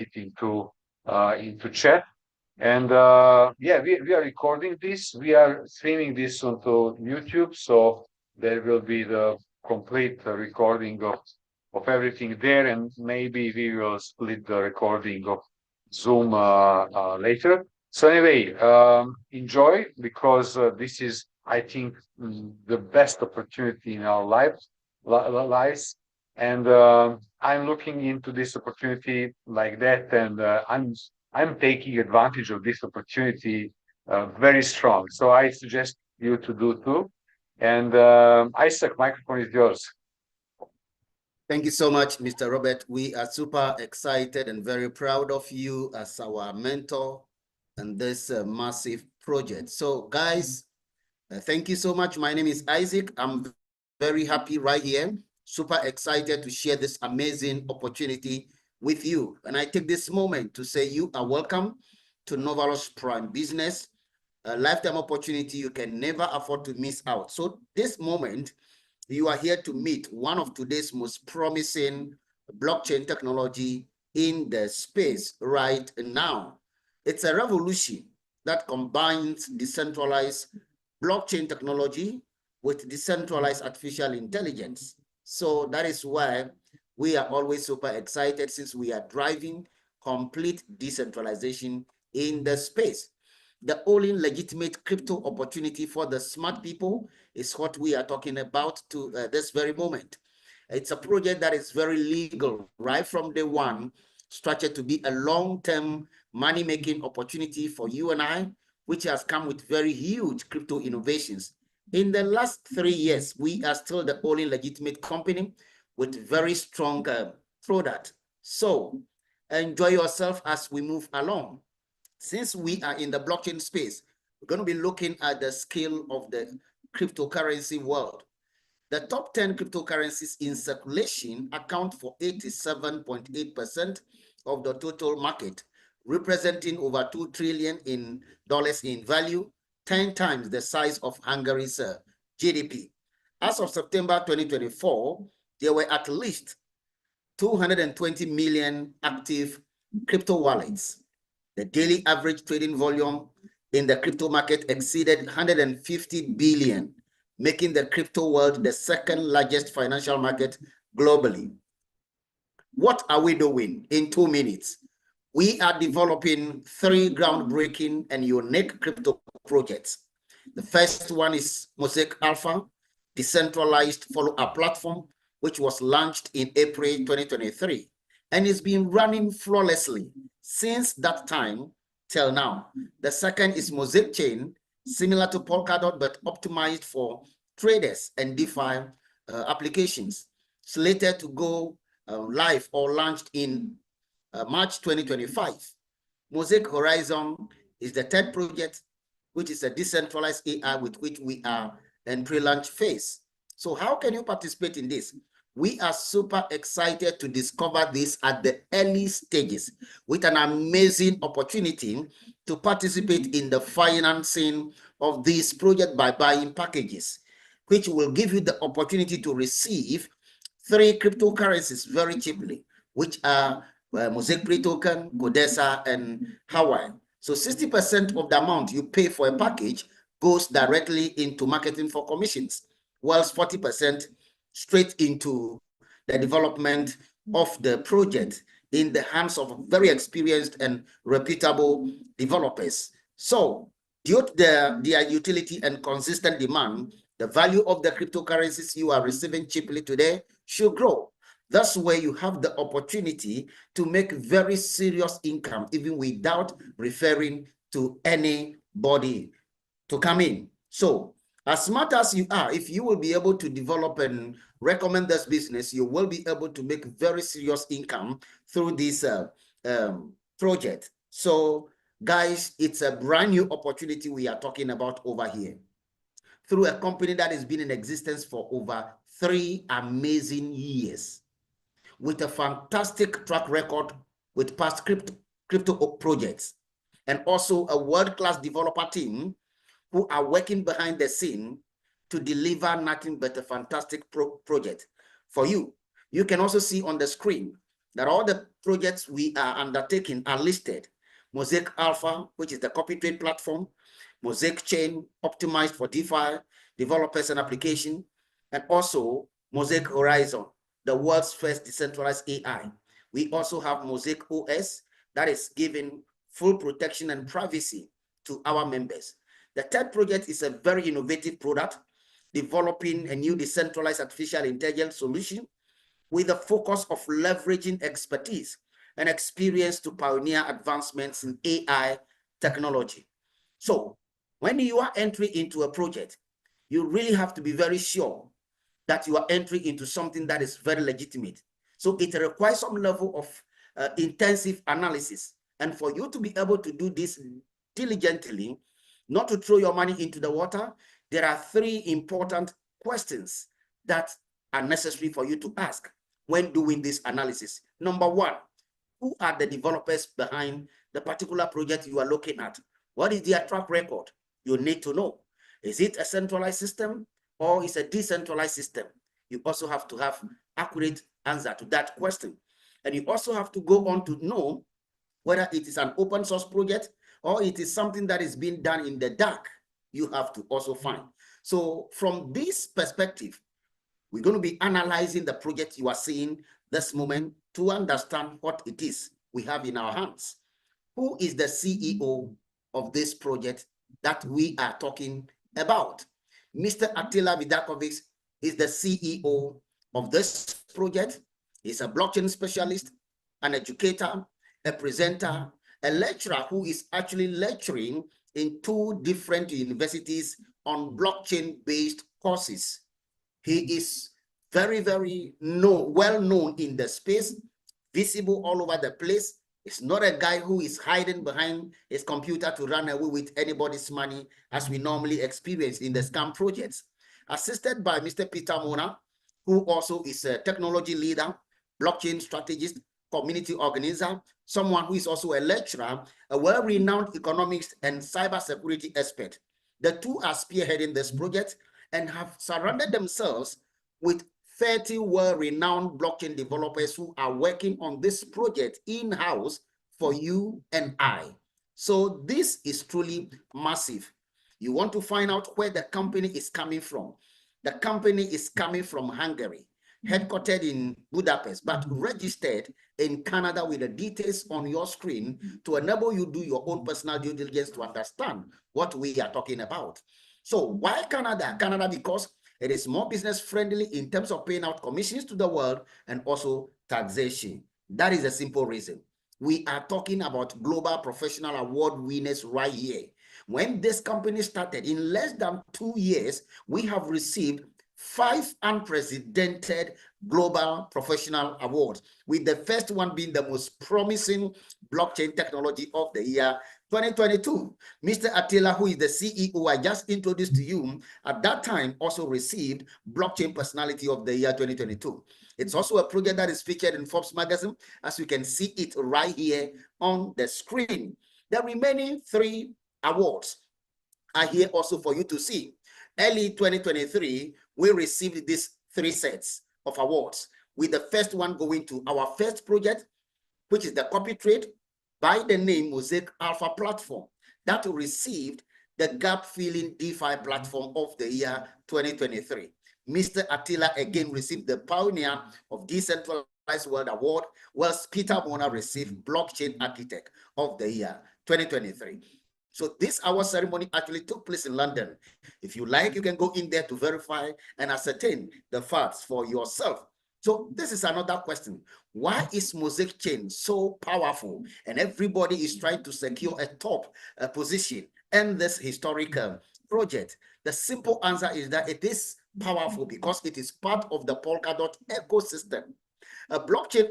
it into chat. And yeah, we are recording this. We are streaming this onto YouTube, so there will be the complete recording of everything there, and maybe we will split the recording of Zoom later. So anyway, enjoy, because this is, I think, the best opportunity in our lives, and I'm looking into this opportunity like that, and I'm taking advantage of this opportunity very strong. So I suggest you to do too. And Isaac, microphone is yours. Thank you so much, Mr. Robert. We are super excited and very proud of you as our mentor in this massive project. So guys, thank you so much. My name is Isaac. I'm very happy right here. Super excited to share this amazing opportunity with you. And I take this moment to say you are welcome to Novalus Prime Business, a lifetime opportunity you can never afford to miss out. So this moment, you are here to meet one of today's most promising blockchain technology in the space right now. It's a revolution that combines decentralized blockchain technology with decentralized artificial intelligence. So that is why we are always super excited, since we are driving complete decentralization in the space. The only legitimate crypto opportunity for the smart people is what we are talking about to this very moment. It's a project that is very legal right from day one, structured to be a long-term money-making opportunity for you and I, which has come with very huge crypto innovations. In the last 3 years, we are still the only legitimate company with very strong product. So enjoy yourself as we move along. Since we are in the blockchain space, we're going to be looking at the scale of the cryptocurrency world. The top 10 cryptocurrencies in circulation account for 87.8% of the total market, representing over $2 trillion in value, 10 times the size of Hungary's GDP. As of September 2024, there were at least 220 million active crypto wallets. The daily average trading volume in the crypto market exceeded 150 billion, making the crypto world the second largest financial market globally. What are we doing in 2 minutes? We are developing 3 groundbreaking and unique crypto projects. The first one is Mosaic Alpha, decentralized follow-up platform, which was launched in April 2023 and is being running flawlessly since that time till now. The second is Mosaic Chain, similar to Polkadot, but optimized for traders and DeFi applications, slated to go live or launched in March 2025. Mosaic Horizon is the third project, which is a decentralized AI with which we are in pre-launch phase. So how can you participate in this? We are super excited to discover this at the early stages with an amazing opportunity to participate in the financing of this project by buying packages, which will give you the opportunity to receive 3 cryptocurrencies very cheaply, which are Mosaic Pre-Token, Codesa, and Hawaii. So 60% of the amount you pay for a package goes directly into marketing for commissions, whilst 40% straight into the development of the project in the hands of very experienced and reputable developers. So due to their utility and consistent demand, the value of the cryptocurrencies you are receiving cheaply today should grow. That's where you have the opportunity to make very serious income, even without referring to anybody to come in. So as smart as you are, if you will be able to develop and recommend this business, you will be able to make very serious income through this project. So guys, it's a brand new opportunity we are talking about over here, through a company that has been in existence for over 3 amazing years, with a fantastic track record with past crypto projects, and also a world-class developer team who are working behind the scene to deliver nothing but a fantastic project for you. You can also see on the screen that all the projects we are undertaking are listed. Mosaic Alpha, which is the copy trade platform, Mosaic Chain, optimized for DeFi, developers and application, and also Mosaic Horizon, the world's first decentralized AI. We also have Mosaic OS that is giving full protection and privacy to our members. The third project is a very innovative product, developing a new decentralized artificial intelligence solution with a focus of leveraging expertise and experience to pioneer advancements in AI technology. So when you are entering into a project, you really have to be very sure that you are entering into something that is very legitimate. So it requires some level of intensive analysis. And for you to be able to do this diligently, not to throw your money into the water, there are three important questions that are necessary for you to ask when doing this analysis. Number one, who are the developers behind the particular project you are looking at? What is their track record? You need to know. Is it a centralized system or is it a decentralized system? You also have to have accurate answer to that question. And you also have to go on to know whether it is an open source project or it is something that is being done in the dark. You have to also find. So from this perspective, we're going to be analyzing the project you are seeing this moment to understand what it is we have in our hands. Who is the CEO of this project that we are talking about? Mr. Attila Vidakovic is the CEO of this project. He's a blockchain specialist, an educator, a presenter, a lecturer who is actually lecturing in 2 different universities on blockchain-based courses. He is very, very well known in the space, visible all over the place. It's not a guy who is hiding behind his computer to run away with anybody's money, as we normally experience in the scam projects. Assisted by Mr. Peter Mona, who also is a technology leader, blockchain strategist, community organizer, someone who is also a lecturer, a well-renowned economics and cybersecurity expert. The two are spearheading this project and have surrounded themselves with 30 well-renowned blockchain developers who are working on this project in-house for you and I. So this is truly massive. You want to find out where the company is coming from. The company is coming from Hungary, headquartered in Budapest, but registered in Canada, with the details on your screen to enable you do your own personal due diligence to understand what we are talking about. So why Canada? Canada, because it is more business friendly in terms of paying out commissions to the world and also taxation. That is a simple reason. We are talking about global professional award winners right here. When this company started, in less than 2 years, we have received 5 unprecedented global professional awards, with the first one being the most promising blockchain technology of the year 2022. Mr. Attila, who is the CEO I just introduced to you, at that time also received Blockchain Personality of the Year 2022. It's also a project that is featured in Forbes magazine, as you can see it right here on the screen. The remaining 3 awards are here also for you to see. Early 2023, we received these 3 sets of awards, with the first one going to our first project, which is the copy trade by the name Mosaic Alpha Platform, that received the gap filling DeFi platform of the year 2023. Mr. Attila again received the Pioneer of Decentralized World Award, whilst Peter Mona received Blockchain Architect of the year 2023. So this award ceremony actually took place in London. If you like, you can go in there to verify and ascertain the facts for yourself. So this is another question. Why is Mosaic Chain so powerful and everybody is trying to secure a top position in this historical project? The simple answer is that it is powerful because it is part of the Polkadot ecosystem, a blockchain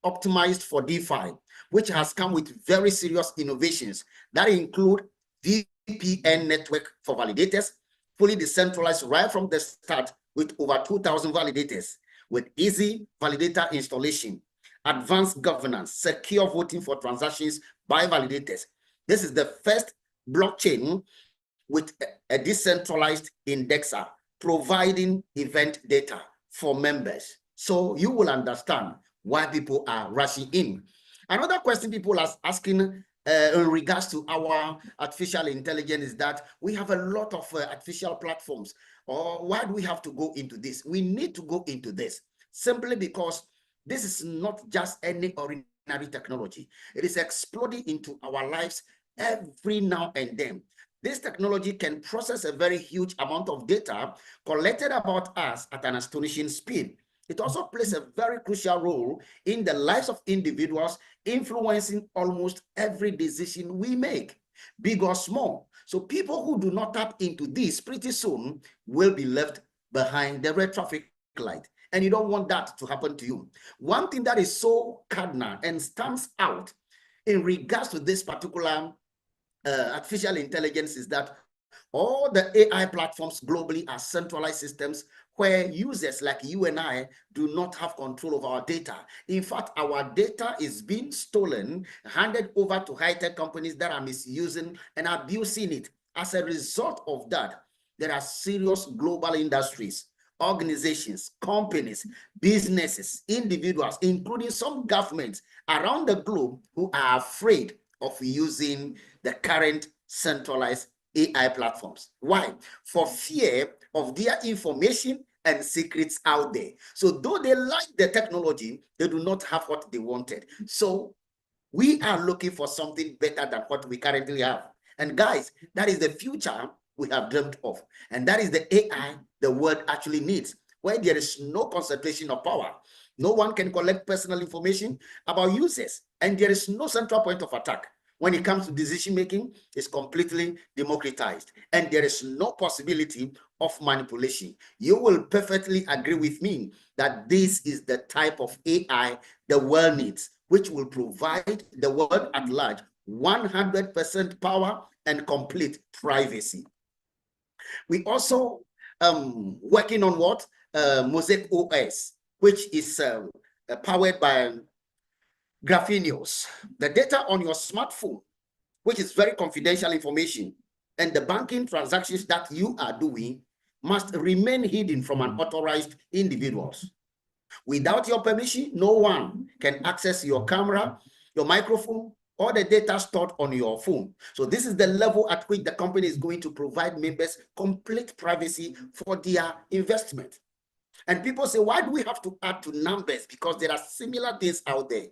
optimized for DeFi, which has come with very serious innovations that include VPN network for validators, fully decentralized right from the start with over 2,000 validators, with easy validator installation, advanced governance, secure voting for transactions by validators. This is the first blockchain with a decentralized indexer providing event data for members. So you will understand why people are rushing in. Another question people are asking in regards to our artificial intelligence is that we have a lot of artificial platforms. Or why do we have to go into this? We need to go into this simply because this is not just any ordinary technology. It is exploding into our lives every now and then. This technology can process a very huge amount of data collected about us at an astonishing speed. It also plays a very crucial role in the lives of individuals, influencing almost every decision we make, big or small. So people who do not tap into this pretty soon will be left behind the red traffic light. And you don't want that to happen to you. One thing that is so cardinal and stands out in regards to this particular artificial intelligence is that all the AI platforms globally are centralized systems where users like you and I do not have control of our data. In fact, our data is being stolen, handed over to high-tech companies that are misusing and abusing it. As a result of that, there are serious global industries, organizations, companies, businesses, individuals, including some governments around the globe who are afraid of using the current centralized AI platforms. Why? For fear of their information and secrets out there. So though they like the technology, they do not have what they wanted. So we are looking for something better than what we currently have. And guys, that is the future we have dreamt of. And that is the AI the world actually needs, where there is no concentration of power. No one can collect personal information about users, and there is no central point of attack. When it comes to decision making, it's completely democratized, and there is no possibility of manipulation. You will perfectly agree with me that this is the type of AI the world needs, which will provide the world at large 100% power and complete privacy. We also working on what? Mosaic OS, which is powered by Graphenius. The data on your smartphone, which is very confidential information, and the banking transactions that you are doing must remain hidden from unauthorized individuals. Without your permission, no one can access your camera, your microphone, or the data stored on your phone. So this is the level at which the company is going to provide members complete privacy for their investment. And people say, why do we have to add to numbers? Because there are similar things out there.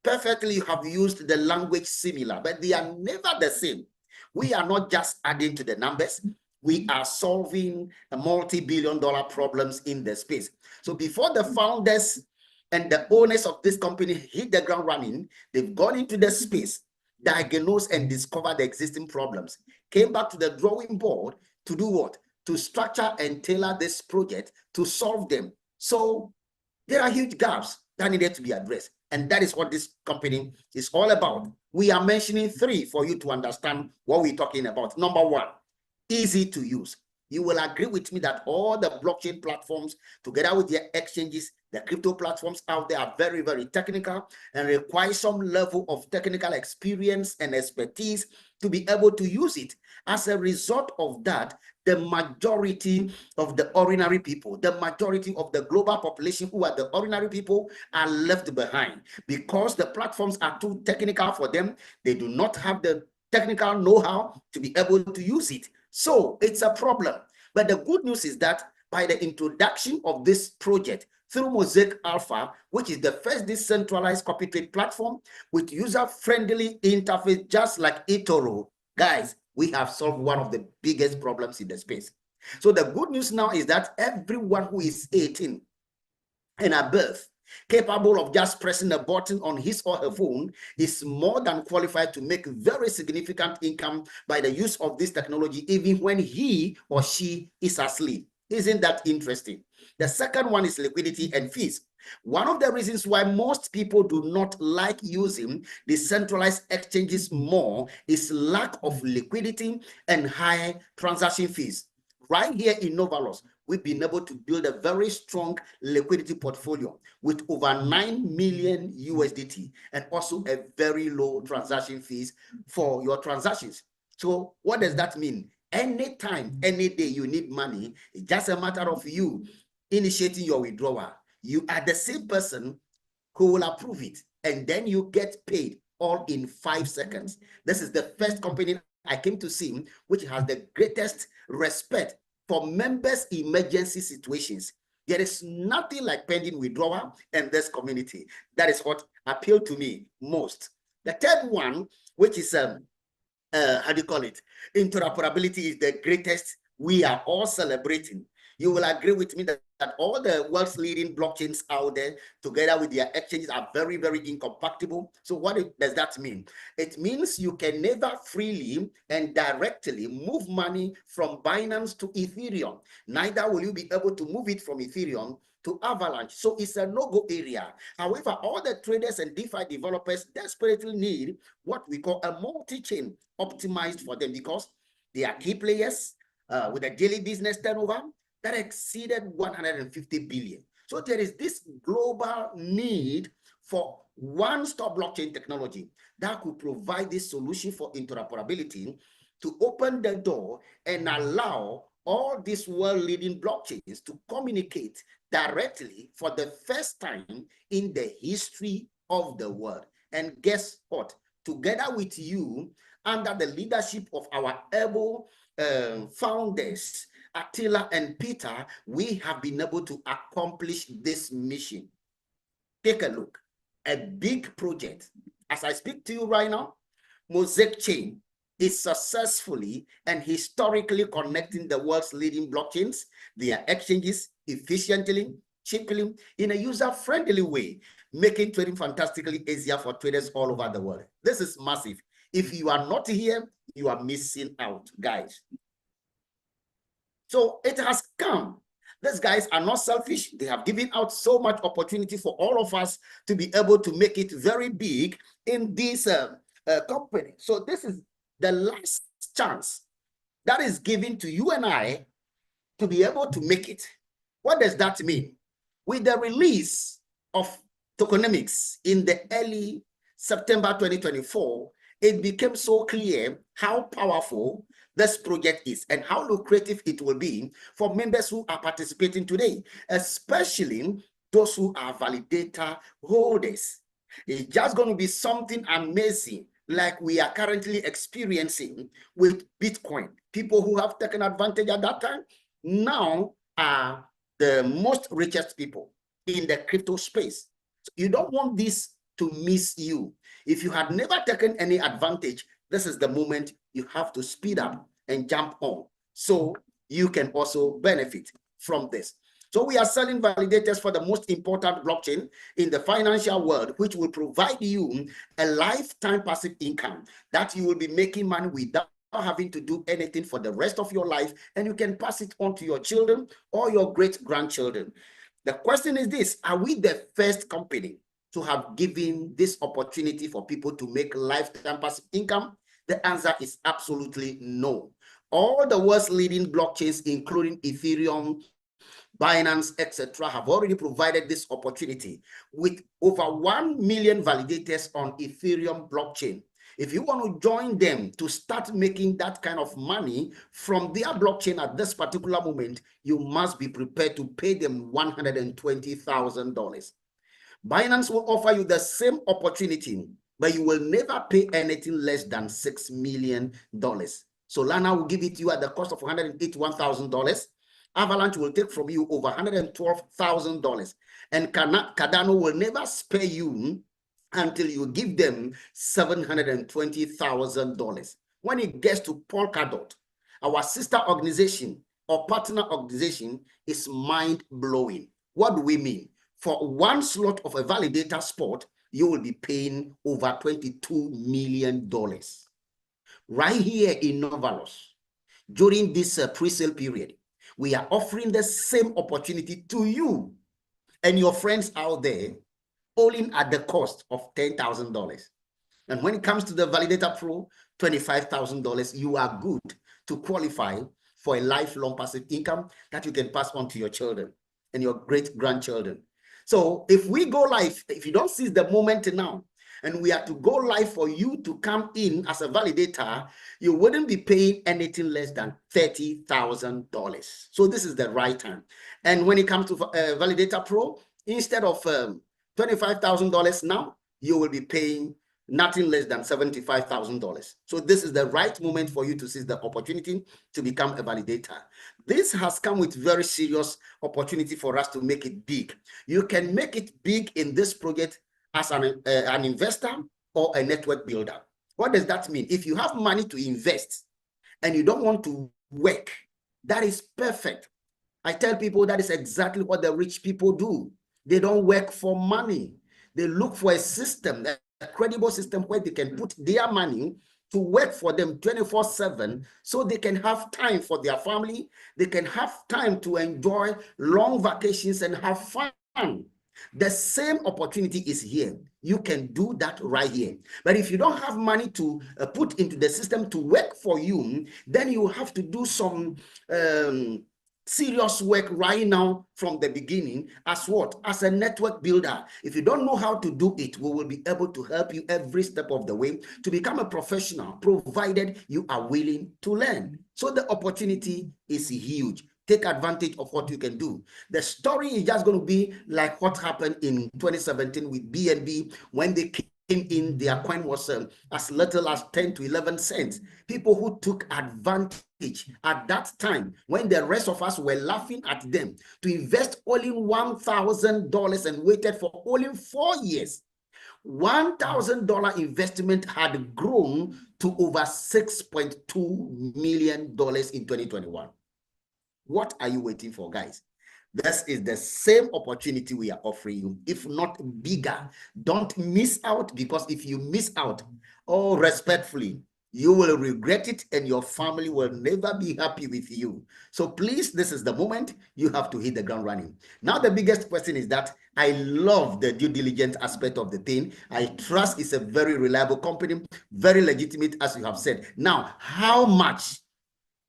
Perfectly, you have used the language similar, but they are never the same. We are not just adding to the numbers. We are solving a multi-billion-dollar problems in the space. So before the founders and the owners of this company hit the ground running, they've gone into the space, diagnosed and discovered the existing problems, came back to the drawing board to do what? To structure and tailor this project to solve them. So there are huge gaps that needed to be addressed. And that is what this company is all about. We are mentioning three for you to understand what we're talking about. Number one, easy to use. You will agree with me that all the blockchain platforms, together with their exchanges, the crypto platforms out there are very, very technical and require some level of technical experience and expertise to be able to use it. As a result of that, the majority of the ordinary people, the majority of the global population who are the ordinary people are left behind because the platforms are too technical for them. They do not have the technical know-how to be able to use it. So it's a problem. But the good news is that by the introduction of this project through Mosaic Alpha, which is the first decentralized copy trade platform with user-friendly interface just like eToro, guys, we have solved one of the biggest problems in the space. So the good news now is that everyone who is 18 and above, capable of just pressing a button on his or her phone, is more than qualified to make very significant income by the use of this technology, even when he or she is asleep. Isn't that interesting? The second one is liquidity and fees. One of the reasons why most people do not like using decentralized exchanges more is lack of liquidity and high transaction fees. Right here in Novalus, we've been able to build a very strong liquidity portfolio with over 9 million USDT and also a very low transaction fees for your transactions. So what does that mean? Anytime, any day you need money, it's just a matter of you initiating your withdrawal. You are the same person who will approve it, and then you get paid all in 5 seconds. This is the first company I came to see which has the greatest respect for members' emergency situations. There is nothing like pending withdrawal in this community. That is what appealed to me most. The third one, which is how do you call it? Interoperability, is the greatest. We are all celebrating. You will agree with me that all the world's leading blockchains out there, together with their exchanges, are very, very incompatible. So what does that mean? It means you can never freely and directly move money from Binance to Ethereum. Neither will you be able to move it from Ethereum to Avalanche. So it's a no-go area. However, all the traders and DeFi developers desperately need what we call a multi-chain optimized for them, because they are key players with a daily business turnover that exceeded 150 billion. So there is this global need for one-stop blockchain technology that could provide this solution for interoperability to open the door and allow all these world-leading blockchains to communicate directly for the first time in the history of the world. And guess what? Together with you, under the leadership of our able founders, Attila and Peter, we have been able to accomplish this mission. Take a look. A big project. As I speak to you right now, Mosaic chain is successfully and historically connecting the world's leading blockchains, their exchanges, efficiently, cheaply, in a user-friendly way, making trading fantastically easier for traders all over the world. This is massive. If you are not here, you are missing out, guys. So it has come. These guys are not selfish. They have given out so much opportunity for all of us to be able to make it very big in this company. So this is the last chance that is given to you and I to be able to make it. What does that mean? With the release of tokenomics in the early September 2024, it became so clear how powerful this project is and how lucrative it will be for members who are participating today, especially those who are validator holders. It's just going to be something amazing, like we are currently experiencing with Bitcoin. People who have taken advantage at that time now are the most richest people in the crypto space. So you don't want this to miss you. If you had never taken any advantage, this is the moment you have to speed up and jump on, so you can also benefit from this. So we are selling validators for the most important blockchain in the financial world, which will provide you a lifetime passive income that you will be making money without having to do anything for the rest of your life, and you can pass it on to your children or your great-grandchildren. The question is this: are we the first company to have given this opportunity for people to make lifetime passive income? The answer is absolutely no. All the world's leading blockchains, including Ethereum, Binance, etc., have already provided this opportunity with over 1 million validators on Ethereum blockchain. If you want to join them to start making that kind of money from their blockchain at this particular moment, you must be prepared to pay them $120,000. Binance will offer you the same opportunity, but you will never pay anything less than $6 million. Solana will give it to you at the cost of $181,000. Avalanche will take from you over $112,000. And Cardano will never spare you until you give them $720,000. When it gets to Polkadot, our sister organization or partner organization, is mind-blowing. What do we mean? For one slot of a validator spot, you will be paying over $22 million. Right here in Novalus, during this pre-sale period, we are offering the same opportunity to you and your friends out there, only at the cost of $10,000. And when it comes to the Validator Pro, $25,000, you are good to qualify for a lifelong passive income that you can pass on to your children and your great-grandchildren. So if we go live, if you don't seize the moment now, and we are to go live for you to come in as a validator, you wouldn't be paying anything less than $30,000. So this is the right time. And when it comes to Validator Pro, instead of $25,000 now, you will be paying nothing less than $75,000. So this is the right moment for you to seize the opportunity to become a validator. This has come with very serious opportunity for us to make it big. You can make it big in this project as an investor or a network builder. What does that mean? If you have money to invest and you don't want to work, that is perfect. I tell people that is exactly what the rich people do. They don't work for money. They look for a system, a credible system where they can put their money to work for them 24/7 so they can have time for their family. They can have time to enjoy long vacations and have fun. The same opportunity is here. You can do that right here. But if you don't have money to put into the system to work for you, then you have to do some serious work right now from the beginning as what? As a network builder. If you don't know how to do it, we will be able to help you every step of the way to become a professional, provided you are willing to learn. So the opportunity is huge. Take advantage of what you can do. The story is just going to be like what happened in 2017 with BNB when they came in, their coin was as little as 10 to 11 cents. People who took advantage at that time when the rest of us were laughing at them to invest only $1,000 and waited for only 4 years. $1,000 investment had grown to over $6.2 million in 2021. What are you waiting for, guys? This is the same opportunity we are offering you, if not bigger. Don't miss out, because if you miss out, oh, respectfully, you will regret it and your family will never be happy with you. So please, this is the moment you have to hit the ground running. Now, the biggest question is that I love the due diligence aspect of the thing. I trust it's a very reliable company, very legitimate, as you have said. Now, how much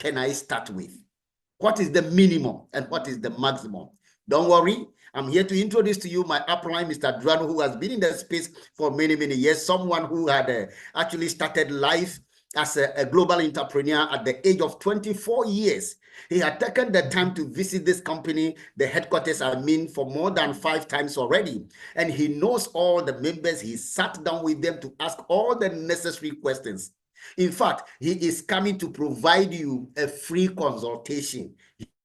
can I start with? What is the minimum and what is the maximum? Don't worry. I'm here to introduce to you my upline, Mr. Drano, who has been in the space for many, many years. Someone who had actually started life as a global entrepreneur at the age of 24 years. He had taken the time to visit this company, the headquarters, for more than 5 times already. And he knows all the members. He sat down with them to ask all the necessary questions. In fact, he is coming to provide you a free consultation.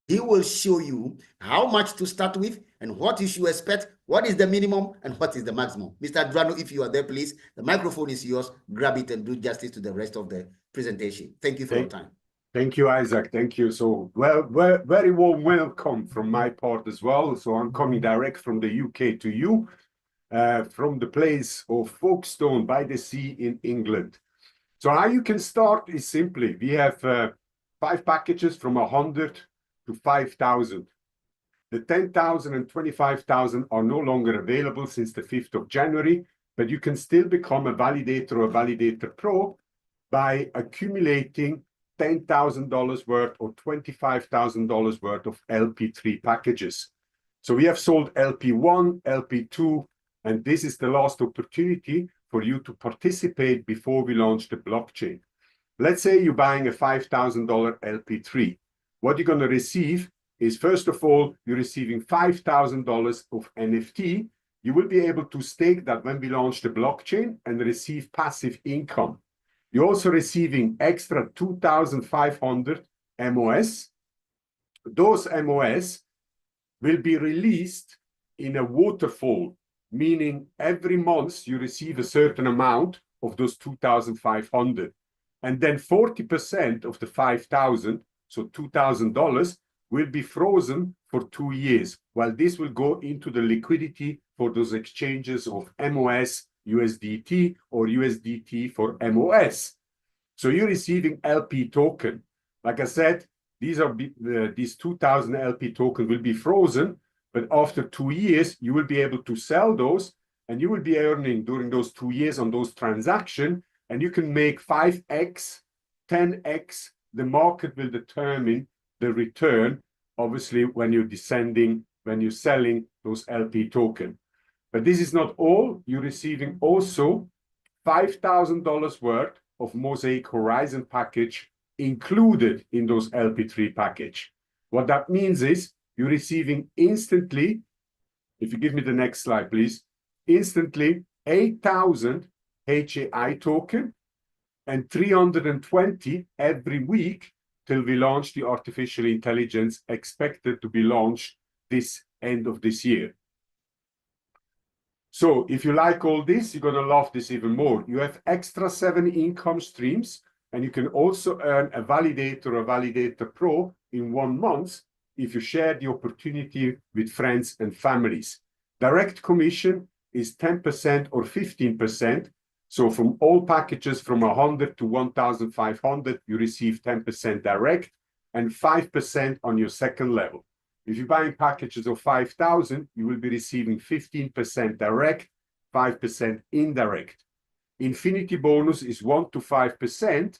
He will show you how much to start with and what you should expect, what is the minimum and what is the maximum. Mr. Drano, if you are there, please, the microphone is yours. Grab it and do justice to the rest of the presentation. Thank you for your time. Thank you, Isaac. Thank you. So, very warm welcome from my part as well. So I'm coming direct from the UK to you, from the place of Folkestone by the sea in England. So how you can start is simply, we have 5 packages from 100 to 5,000. The 10,000 and 25,000 are no longer available since the 5th of January, but you can still become a validator or validator pro by accumulating $10,000 worth or $25,000 worth of LP3 packages. So we have sold LP1, LP2, and this is the last opportunity for you to participate before we launch the blockchain. Let's say you're buying a $5,000 LP3. What you're going to receive is, first of all, you're receiving $5,000 of NFT. You will be able to stake that when we launch the blockchain and receive passive income. You're also receiving extra 2,500 MOS. Those MOS will be released in a waterfall, meaning every month you receive a certain amount of those 2,500. And then 40% of the 5,000, so $2,000, will be frozen for 2 years, while this will go into the liquidity for those exchanges of MOS, USDT, or USDT for MOS. So you're receiving LP token. Like I said, these 2,000 LP token will be frozen, but after 2 years, you will be able to sell those, and you will be earning during those 2 years on those transactions, and you can make 5x, 10x. The market will determine the return, obviously, when you're selling those LP token. But this is not all. You're receiving also $5,000 worth of Mosaic Horizon package included in those LP3 package. What that means is you're receiving instantly, if you give me the next slide, please, instantly 8,000 HAI token and 320 every week till we launch the artificial intelligence expected to be launched this end of this year. So if you like all this, you're going to love this even more. You have extra 7 income streams, and you can also earn a Validator or Validator Pro in 1 month if you share the opportunity with friends and families. Direct commission is 10% or 15%. So from all packages from 100 to 1,500, you receive 10% direct and 5% on your second level. If you're buying packages of 5,000, you will be receiving 15% direct, 5% indirect. Infinity bonus is 1 to 5%.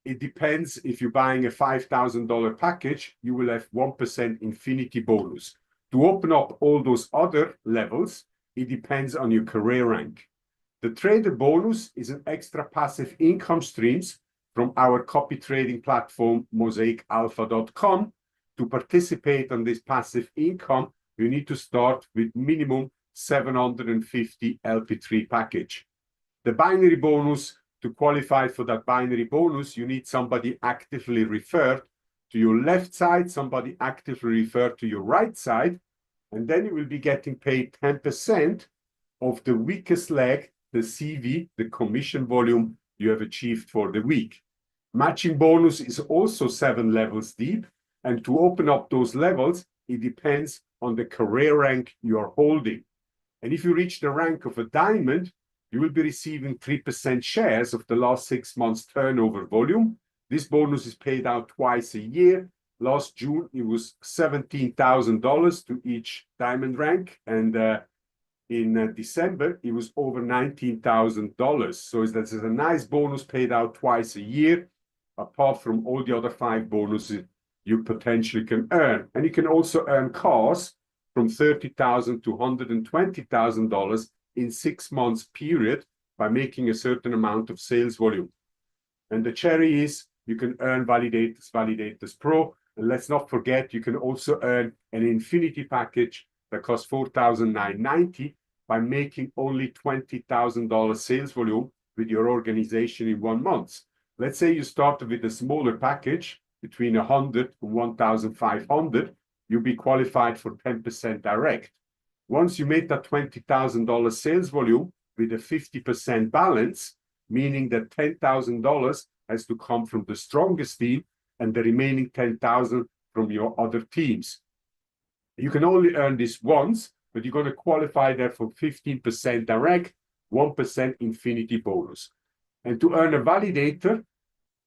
It depends. If you're buying a $5,000 package, you will have 1% infinity bonus. To open up all those other levels, it depends on your career rank. The trader bonus is an extra passive income streams from our copy trading platform, mosaicalpha.com. To participate on this passive income, you need to start with minimum 750 LP3 package. The binary bonus, to qualify for that binary bonus, you need somebody actively referred to your left side, somebody actively referred to your right side, and then you will be getting paid 10% of the weakest leg, the CV, the commission volume you have achieved for the week. Matching bonus is also 7 levels deep, and to open up those levels, it depends on the career rank you are holding. And if you reach the rank of a diamond, you will be receiving 3% shares of the last 6 months turnover volume. This bonus is paid out twice a year. Last June, it was $17,000 to each diamond rank. And in December, it was over $19,000. So that's a nice bonus paid out twice a year, apart from all the other 5 bonuses you potentially can earn. And you can also earn cars from $30,000 to $120,000 in 6 months period by making a certain amount of sales volume. And the cherry is you can earn Validators Pro. And let's not forget, you can also earn an infinity package that costs $4,990 by making only $20,000 sales volume with your organization in 1 month. Let's say you started with a smaller package between 100 and 1,500, you'll be qualified for 10% direct. Once you made that $20,000 sales volume with a 50% balance, meaning that $10,000 has to come from the strongest team and the remaining 10,000 from your other teams. You can only earn this once, but you're going to qualify there for 15% direct, 1% infinity bonus. And to earn a validator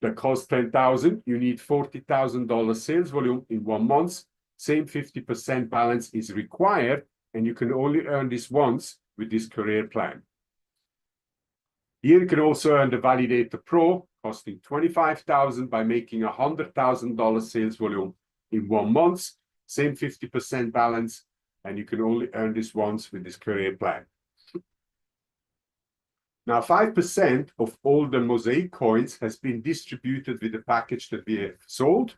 that costs $10,000, you need $40,000 sales volume in 1 month. Same 50% balance is required, and you can only earn this once with this career plan. Here you can also earn the Validator Pro, costing $25,000 by making $100,000 sales volume in 1 month. Same 50% balance, and you can only earn this once with this career plan. Now, 5% of all the Mosaic coins has been distributed with the package that we have sold,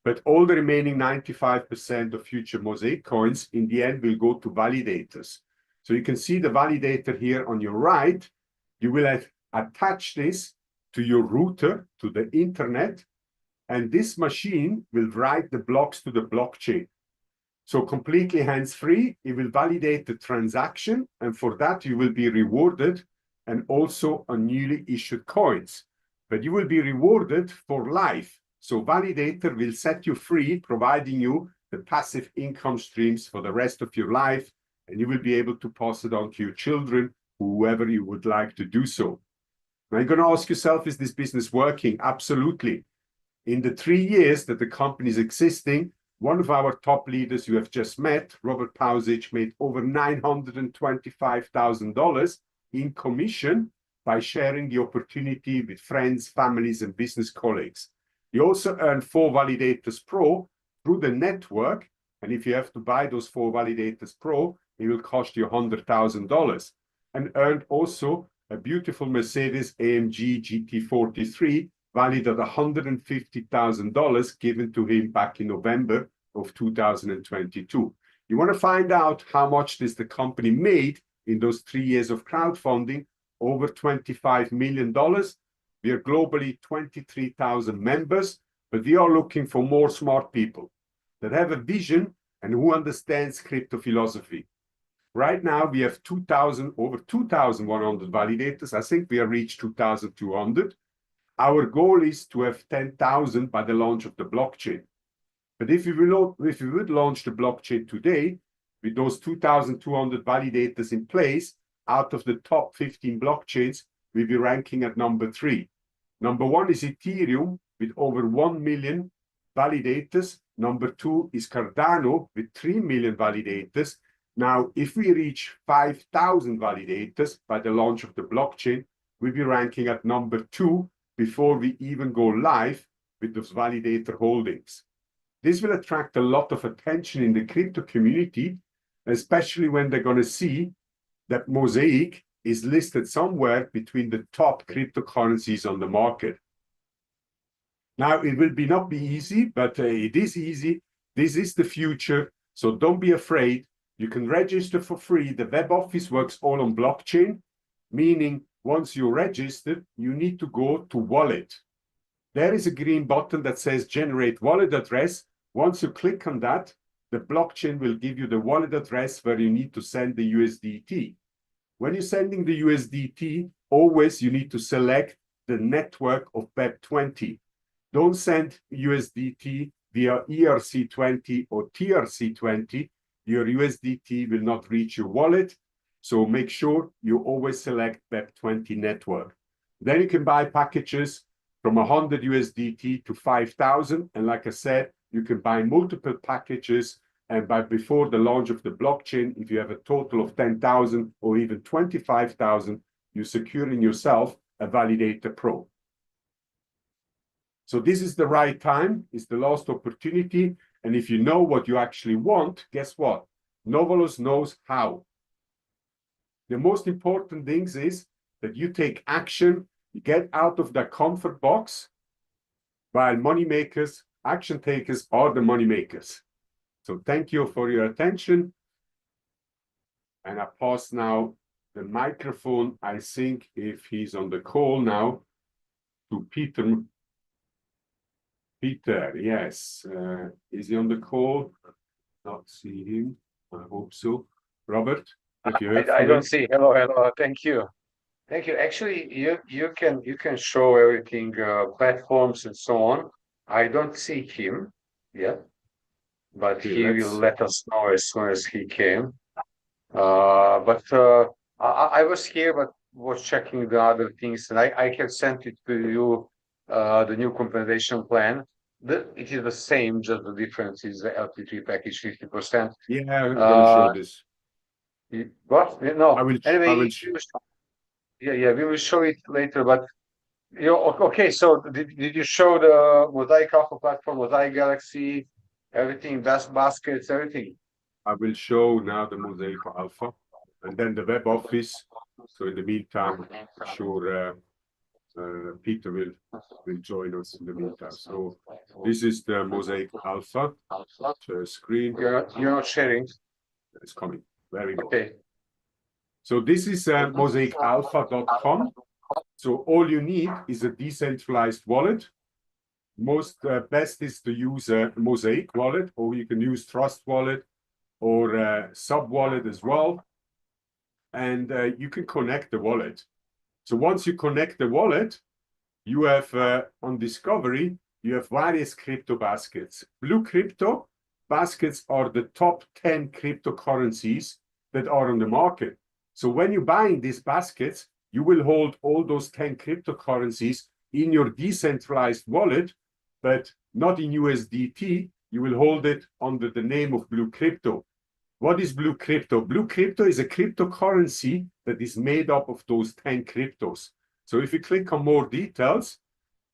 but all the remaining 95% of future Mosaic coins in the end will go to validators. So you can see the validator here on your right. You will attach this to your router, to the internet, and this machine will write the blocks to the blockchain. So completely hands-free, it will validate the transaction, and for that you will be rewarded, and also on newly issued coins. But you will be rewarded for life. So Validator will set you free, providing you the passive income streams for the rest of your life, and you will be able to pass it on to your children, whoever you would like to do so. Now you're going to ask yourself, is this business working? Absolutely. In the 3 years that the company is existing, one of our top leaders you have just met, Robert Pausich, made over $925,000 in commission by sharing the opportunity with friends, families, and business colleagues. You also earn 4 Validators Pro through the network, and if you have to buy those 4 Validators Pro, it will cost you $100,000. And earned also a beautiful Mercedes AMG GT43 valued at $150,000 given to him back in November of 2022. You want to find out how much this the company made in those 3 years of crowdfunding, over $25 million. We are globally 23,000 members, but we are looking for more smart people that have a vision and who understands crypto philosophy. Right now, we have over 2,100 validators. I think we have reached 2,200. Our goal is to have 10,000 by the launch of the blockchain. But if we would launch the blockchain today, with those 2,200 validators in place, out of the top 15 blockchains, we'll be ranking at number 3. Number 1 is Ethereum with over 1 million validators. Number 2 is Cardano with 3 million validators. Now, if we reach 5,000 validators by the launch of the blockchain, we'll be ranking at number 2 before we even go live with those validator holdings. This will attract a lot of attention in the crypto community, especially when they're going to see that Mosaic is listed somewhere between the top cryptocurrencies on the market. Now, it will not be easy, but it is easy. This is the future, so don't be afraid. You can register for free. The web office works all on blockchain, meaning once you're registered, you need to go to wallet. There is a green button that says generate wallet address. Once you click on that, the blockchain will give you the wallet address where you need to send the USDT. When you're sending the USDT, always you need to select the network of BEP20. Don't send USDT via ERC20 or TRC20. Your USDT will not reach your wallet. So make sure you always select BEP20 network. Then you can buy packages from 100 USDT to 5,000. And like I said, you can buy multiple packages. And before the launch of the blockchain, if you have a total of 10,000 or even 25,000, you're securing yourself a Validator Pro. So this is the right time. It's the last opportunity. And if you know what you actually want, guess what? Novalus knows how. The most important thing is that you take action, you get out of that comfort box, while money makers, action takers are the money makers. So thank you for your attention. And I pass now the microphone, I think, if he's on the call now, to Peter. Peter, yes. Is he on the call? Not see him. I hope so. Robert, if you heard I from don't him. see. Hello. Thank you. Thank you. Actually, you can show everything, platforms and so on. I don't see him yet, but Okay, he will let us know as soon as he came. I was here, but was checking the other things, and I have sent it to you, the new compensation plan. It is the same, just the difference is the LP3 package 50%. Yeah, I'm gonna show this. What? No. I will. Anyway, yeah, we will show it later. But okay. So did you show the Mosaic Alpha platform, Mosaic Galaxy, everything, best baskets, everything? I will show now the Mosaic Alpha, and then the web office. So in the meantime, I'm sure Peter will join us in the meantime. So this is the Mosaic Alpha screen. You're not sharing. It's coming. Very good. Okay. So this is mosaicalpha.com. So all you need is a decentralized wallet. Most best is to use a Mosaic wallet, or you can use Trust Wallet or Sub Wallet as well. And you can connect the wallet. So once you connect the wallet, you have on Discovery, you have various crypto baskets. Blue crypto baskets are the top 10 cryptocurrencies that are on the market. So when you're buying these baskets, you will hold all those 10 cryptocurrencies in your decentralized wallet, but not in USDT. You will hold it under the name of Blue Crypto. What is Blue Crypto? Blue Crypto is a cryptocurrency that is made up of those 10 cryptos. So if you click on more details,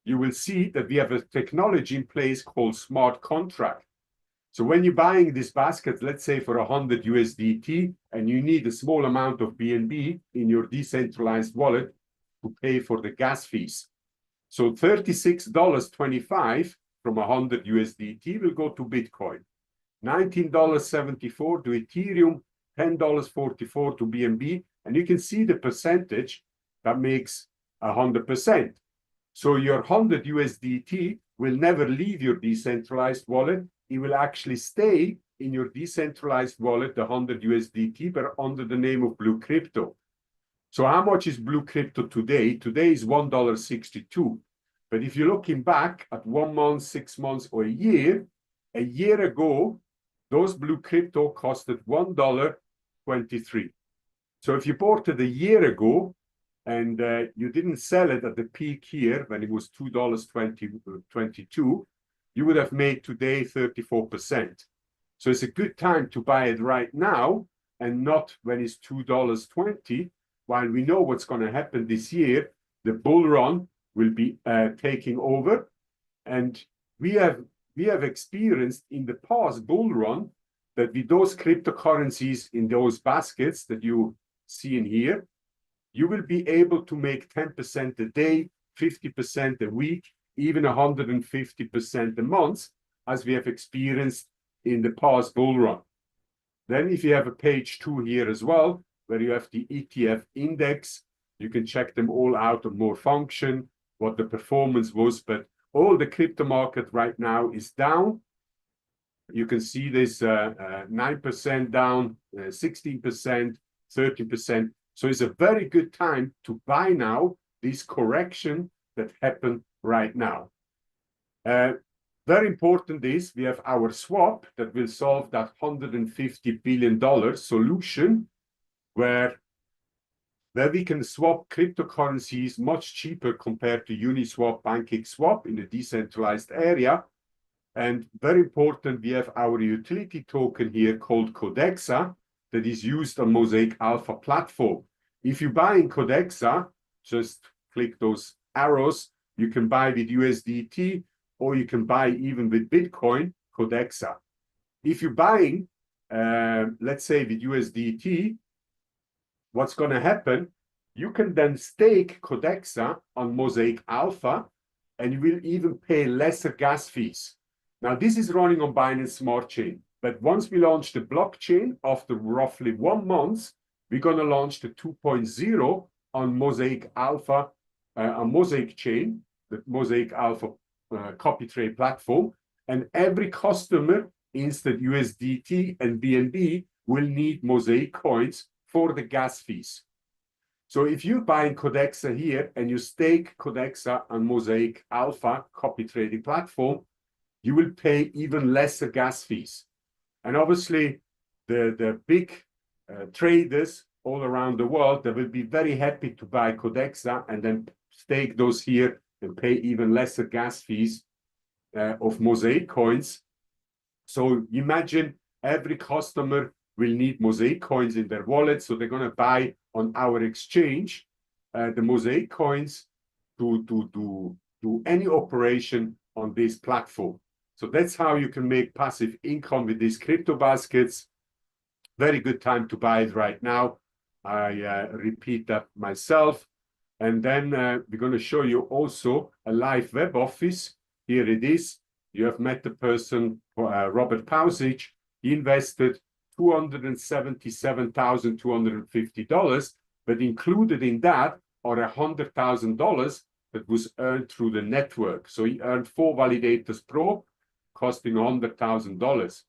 you will see that we have a technology in place called smart contract. So when you're buying this basket, let's say for 100 USDT, and you need a small amount of BNB in your decentralized wallet to pay for the gas fees. So $36.25 from 100 USDT will go to Bitcoin. $19.74 to Ethereum, $10.44 to BNB, and you can see the percentage that makes 100%. So your 100 USDT will never leave your decentralized wallet. It will actually stay in your decentralized wallet, the 100 USDT, but under the name of Blue Crypto. So how much is Blue Crypto today? Today is $1.62. But if you're looking back at 1 month, 6 months, or a year ago, those Blue Crypto costed $1.23. So if you bought it a year ago and you didn't sell it at the peak here when it was $2.22, you would have made today 34%. So it's a good time to buy it right now and not when it's $2.20. While we know what's going to happen this year, the bull run will be taking over. And we have experienced in the past bull run that with those cryptocurrencies in those baskets that you see in here, you will be able to make 10% a day, 50% a week, even 150% a month, as we have experienced in the past bull run. Then if you have a page 2 here as well, where you have the ETF index, you can check them all out on more function, what the performance was, but all the crypto market right now is down. You can see this 9% down, 16%, 30%. So it's a very good time to buy now, this correction that happened right now. Very important is we have our swap that will solve that $150 billion solution where we can swap cryptocurrencies much cheaper compared to Uniswap, PancakeSwap in the decentralized area. And very important, we have our utility token here called Codexa that is used on Mosaic Alpha platform. If you buy in Codexa, just click those arrows. You can buy with USDT or you can buy even with Bitcoin, Codexa. If you're buying, let's say with USDT, what's going to happen, you can then stake Codexa on Mosaic Alpha and you will even pay lesser gas fees. Now, this is running on Binance Smart Chain, but once we launch the blockchain, after roughly 1 month, we're going to launch the 2.0 on Mosaic Alpha, on Mosaic Chain, the Mosaic Alpha copy trade platform, and every customer instead USDT and BNB will need Mosaic coins for the gas fees. So if you're buying Codexa here and you stake Codexa on Mosaic Alpha copy trading platform, you will pay even lesser gas fees. And obviously, the big traders all around the world, they will be very happy to buy Codexa and then stake those here and pay even lesser gas fees of Mosaic coins. So imagine every customer will need Mosaic coins in their wallet, so they're going to buy on our exchange the Mosaic coins to do any operation on this platform. So that's how you can make passive income with these crypto baskets. Very good time to buy it right now. I repeat that myself. And then we're going to show you also a live web office. Here it is. You have met the person, Robert Pausich. He invested $277,250, but included in that are $100,000 that was earned through the network. So he earned 4 Validators Pro, costing $100,000.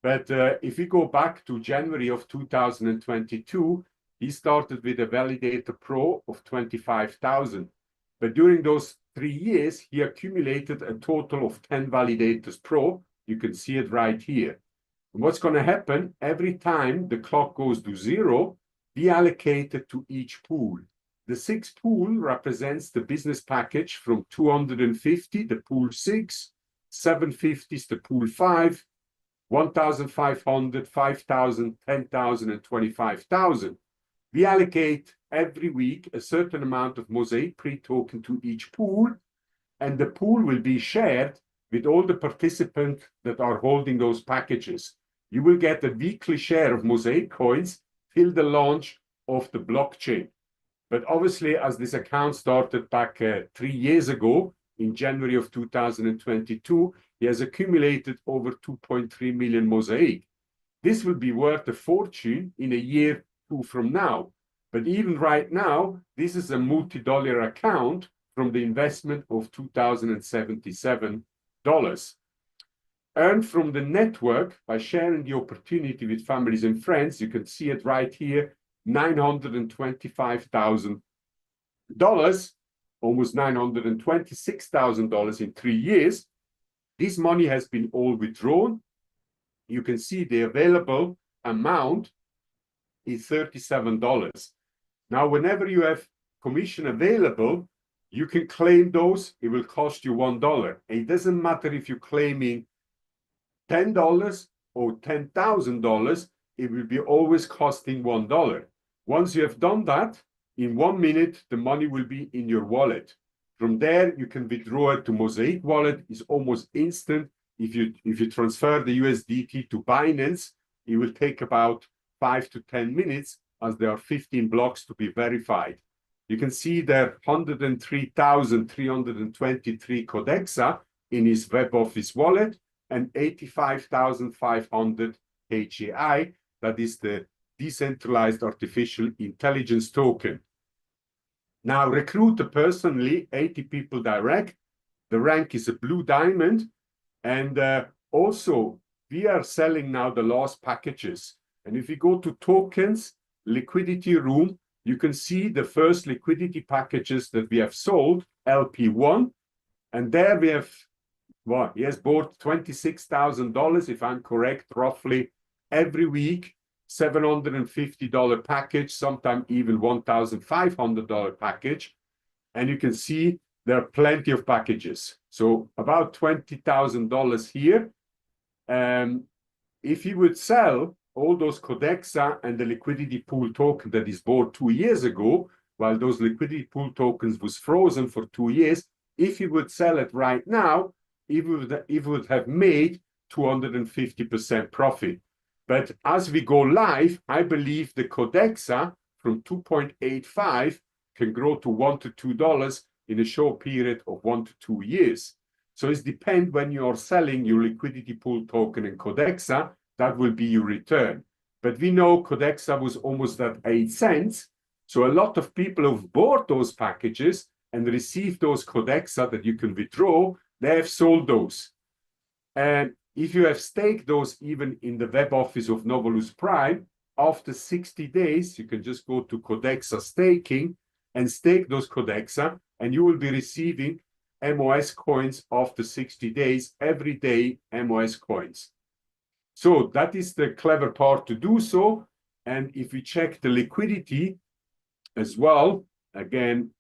But if we go back to January of 2022, he started with a Validator Pro of 25,000. But during those 3 years, he accumulated a total of 10 Validators Pro. You can see it right here. And what's going to happen, every time the clock goes to 0, we allocate it to each pool. The 6th pool represents the business package from 250, the pool 6, 750 is the pool 5, 1,500, 5,000, 10,000, and 25,000. We allocate every week a certain amount of Mosaic pre-token to each pool, and the pool will be shared with all the participants that are holding those packages. You will get a weekly share of Mosaic coins till the launch of the blockchain. But obviously, as this account started back 3 years ago, in January of 2022, he has accumulated over 2.3 million Mosaic. This will be worth a fortune in a year or two from now. But even right now, this is a multi-dollar account from the investment of $2,077. Earn from the network by sharing the opportunity with families and friends. You can see it right here, $925,000, almost $926,000 in 3 years. This money has been all withdrawn. You can see the available amount is $37. Now, whenever you have commission available, you can claim those. It will cost you $1. It doesn't matter if you're claiming $10 or $10,000, it will be always costing $1. Once you have done that, in 1 minute, the money will be in your wallet. From there, you can withdraw it to Mosaic wallet. It's almost instant. If you transfer the USDT to Binance, it will take about 5 to 10 minutes, as there are 15 blocks to be verified. You can see there 103,323 Codexa in his web office wallet, and 85,500 HAI, that is the decentralized artificial intelligence token. Now, recruit personally 80 people direct. The rank is a blue diamond. And also, we are selling now the last packages. And if you go to tokens, liquidity room, you can see the first liquidity packages that we have sold, LP1. And there we have, well, he has bought $26,000, if I'm correct, roughly every week, $750 package, sometimes even $1,500 package. And you can see there are plenty of packages. So about $20,000 here. If he would sell all those Codexa and the liquidity pool token that is bought 2 years ago, while those liquidity pool tokens was frozen for 2 years, if he would sell it right now, it would have made 250% profit. But as we go live, I believe the Codexa from 2.85 can grow to $1 to $2 in a short period of 1 to 2 years. So it depends when you are selling your liquidity pool token and Codexa, that will be your return. But we know Codexa was almost at 8 cents. So a lot of people have bought those packages and received those Codexa that you can withdraw. They have sold those. And if you have staked those even in the web office of Novalus Prime, after 60 days, you can just go to Codexa staking and stake those Codexa, and you will be receiving MOS coins after 60 days, every day MOS coins. So that is the clever part to do so. And if we check the liquidity as well, again,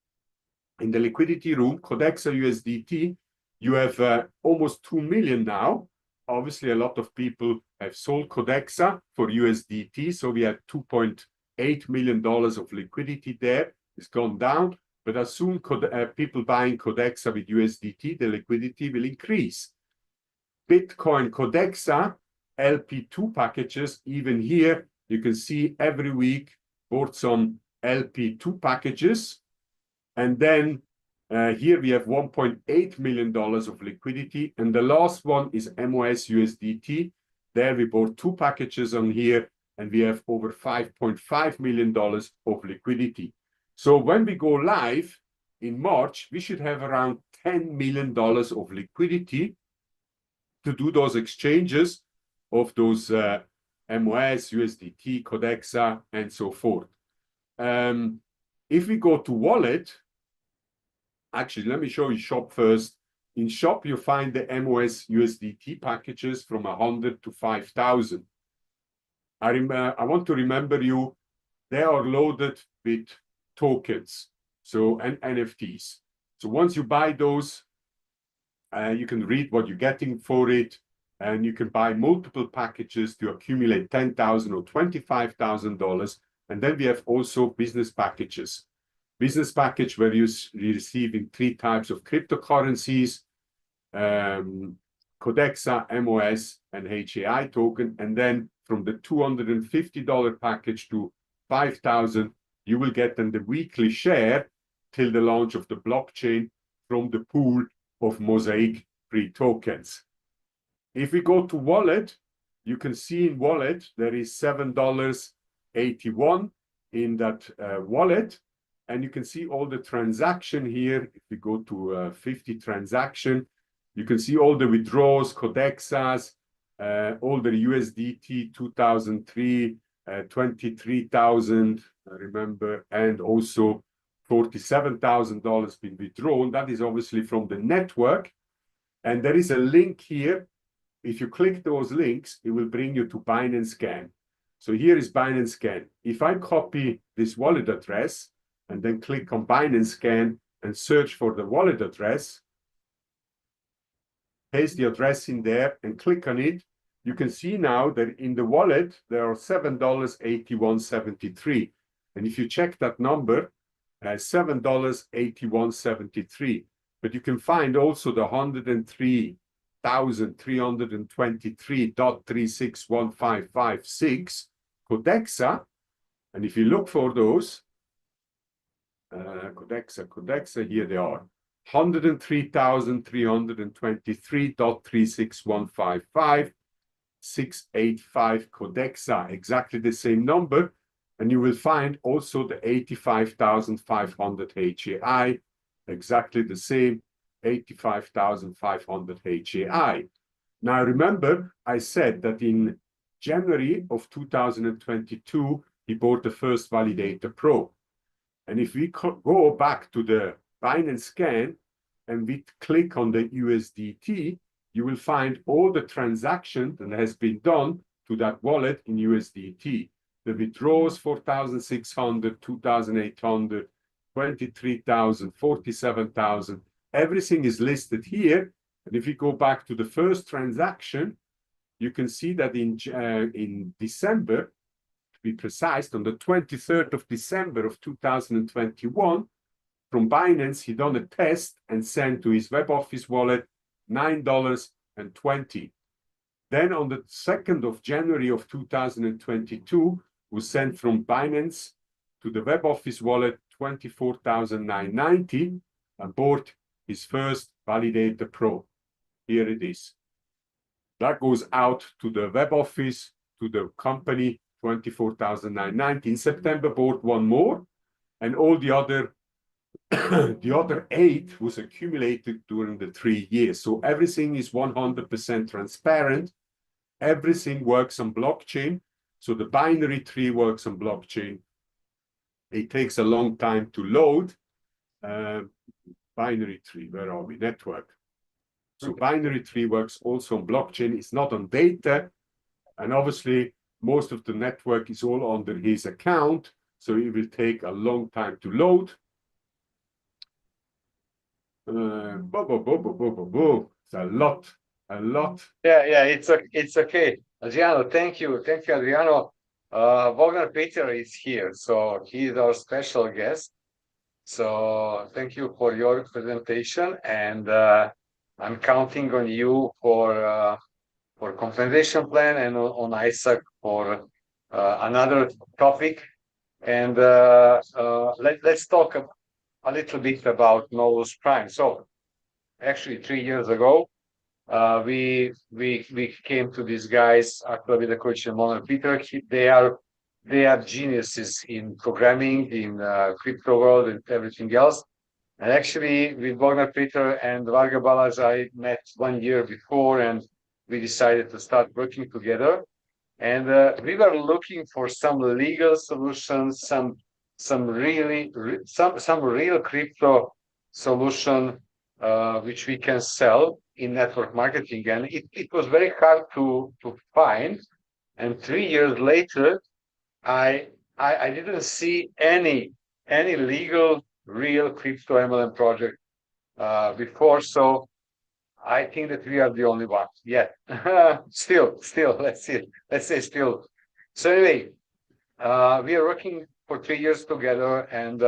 in the liquidity room, Codexa USDT, you have almost 2 million now. Obviously, a lot of people have sold Codexa for USDT. So we had $2.8 million of liquidity there. It's gone down. But as soon as people buying Codexa with USDT, the liquidity will increase. Bitcoin Codexa, LP2 packages, even here, you can see every week bought some LP2 packages. And then here we have $1.8 million of liquidity. And the last one is MOS USDT. There we bought 2 packages on here, and we have over $5.5 million of liquidity. So when we go live in March, we should have around $10 million of liquidity to do those exchanges of those MOS, USDT, Codexa, and so forth. If we go to wallet, actually, let me show you shop first. In shop, you find the MOS USDT packages from 100 to 5,000. I want to remember you, they are loaded with tokens, so and NFTs. So once you buy those, you can read what you're getting for it, and you can buy multiple packages to accumulate $10,000 or $25,000. And then we have also business packages. Business package where you're receiving 3 types of cryptocurrencies, Codexa, MOS, and HAI token. And then from the $250 package to $5,000, you will get then the weekly share till the launch of the blockchain from the pool of Mosaic free tokens. If we go to wallet, you can see in wallet, there is $7.81 in that wallet. And you can see all the transaction here. If we go to 50 transaction, you can see all the withdrawals, Codexas, all the USDT 2003, 23,000, I remember, and also $47,000 been withdrawn. That is obviously from the network. And there is a link here. If you click those links, it will bring you to Binance Scan. So here is Binance Scan. If I copy this wallet address and then click on Binance Scan and search for the wallet address, paste the address in there and click on it, you can see now that in the wallet, there are $7.8173. And if you check that number, $7.8173. But you can find also the 103,323.361556 Codexa. And if you look for those, Codexa, here they are. 103,323.36155 685 Codexa, exactly the same number. And you will find also the 85,500 HAI, exactly the same 85,500 HAI. Now remember, I said that in January of 2022, he bought the first Validator Pro. And if we go back to the Binance Scan and we click on the USDT, you will find all the transactions that has been done to that wallet in USDT. The withdrawals, 4,600, 2,800, 23,000, 47,000. Everything is listed here. And if you go back to the first transaction, you can see that in December, to be precise, on the 23rd of December of 2021, from Binance, he done a test and sent to his web office wallet $9.20. Then on the 2nd of January of 2022, was sent from Binance to the web office wallet $24,990 and bought his first Validator Pro. Here it is. That goes out to the web office, to the company, $24,990. In September, bought one more, and all the other the other 8 was accumulated during the 3 years. So everything is 100% transparent. Everything works on blockchain. So the binary tree works on blockchain. It takes a long time to load. Binary tree, where are we? Network. So binary tree works also on blockchain. It's not on data. And obviously, most of the network is all under his account. So it will take a long time to load. It's a lot. Yeah, it's okay. Adriano, thank you, Adriano. Wagner Peter is here, so he is our special guest. So thank you for your presentation, and I'm counting on you for compensation plan and on Isaac for another topic. And let's talk a little bit about Novalus Prime. So actually 3 years ago, we came to these guys, actually with the coach and Wagner Peter. They are geniuses in programming, in crypto world and everything else. And actually with Wagner Peter and Varga Balazs, I met 1 year before, and we decided to start working together. And we were looking for some legal solutions, some real crypto solution which we can sell in network marketing, and it was very hard to find. And 3 years later, I didn't see any legal real crypto MLM project before, so I think that we are the only ones yet. Still, let's say still. So anyway, we are working for 3 years together, and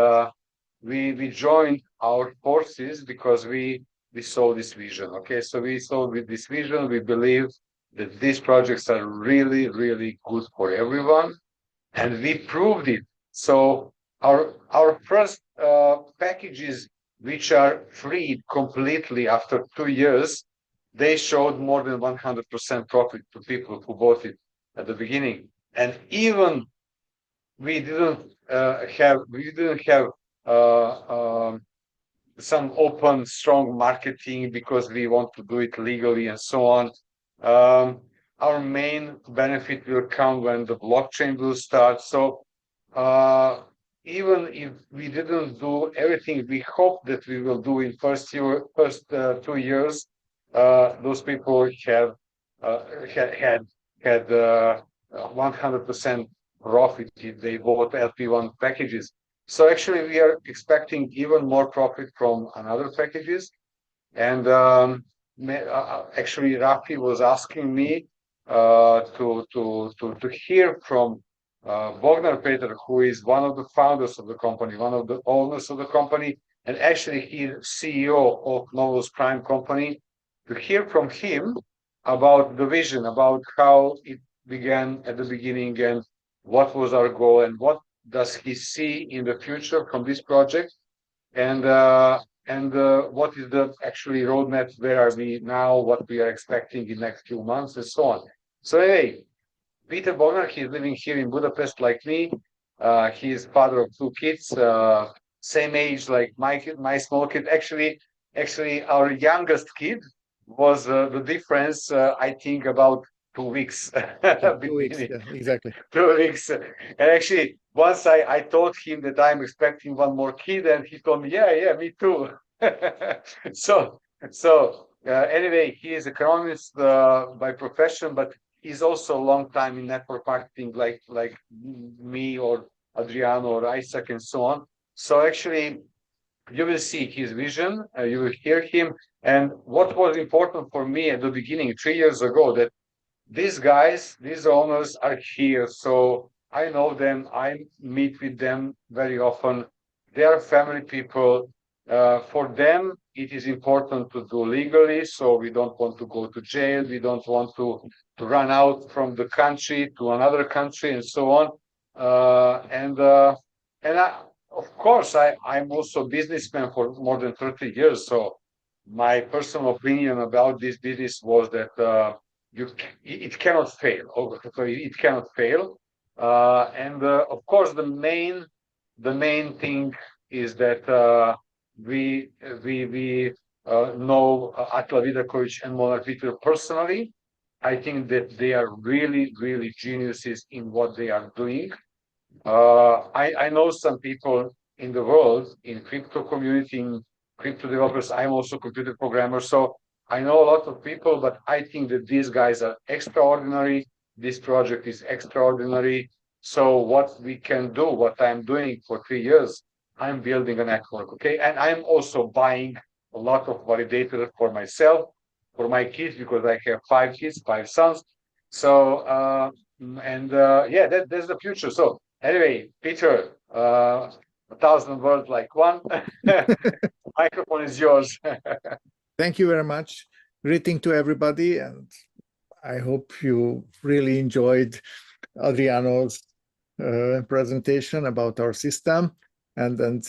we joined our forces because we saw this vision. Okay, so we saw with this vision, we believe that these projects are really, really good for everyone, and we proved it. So our first packages, which are freed completely after 2 years, they showed more than 100% profit to people who bought it at the beginning. And even we didn't have some open, strong marketing because we want to do it legally and so on. Our main benefit will come when the blockchain will start. So even if we didn't do everything we hope that we will do in first 2 years, those people have had 100% profit if they bought LP1 packages. So actually, we are expecting even more profit from another packages. And actually, Rafi was asking me to hear from Bogdan Peter, who is one of the founders of the company, one of the owners of the company, and actually he's CEO of Novalus Prime company, to hear from him about the vision, about how it began at the beginning and what was our goal and what does he see in the future from this project, and what is the actually roadmap, where are we now, what we are expecting in next few months, and so on. So anyway, Peter Bogdan, he's living here in Budapest like me. He is father of 2 kids, same age like my small kid. Actually, our youngest kid was the difference, I think, about 2 weeks. 2 weeks, yeah, exactly. 2 weeks. And actually, once I told him that I'm expecting one more kid, and he told me, yeah, me too. So anyway, he is economist by profession, but he's also a long time in network marketing, like me or Adriano or Isaac and so on. So actually, you will see his vision, you will hear him. And what was important for me at the beginning, 3 years ago, that these guys, these owners are here. So I know them, I meet with them very often. They are family people. For them, it is important to do legally. So we don't want to go to jail. We don't want to run out from the country to another country and so on. And of course, I'm also a businessman for more than 30 years. So my personal opinion about this business was that it cannot fail. So it cannot fail. And of course, the main thing is that we know Atla Vidakovic and Monar Peter personally. I think that they are really, really geniuses in what they are doing. I know some people in the world, in crypto community, in crypto developers. I'm also a computer programmer, so I know a lot of people, but I think that these guys are extraordinary. This project is extraordinary. So what we can do, what I'm doing for 3 years, I'm building a network, okay? And I'm also buying a lot of validators for myself, for my kids, because I have 5 kids, 5 sons. So, yeah, that's the future. So anyway, Peter, 1,000 words like one. Microphone is yours. Thank you very much. Greeting to everybody, and I hope you really enjoyed Adriano's presentation about our system. And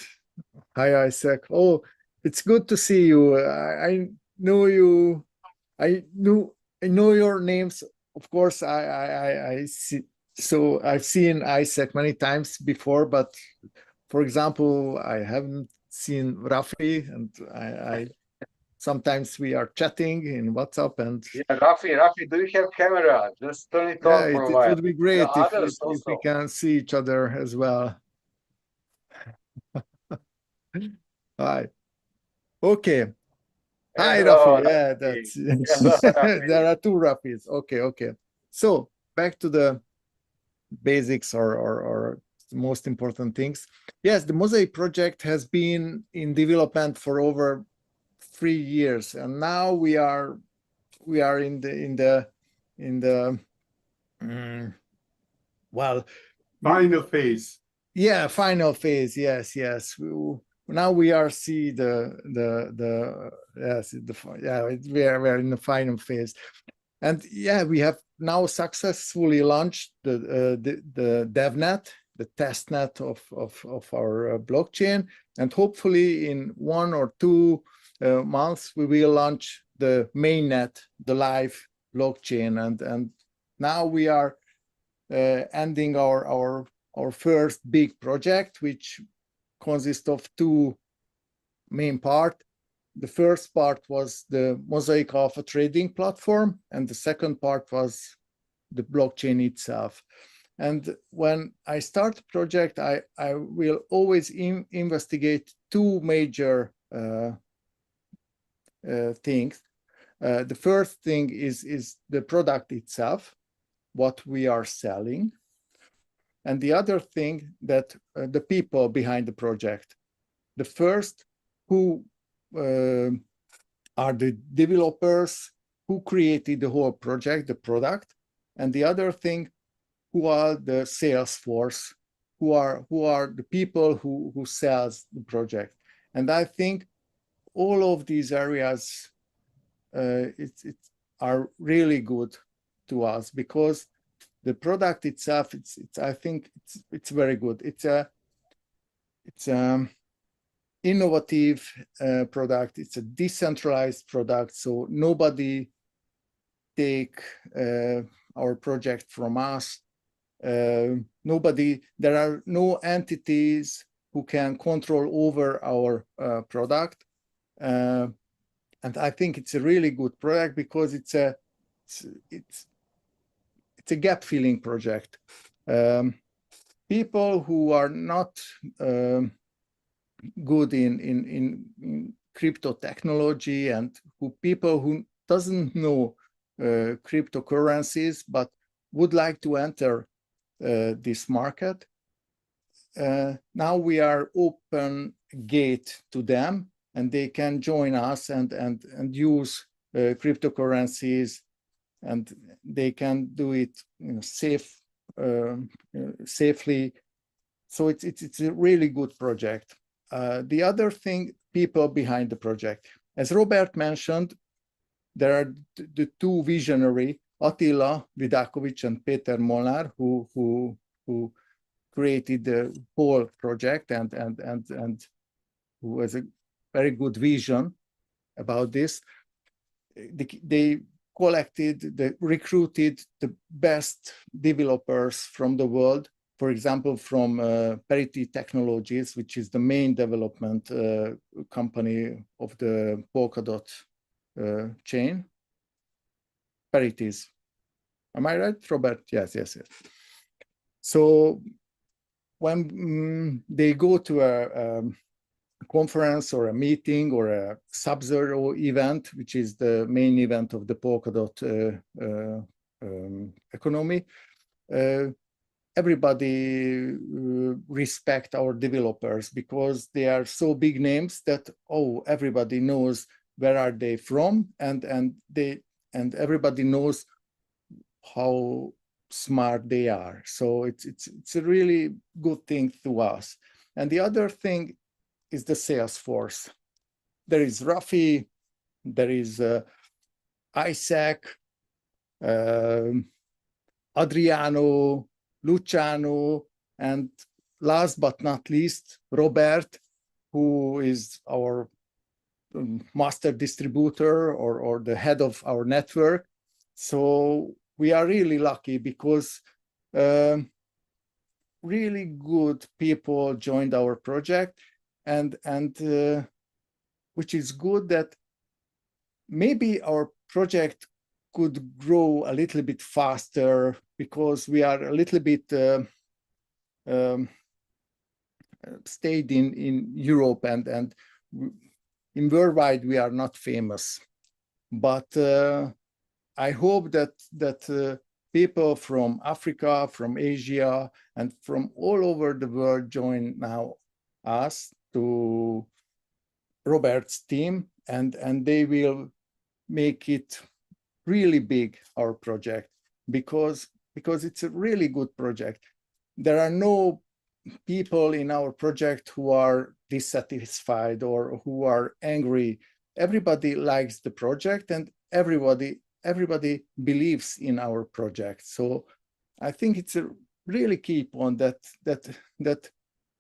hi, Isaac. Oh, it's good to see you. I know you. I know your names. Of course, I see. So I've seen Isaac many times before, but for example, I haven't seen Rafi, and I sometimes we are chatting in WhatsApp. And yeah, Rafi, do you have camera? Just turn it on for a while. it would be great if we Also. can see each other as well. Hi. Okay. Hi, Hello, Rafi. Yeah, Hello, Rafi. there are 2 Rafis. Okay. So back to the basics or the most important things. Yes, the Mosaic project has been in development for over 3 years, and now we are in the well, Final phase. yeah, final phase. Yes. Now we are we are in the final phase, and yeah, we have now successfully launched the DevNet, the testnet of our blockchain, and hopefully in 1 or 2 months we will launch the mainnet, the live blockchain, and now we are ending our first big project, which consists of two main parts. The first part was the Mosaic Alpha trading platform, and the second part was the blockchain itself. And when I start a project, I will always investigate two major things. The first thing is the product itself, what we are selling. And the other thing that the people behind the project. The first, who are the developers who created the whole project, the product. And the other thing, who are the sales force, who are the people who sells the project. And I think all of these areas are really good to us, because the product itself, I think it's very good. It's innovative product. It's a decentralized product, so nobody take our project from us. There are no entities who can control over our product. And I think it's a really good product, because it's a gap filling project. People who are not good in crypto technology, and people who doesn't know cryptocurrencies but would like to enter this market, now we are open gate to them, and they can join us and use cryptocurrencies, and they can do it safely. So it's a really good project. The other thing, people behind the project. As Robert mentioned, there are the two visionary, Attila Vidakovic and Peter Molnar, who created the whole project and who has a very good vision about this. They recruited the best developers from the world. For example, from Parity Technologies, which is the main development company of the Polkadot chain. Parities. Am I right, Robert? Yes. So when they go to a conference or a meeting or a Sub-Zero event, which is the main event of the Polkadot economy, everybody respect our developers, because they are so big names that everybody knows where are they from, and everybody knows how smart they are. So it's a really good thing to us. And the other thing is the sales force. There is Rafi, there is Isaac, Adriano, Luciano, and last but not least, Robert, who is our master distributor or the head of our network. So we are really lucky, because really good people joined our project, and which is good, that maybe our project could grow a little bit faster, because we are a little bit stayed in Europe, and in worldwide we are not famous. But I hope that people from Africa, from Asia, and from all over the world join now us to Robert's team, and they will make it really big, our project, because it's a really good project. There are no people in our project who are dissatisfied or who are angry. Everybody likes the project, and everybody believes in our project. So I think it's a really key point that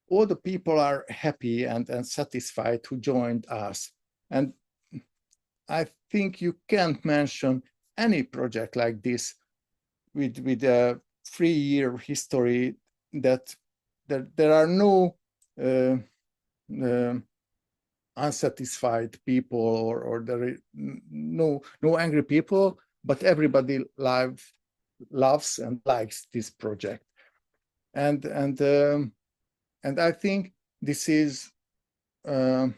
all the people are happy and satisfied who joined us. And I think you can't mention any project like this with a 3-year history that there are no unsatisfied people or there is no angry people, but everybody loves and likes this project. And I think this is the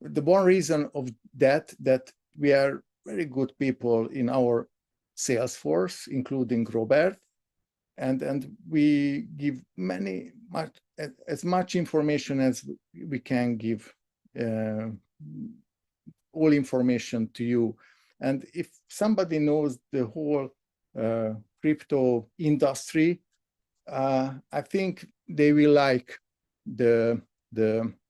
one reason of that we are very good people in our sales force, including Robert, and we give as much information as we can give, all information to you. And if somebody knows the whole crypto industry, I think they will like the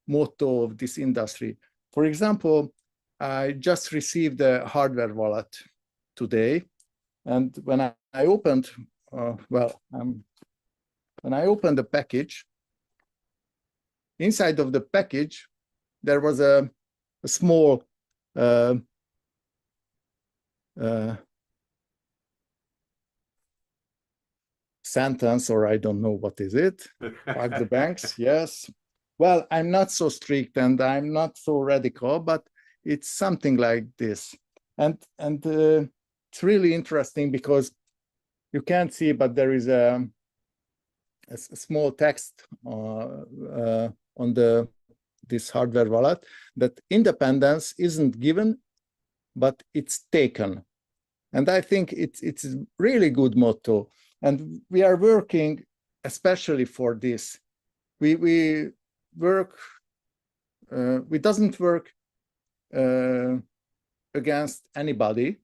motto of this industry. For example, I just received a hardware wallet today, and when I opened, when I opened the package, inside of the package, there was a small sentence, or I don't know what is it. Fuck the banks, yes. Well, I'm not so strict and I'm not so radical, but it's something like this. And it's really interesting because you can't see, but there is a small text on this hardware wallet that independence isn't given, but it's taken. And I think it's a really good motto. And we are working especially for this. We work, we doesn't work against anybody,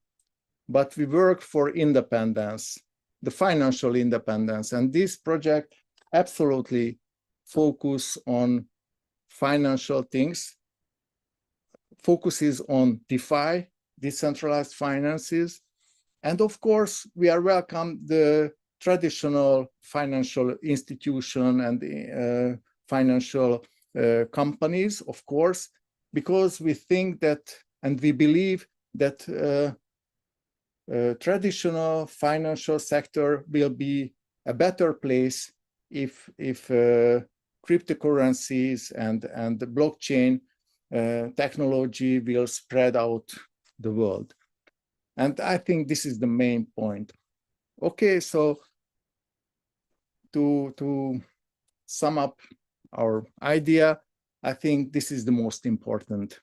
but we work for independence, the financial independence. And this project absolutely focus on financial things, focuses on DeFi, decentralized finances. And of course, we are welcome the traditional financial institution and financial companies, of course, because we think that, and we believe that traditional financial sector will be a better place if cryptocurrencies and the blockchain technology will spread out the world. And I think this is the main point. Okay, so to sum up our idea, I think this is the most important,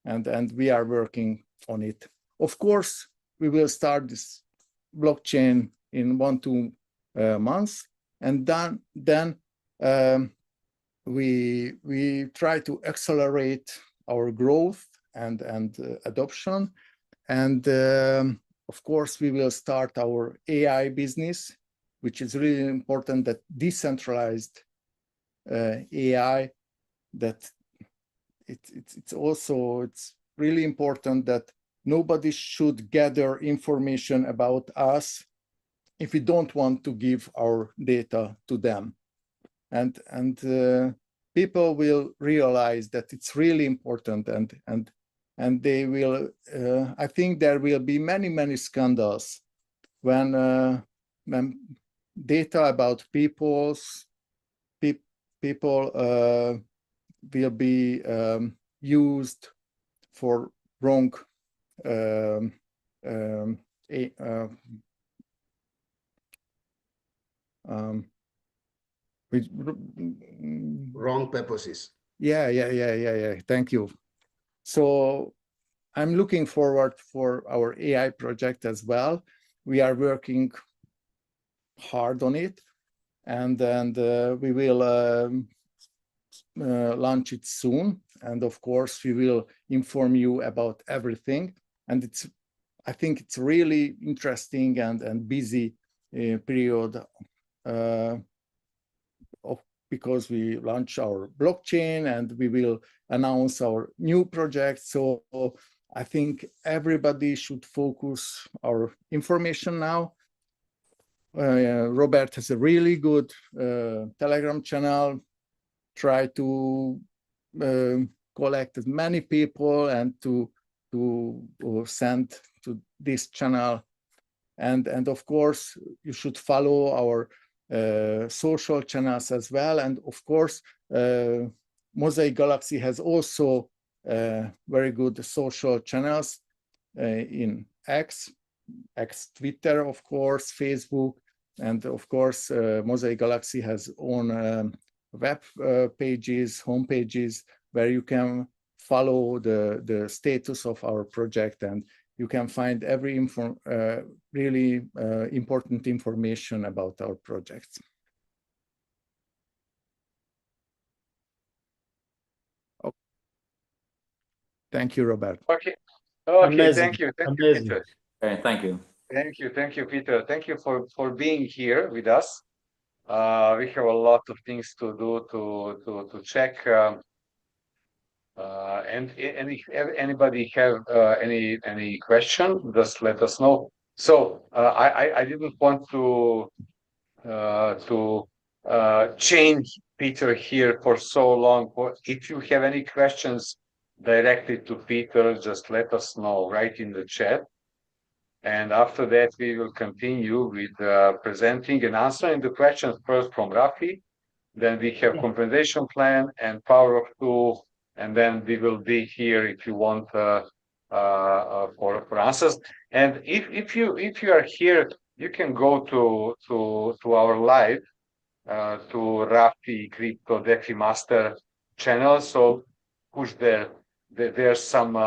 and we are working on it. Of course, we will start this blockchain in 1-2 months, and then we try to accelerate our growth and adoption. And of course, we will start our AI business, which is really important, that decentralized AI, that it's really important that nobody should gather information about us if we don't want to give our data to them. And people will realize that it's really important, and they will, I think there will be many scandals when data about people will be used for wrong wrong purposes. Yeah. Thank you. So I'm looking forward for our AI project as well. We are working hard on it, and we will launch it soon. And of course, we will inform you about everything. And I think it's really interesting and busy period because we launch our blockchain and we will announce our new project. So I think everybody should focus our information now. Robert has a really good Telegram channel. Try to collect as many people and to send to this channel. And of course, you should follow our social channels as well. And of course, Mosaic Galaxy has also very good social channels in X Twitter, of course, Facebook, and of course, Mosaic Galaxy has own web pages, home pages, where you can follow the status of our project, and you can find every really important information about our projects. Okay. Thank you, Robert. Okay. Okay. Amazing. Thank you. Thank you, Amazing. Peter. Okay, thank you. Thank you. Thank you, Peter. Thank you for being here with us. We have a lot of things to do to check. And if anybody have any question, just let us know. So I didn't want to change Peter here for so long. If you have any questions directed to Peter, just let us know right in the chat. And after that, we will continue with presenting and answering the questions first from Rafi. Then we have compensation plan and power of two, and then we will be here if you want for answers. And if you are here, you can go to our live to Rafi Crypto DeFi Master channel. So push there. There's some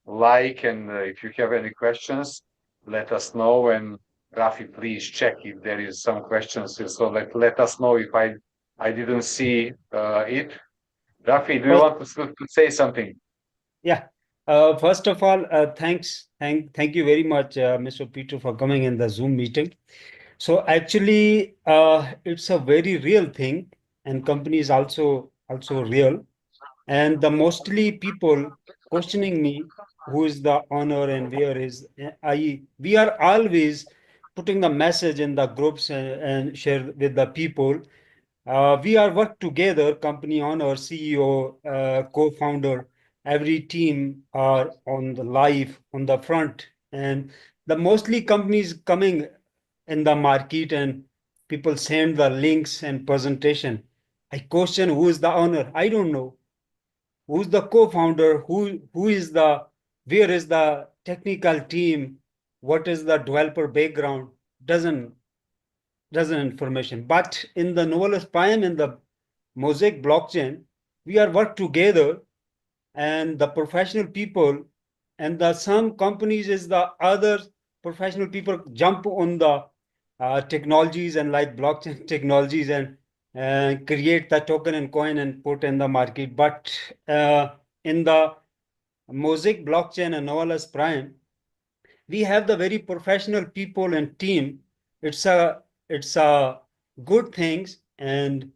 like, and if you have any questions, let us know. And Rafi, please check if there is some questions. So let us know if I didn't see it. Rafi, do you want to say something? Yeah. First of all, thank you very much, Mr. Peter, for coming in the Zoom meeting. So actually, it's a very real thing, and company is also real. And the mostly people questioning me, who is the owner and where is we are always putting the message in the groups and share with the people. We are work together, company owner, CEO, co-founder, every team are on the live, on the front. And the mostly companies coming in the market and people send the links and presentation. I question who is the owner. I don't know. Who's the co-founder? Who is where is the technical team? What is the developer background? Doesn't information. But in the Novalus Prime and the Mosaic blockchain, we are work together, and the professional people and some companies is the other professional people jump on the technologies and like blockchain technologies and create the token and coin and put in the market. But in the Mosaic blockchain and Novalus Prime, we have the very professional people and team. It's a good things, and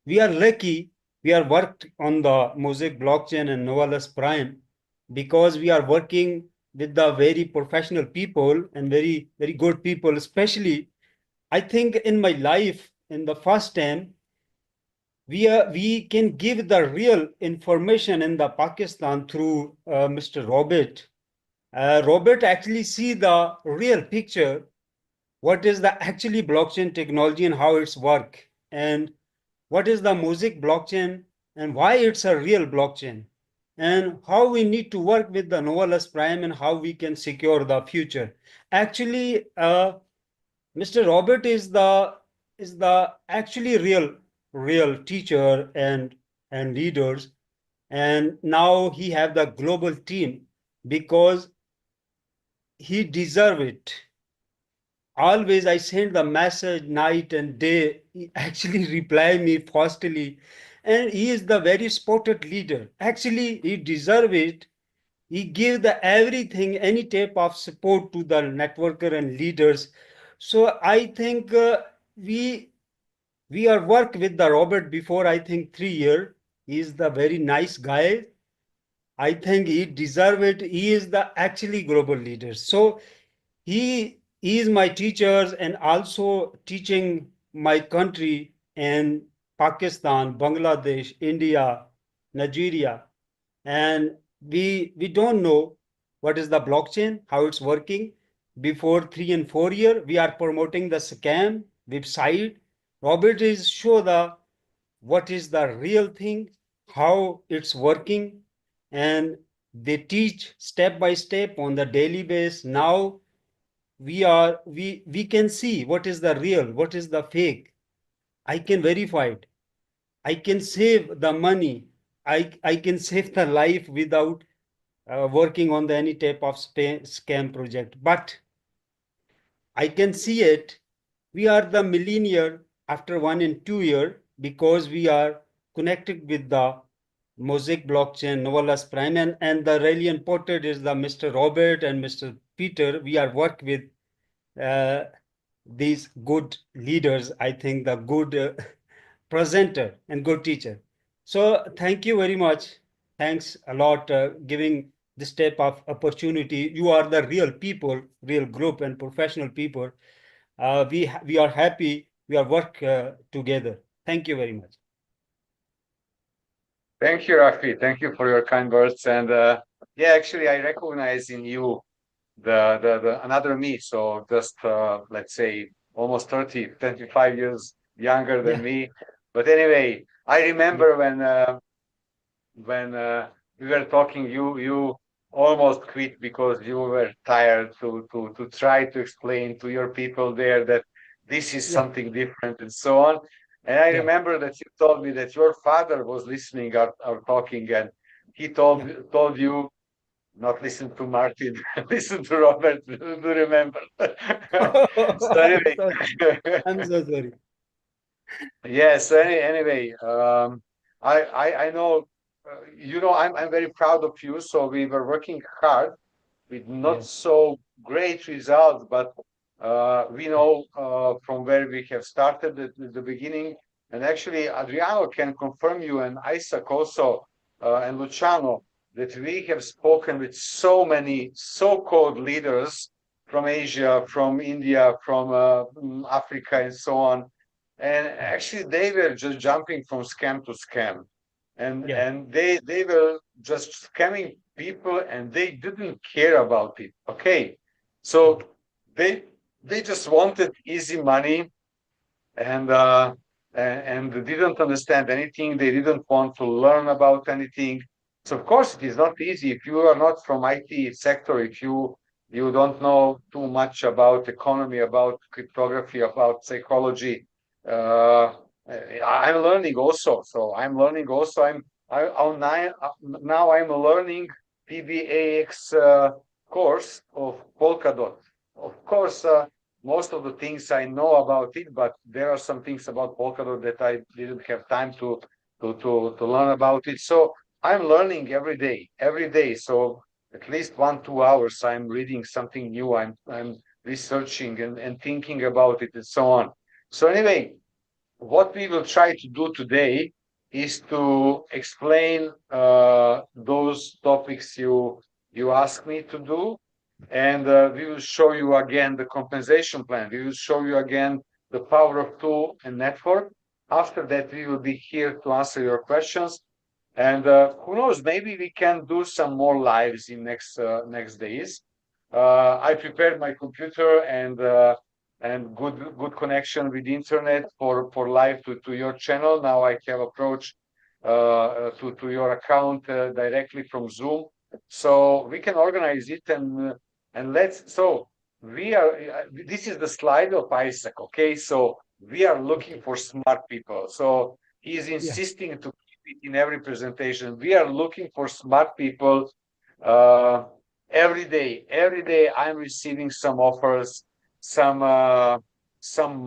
we are lucky. We are worked on the Mosaic blockchain and Novalus Prime because we are working with the very professional people and very good people. Especially, I think in my life, in the first time, we can give the real information in the Pakistan through Mr. Robert. Robert actually see the real picture, what is the actually blockchain technology and how it's work, and what is the Mosaic blockchain and why it's a real blockchain, and how we need to work with the Novalus Prime and how we can secure the future. Actually, Mr. Robert is the actually real teacher and leaders, and now he have the global team because he deserve it. Always I send the message night and day. He actually reply me fastly, and he is the very spotted leader. Actually, he deserve it. He give the everything, any type of support to the networker and leaders. So I think we are work with the Robert before, I think 3 years. He is the very nice guy. I think he deserve it. He is the actually global leader. So he is my teachers and also teaching my country and Pakistan, Bangladesh, India, Nigeria, and we don't know what is the blockchain, how it's working. Before 3 and 4 years, we are promoting the scam website. Robert is show the what is the real thing, how it's working, and they teach step by step on the daily basis. Now we can see what is the real, what is the fake. I can verify it. I can save the money. I can save the life without working on any type of scam project. But I can see it. We are the millionaire after 1 and 2 year because we are connected with the Mosaic blockchain, Novalus Prime, and the really important is the Mr. Robert and Mr. Peter. We are work with uh, these good leaders. I think the good presenter and good teacher. So thank you very much. Thanks a lot giving this type of opportunity. You are the real people, real group and professional people. We are happy. We are work together. Thank you very much. Thank you, Rafi. Thank you for your kind words. And yeah, actually, I recognize in you the another me. So just let's say almost 30, 25 years younger than me. But anyway, I remember when we were talking, you almost quit because you were tired to try to explain to your people there that this is something different and so on. And I remember that you told me that your father was listening our talking, and he told you not listen to Martin, listen to Robert, to remember. So anyway, I'm so sorry. yes. Anyway, I know, you know, I'm very proud of you. So we were working hard with not so great results, but we know from where we have started at the beginning. And actually, Adriano can confirm you, and Isaac also, and Luciano, that we have spoken with so many so-called leaders from Asia, from India, from Africa, and so on. And actually, they were just jumping from scam to scam, and they were just scamming people, and they didn't care about it. Okay, so they just wanted easy money, and didn't understand anything. They didn't want to learn about anything. So of course it is not easy if you are not from IT sector, if you don't know too much about economy, about cryptography, about psychology. I'm learning also. So I'm learning also. Now I'm learning PBAX course of Polkadot. Of course, most of the things I know about it, but there are some things about Polkadot that I didn't have time to learn about it. So I'm learning every day. So at least 1-2 hours I'm reading something new. I'm researching and thinking about it and so on. So anyway, what we will try to do today is to explain those topics you asked me to do, and we will show you again the compensation plan. We will show you again the power of tool and network. After that, we will be here to answer your questions. And who knows, maybe we can do some more lives in next days. I prepared my computer and good connection with the internet for live to your channel. Now I have approach to your account directly from Zoom, so we can organize it and let's. So we are. This is the slide of Isaac. Okay, so we are looking for smart people. So he is insisting to keep it in every presentation. We are looking for smart people. Every day I'm receiving some offers, some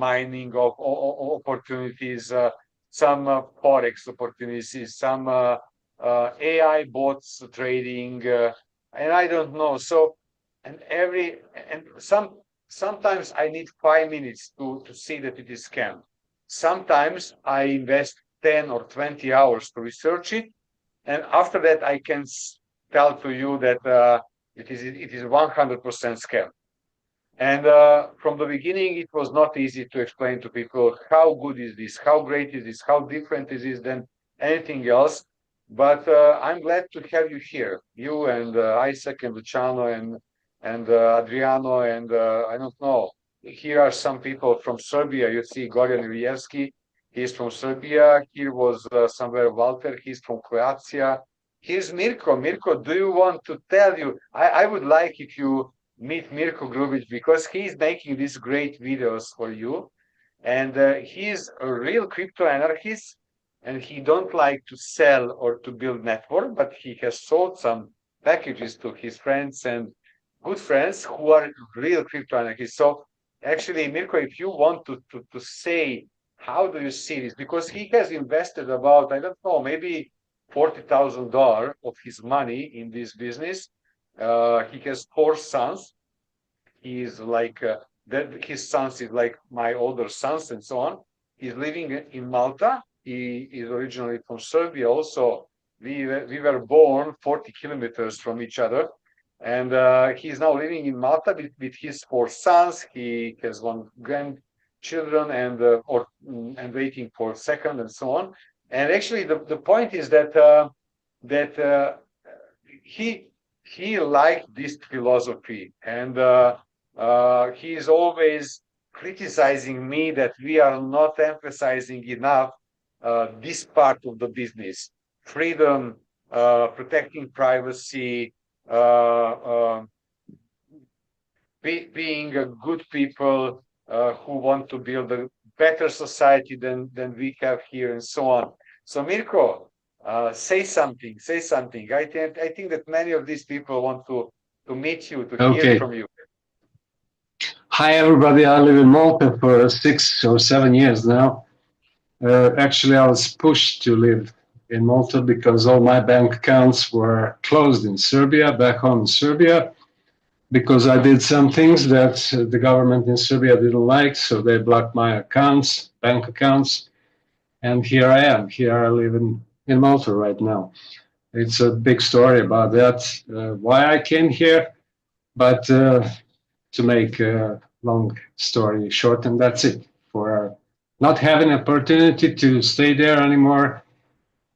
mining of opportunities, some forex opportunities, some AI bots trading, and I don't know. So sometimes I need 5 minutes to see that it is scam. Sometimes I invest 10 or 20 hours to research it, and after that I can tell to you that it is 100% scam. And from the beginning, it was not easy to explain to people how good is this, how great is this, how different is this than anything else. But I'm glad to have you here, you and Isaac and Luciano and Adriano and I don't know. Here are some people from Serbia. You see Gorjan Ilijevski, he's from Serbia. Here was somewhere Walter, he's from Croatia. Here's Mirko. Mirko, do you want to tell you? I would like if you meet Mirko Grubic because he's making these great videos for you. And he's a real crypto anarchist and he don't like to sell or to build network, but he has sold some packages to his friends and good friends who are real crypto anarchists. So actually, Mirko, if you want to say, how do you see this? Because he has invested about, I don't know, maybe $40,000 of his money in this business. He has 4 sons. He is like, that his sons is like my older sons and so on. He's living in Malta. He is originally from Serbia. Also, we were born 40 kilometers from each other. And he's now living in Malta with his 4 sons. He has 1 grandchildren and waiting for second and so on. And actually, the point is that he liked this philosophy, and he is always criticizing me that we are not emphasizing enough this part of the business: freedom, protecting privacy, being a good people who want to build a better society than we have here, and so on. So Mirko, say something. Say something. I think that many of these people want to meet you, to hear from you. Hi, everybody. I live in Malta for 6 or 7 years now. Actually, I was pushed to live in Malta because all my bank accounts were closed in Serbia, back home in Serbia, because I did some things that the government in Serbia didn't like. So they blocked my accounts, bank accounts. And here I am. Here I live in Malta right now. It's a big story about that, why I came here. But to make a long story short, and that's it, for not having opportunity to stay there anymore.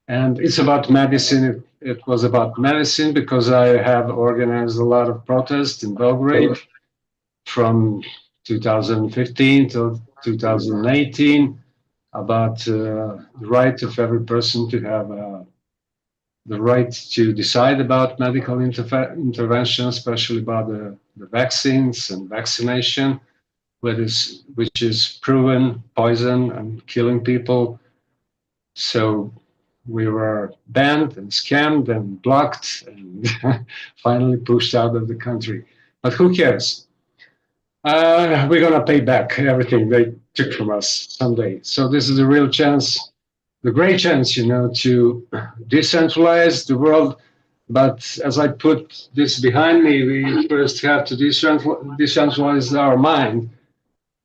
And it's about medicine. It was about medicine because I have organized a lot of protests in Belgrade from 2015 to 2018 about the right of every person to have the right to decide about medical intervention, especially about the vaccines and vaccination, which is proven poison and killing people. So we were banned and scammed and blocked and finally pushed out of the country. But who cares? We're going to pay back everything they took from us someday. So this is a real chance, the great chance, to decentralize the world. But as I put this behind me, we first have to decentralize our mind.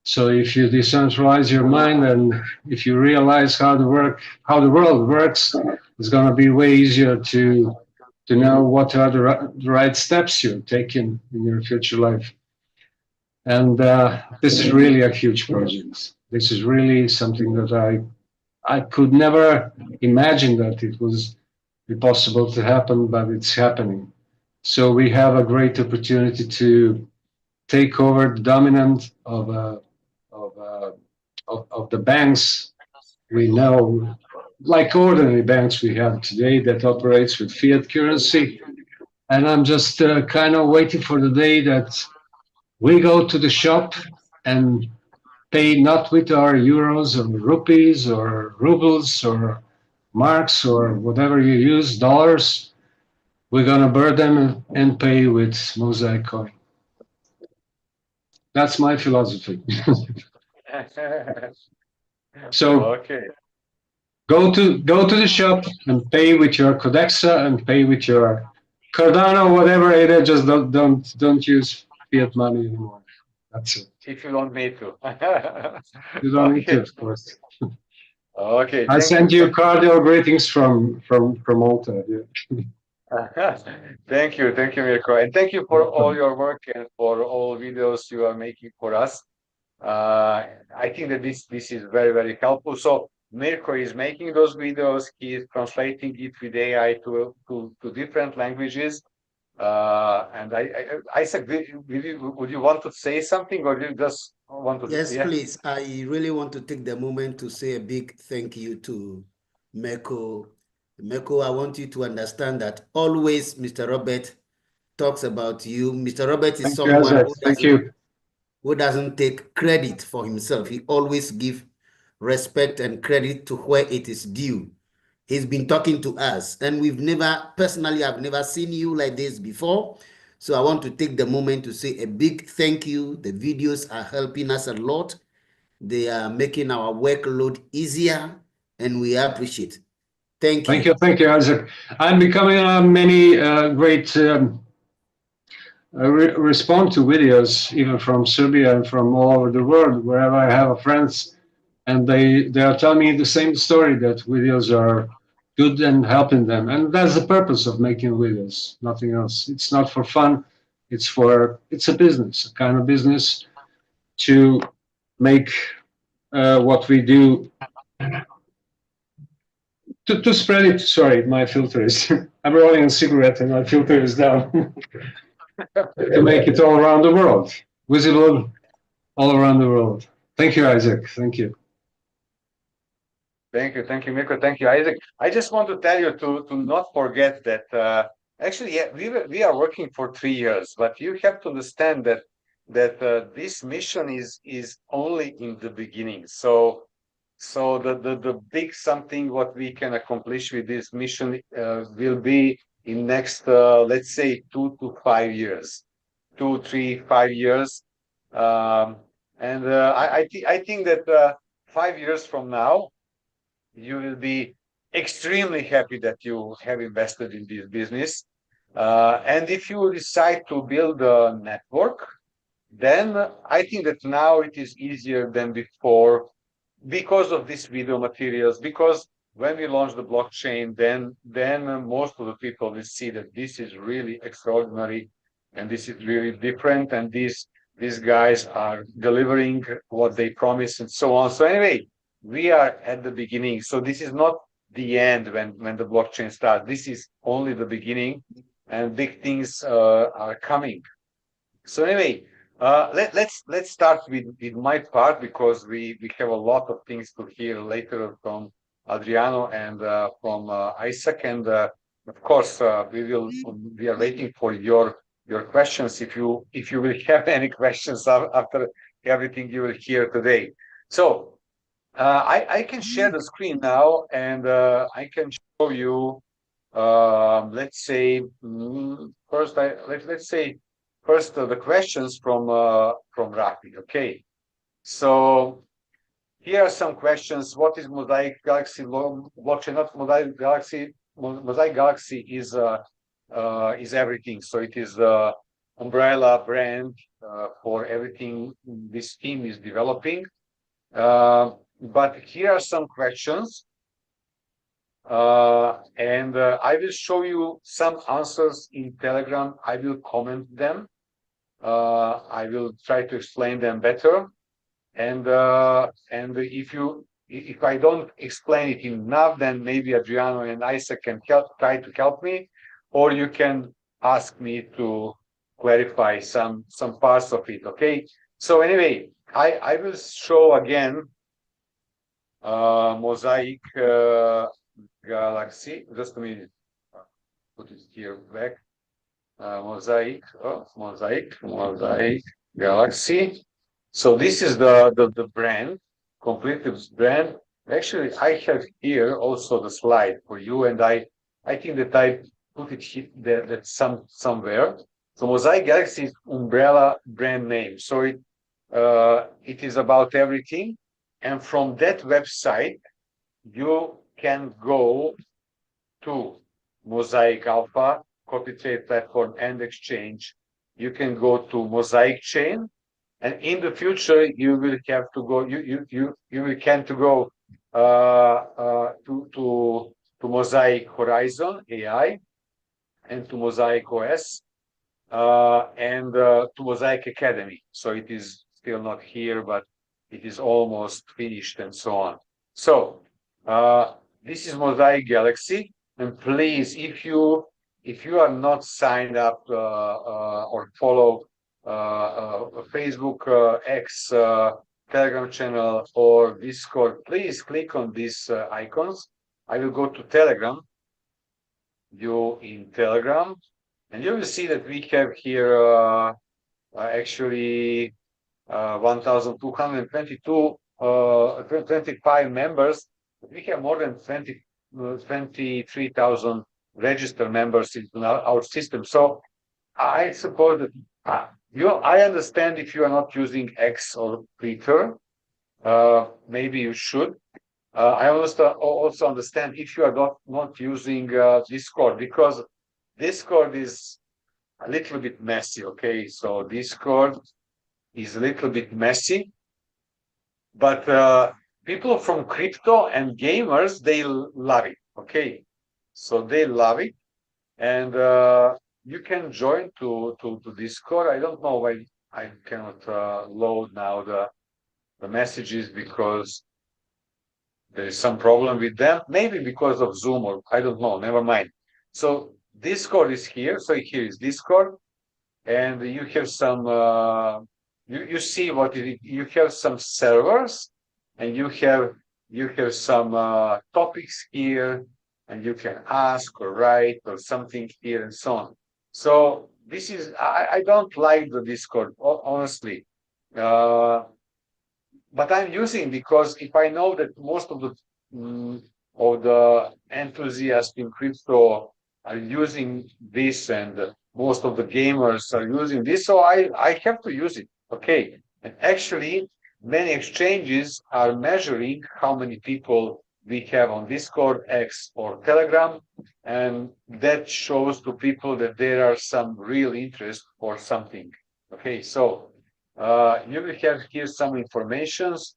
So if you decentralize your mind, and if you realize how the world works, it's going to be way easier to know what are the right steps you're taking in your future life. And this is really a huge project. This is really something that I could never imagine that it was possible to happen, but it's happening. So we have a great opportunity to take over the dominant of the banks we know, like ordinary banks we have today that operates with fiat currency. And I'm just kind of waiting for the day that we go to the shop and pay not with our euros or rupees or rubles or marks or whatever you use, dollars. We're going to burn them and pay with Mosaic coin. That's my philosophy. So okay. go to the shop and pay with your Codexa and pay with your Cardano, whatever it is. Just don't use fiat money anymore. That's it. If you don't need to. You don't need to, of course. Okay. I send you cordial greetings from Malta. Yeah. Thank you, Mirko, and thank you for all your work and for all videos you are making for us. I think that this is very, very helpful. So Mirko is making those videos. He is translating it with AI to different languages. And Isaac, would you want to say something, or you just want to? Yes, Yeah. please. I really want to take the moment to say a big thank you to Mirko. Mirko, I want you to understand that always Mr. Robert talks about you. Mr. Robert is Thank you, someone Isaac. Thank you. who doesn't take credit for himself. He always gives respect and credit to where it is due. He's been talking to us, and I've never seen you like this before. So I want to take the moment to say a big thank you. The videos are helping us a lot. They are making our workload easier, and we appreciate. Thank you. Thank you, Isaac. I'm becoming many great respond to videos, even from Serbia and from all over the world, wherever I have friends, and they are telling me the same story, that videos are good and helping them, and that's the purpose of making videos, nothing else. It's not for fun, it's a business, a kind of business to make what we do, to spread it. Sorry, my filter is I'm rolling a cigarette and my filter is down. To make it all around the world, visible all around the world. Thank you, Isaac. Thank you. Thank you, Mirko. Thank you, Isaac. I just want to tell you to not forget that actually, yeah, we are working for 3 years, but you have to understand that this mission is only in the beginning. So the big something what we can accomplish with this mission will be in next let's say 2 to 5 years, 2, 3, 5 years, and I think that 5 years from now you will be extremely happy that you have invested in this business. And if you decide to build a network, then I think that now it is easier than before because of these video materials. Because when we launch the blockchain, then most of the people will see that this is really extraordinary and this is really different, and these guys are delivering what they promise and so on. So anyway, we are at the beginning. So this is not the end when the blockchain starts. This is only the beginning, and big things are coming. So anyway, let's start with my part, because we have a lot of things to hear later from Adriano and from Isaac, and of course we are waiting for your questions, if you will have any questions after everything you will hear today. So I can share the screen now, and I can show you. Let's say first, let's say first the questions from Rafi. Okay, so here are some questions. What is Mosaic Galaxy blockchain? Not Mosaic Galaxy. Mosaic Galaxy is everything. So it is the umbrella brand for everything this team is developing. But here are some questions, and I will show you some answers in Telegram. I will comment them. I will try to explain them better, and if I don't explain it enough, then maybe Adriano and Isaac can try to help me, or you can ask me to clarify some parts of it. Okay. So anyway, I will show again Mosaic Galaxy. Just a minute. Put it here back. Mosaic Galaxy. So this is the brand, completely brand. Actually, I have here also the slide for you, and I think that I put it here, that somewhere. So Mosaic Galaxy is umbrella brand name. So it is about everything. And from that website, you can go to Mosaic Alpha, copy trade platform, and exchange. You can go to Mosaic chain, and in the future you will have to go. You will can to go to Mosaic Horizon AI, and to Mosaic OS, and to Mosaic Academy. So it is still not here, but it is almost finished, and so on. So This is Mosaic Galaxy, and please, if you are not signed up or follow Facebook, X, Telegram channel or Discord, please click on these icons. I will go to Telegram. You in Telegram, and you will see that we have here actually 1,222 25 members. We have more than 23,000 registered members in our system. So I suppose that I understand if you are not using X or Twitter, maybe you should. I also understand if you are not using Discord, because Discord is a little bit messy. Okay, so Discord is a little bit messy, but people from crypto and gamers, they love it. Okay, so they love it, and you can join to Discord. I don't know why I cannot load now the messages, because there is some problem with them, maybe because of Zoom, or I don't know, never mind. So Discord is here. So here is Discord, and you have some you see what you have some servers, and you have some topics here, and you can ask or write or something here and so on. So this is I don't like the Discord, honestly, but I'm using, because if I know that most of the enthusiasts in crypto are using this, and most of the gamers are using this, so I have to use it. Okay, and actually many exchanges are measuring how many people we have on Discord, X, or Telegram, and that shows to people that there are some real interest or something. Okay, so you will have here some informations,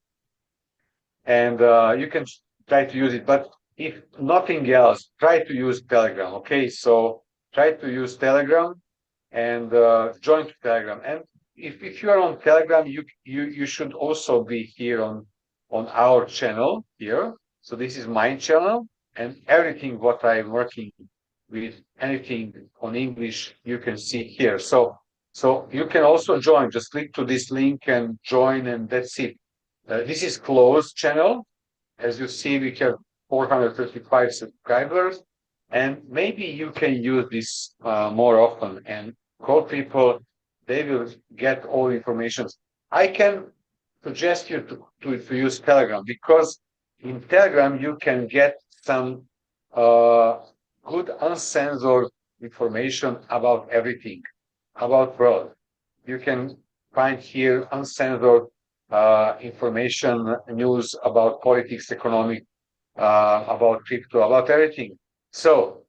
and you can try to use it. But if nothing else, try to use Telegram. Okay, so try to use Telegram and join to Telegram. And if you are on Telegram, you should also be here on our channel here. So this is my channel, and everything what I'm working with, anything on English, you can see here. So you can also join. Just click to this link and join, and that's it. This is closed channel. As you see, we have 435 subscribers, and maybe you can use this more often and call people. They will get all information. I can suggest you to use Telegram, because in Telegram you can get some good uncensored information about everything, about world. You can find here uncensored information, news about politics, economic, about crypto, about everything. So,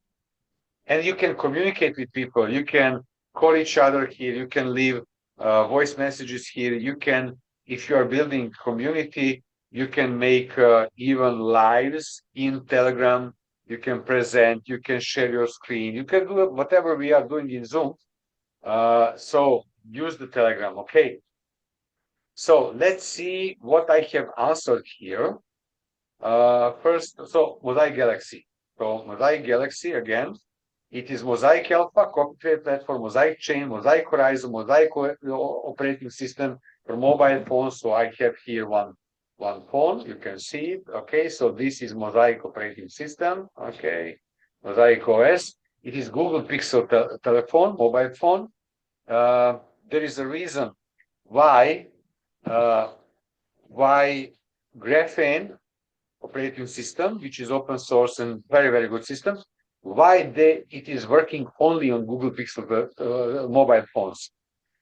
and you can communicate with people. You can call each other here. You can leave voice messages here. You can, if you are building community, you can make even lives in Telegram. You can present, you can share your screen, you can do whatever we are doing in Zoom. So use the Telegram, okay? So let's see what I have answered here. First, so Mosaic Galaxy. So Mosaic Galaxy, again, it is Mosaic Alpha, copy platform, Mosaic Chain, Mosaic Horizon, Mosaic operating system for mobile phones. So I have here one phone, you can see it. Okay, so this is Mosaic operating system. Okay, Mosaic OS. It is Google Pixel telephone, mobile phone. There is a reason why Graphene operating system, which is open source and very, very good system, why it is working only on Google Pixel mobile phones.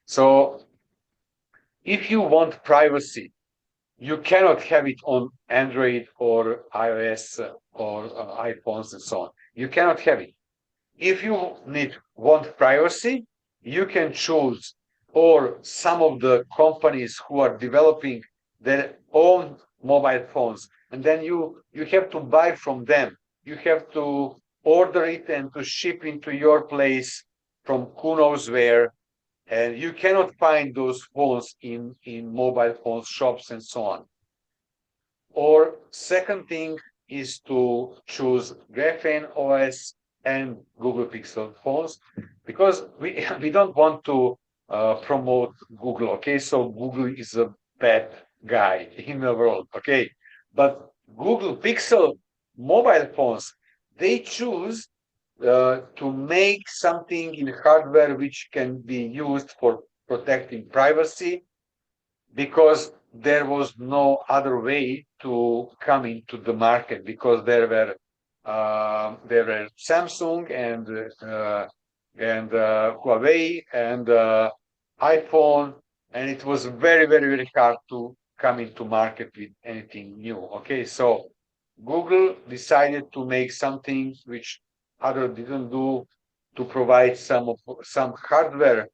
So if you want privacy, you cannot have it on Android or iOS or iPhones and so on. You cannot have it. If you want privacy, you can choose, or some of the companies who are developing their own mobile phones, and then you have to buy from them. You have to order it and to ship into your place from who knows where, and you cannot find those phones in mobile phone shops and so on. Or second thing, is to choose Graphene OS and Google Pixel phones, because we don't want to promote Google. Okay, so Google is a bad guy in the world. Okay, but Google Pixel mobile phones, they choose to make something in hardware which can be used for protecting privacy, because there was no other way to come into the market, because there were Samsung and Huawei and iPhone, and it was very, very, very hard to come into market with anything new. Okay, so Google decided to make something which other didn't do, to provide some hardware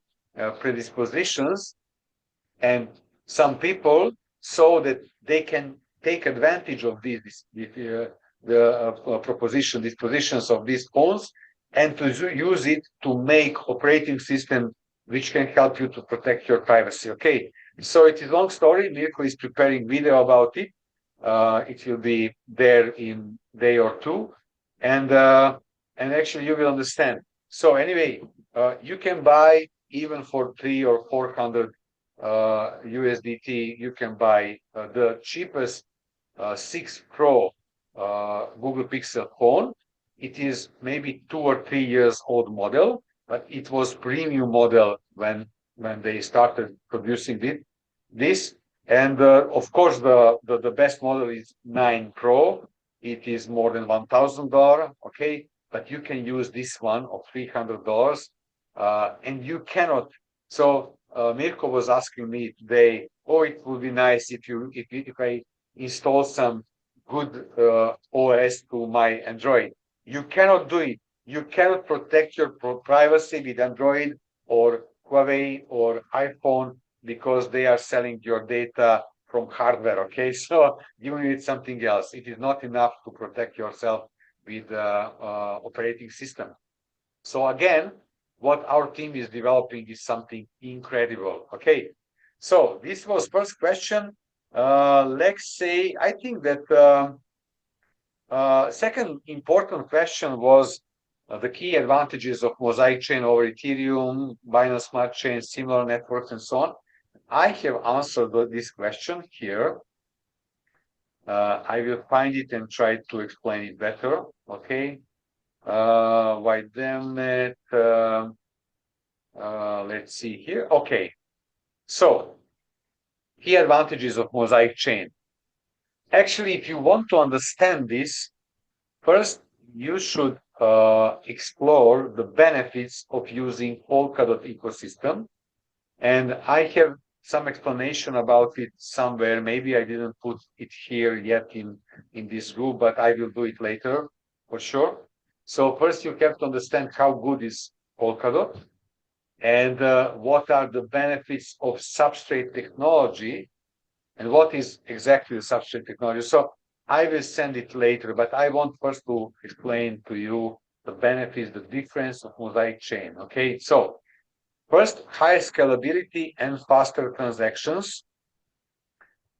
predispositions, and some people saw that they can take advantage of the dispositions of these phones, and to use it to make operating system which can help you to protect your privacy. Okay, so it is a long story. Mirko is preparing video about it. It will be there in day or two, and actually you will understand. So anyway, you can buy even for 300 or 400 USDT. You can buy the cheapest 6 Pro Google Pixel phone. It is maybe 2 or 3 years old model, but it was premium model when they started producing this. And of course, the best model is 9 Pro. It is more than $1,000. Okay, but you can use this one of $300, and you cannot. So Mirko was asking me today, oh, it would be nice if I install some good OS to my Android. You cannot do it. You cannot protect your privacy with Android or Huawei or iPhone, because they are selling your data from hardware. Okay, so you need something else. It is not enough to protect yourself with operating system. So again, what our team is developing is something incredible. Okay, so this was first question. Let's say, I think that second important question was the key advantages of Mosaic chain over Ethereum, Binance Smart Chain, similar networks, and so on. I have answered this question here. I will find it and try to explain it better. Okay. Why damn it? Let's see here. Okay. So, key advantages of Mosaic chain. Actually, if you want to understand this, first you should explore the benefits of using Polkadot ecosystem. And I have some explanation about it somewhere. Maybe I didn't put it here yet in this group, but I will do it later for sure. So first you have to understand how good is Polkadot, and what are the benefits of substrate technology, and what is exactly the substrate technology. So I will send it later, but I want first to explain to you the benefits, the difference of Mosaic chain. Okay, so first, high scalability and faster transactions.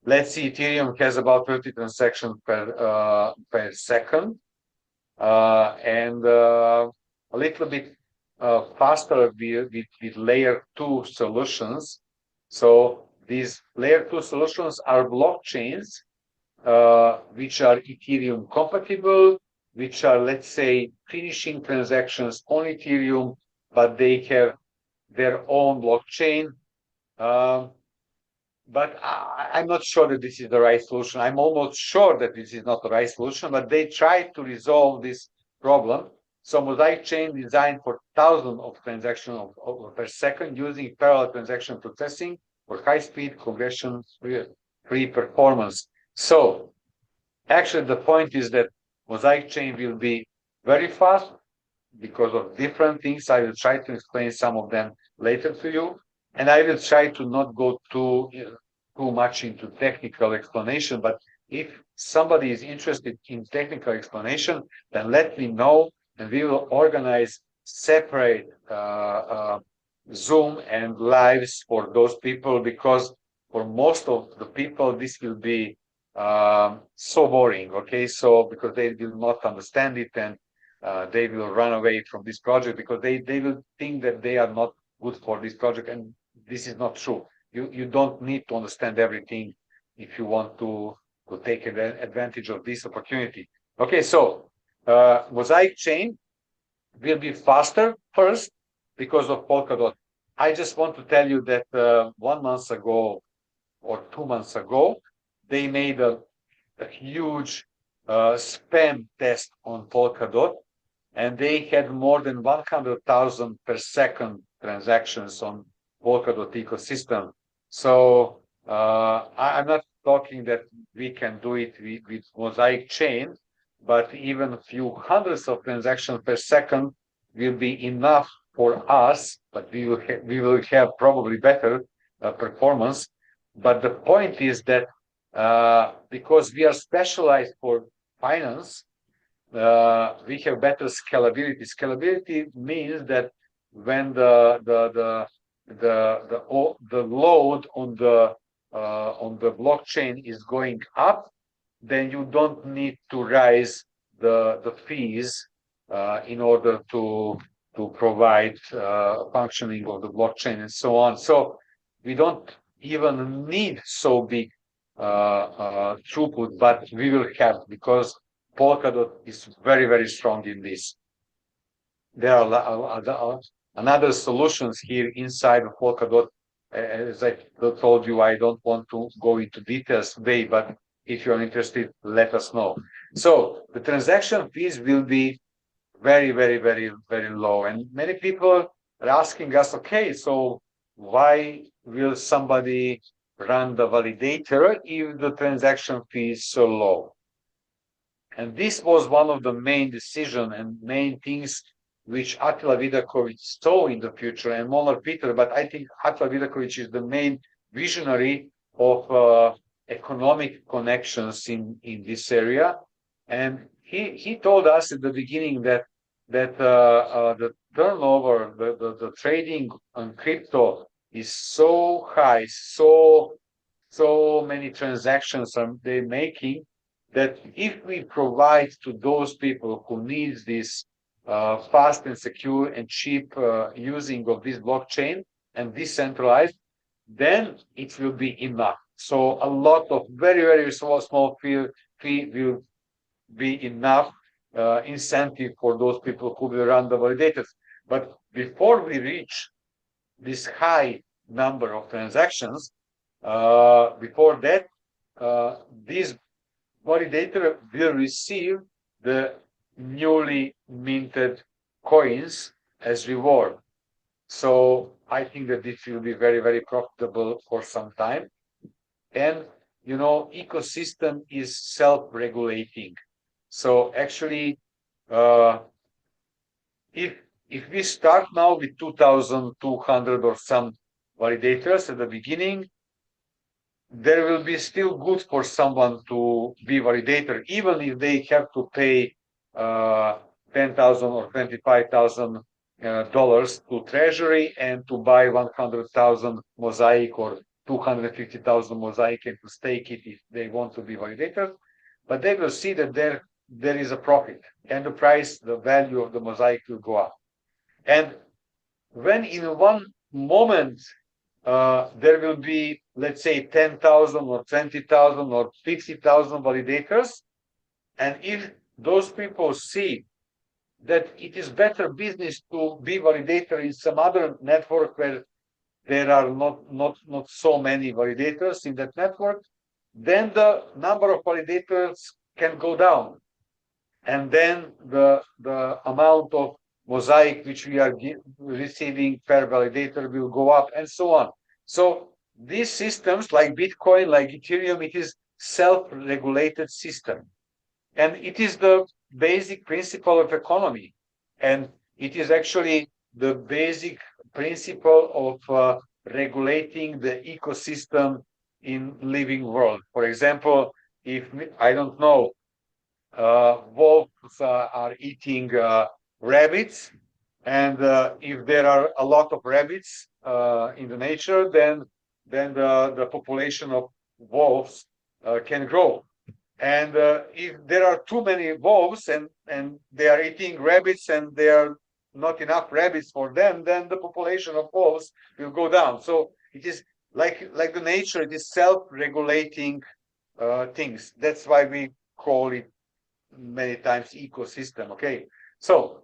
Let's see, Ethereum has about 30 transactions per second, and a little bit faster with layer 2 solutions. So these layer 2 solutions are blockchains which are Ethereum compatible, which are, let's say, finishing transactions on Ethereum, but they have their own blockchain. But I'm not sure that this is the right solution. I'm almost sure that this is not the right solution, but they try to resolve this problem. So Mosaic chain designed for thousands of transactions per second using parallel transaction processing for high-speed congestion-free performance. So actually the point is that Mosaic chain will be very fast because of different things. I will try to explain some of them later to you. And I will try to not go too much into technical explanation, but if somebody is interested in technical explanation, then let me know, and we will organize separate Zoom and lives for those people, because for most of the people, this will be so boring. Okay, so because they will not understand it, and they will run away from this project because they will think that they are not good for this project, and this is not true. You don't need to understand everything if you want to take advantage of this opportunity. Okay, so Mosaic chain will be faster first because of Polkadot. I just want to tell you that 1 month ago or 2 months ago, they made a huge spam test on Polkadot, and they had more than 100,000 per second transactions on Polkadot ecosystem. So I'm not talking that we can do it with Mosaic chain, but even a few hundreds of transactions per second will be enough for us, but we will have probably better performance. But the point is that because we are specialized for finance, we have better scalability. Scalability means that when the load on the blockchain is going up, then you don't need to raise the fees in order to provide functioning of the blockchain and so on. So we don't even need so big throughput, but we will have, because Polkadot is very, very strong in this. There are another solutions here inside of Polkadot. As I told you, I don't want to go into details today, but if you're interested, let us know. So the transaction fees will be very, very, very, very low. And many people are asking us, okay, so why will somebody run the validator if the transaction fee is so low? And this was one of the main decisions and main things which Attila Vidakovic saw in the future, and Molnar Peter, but I think Attila Vidakovic is the main visionary of economic connections in this area. And he told us at the beginning that the turnover, the trading on crypto is so high, so many transactions are they making, that if we provide to those people who need this fast and secure and cheap using of this blockchain and decentralized, then it will be enough. So a lot of very, very small fee will be enough incentive for those people who will run the validators. But before we reach this high number of transactions, before that, this validator will receive the newly minted coins as reward. So I think that this will be very, very profitable for some time. And, you know, ecosystem is self-regulating. So actually, if we start now with 2,200 or some validators at the beginning, there will be still good for someone to be validator, even if they have to pay $10,000 or $25,000 to treasury and to buy 100,000 Mosaic or 250,000 Mosaic and to stake it if they want to be validators. But they will see that there is a profit, and the price, the value of the Mosaic will go up. And when in one moment there will be, let's say, 10,000 or 20,000 or 50,000 validators, and if those people see that it is better business to be validator in some other network where there are not so many validators in that network, then the number of validators can go down, and then the amount of Mosaic which we are receiving per validator will go up, and so on. So these systems, like Bitcoin, like Ethereum, it is self-regulated system, and it is the basic principle of economy, and it is actually the basic principle of regulating the ecosystem in living world. For example, if I don't know, wolves are eating rabbits, and if there are a lot of rabbits in the nature, then the population of wolves can grow. And if there are too many wolves and they are eating rabbits and there are not enough rabbits for them, then the population of wolves will go down. So it is like the nature, it is self-regulating things. That's why we call it many times ecosystem. Okay, so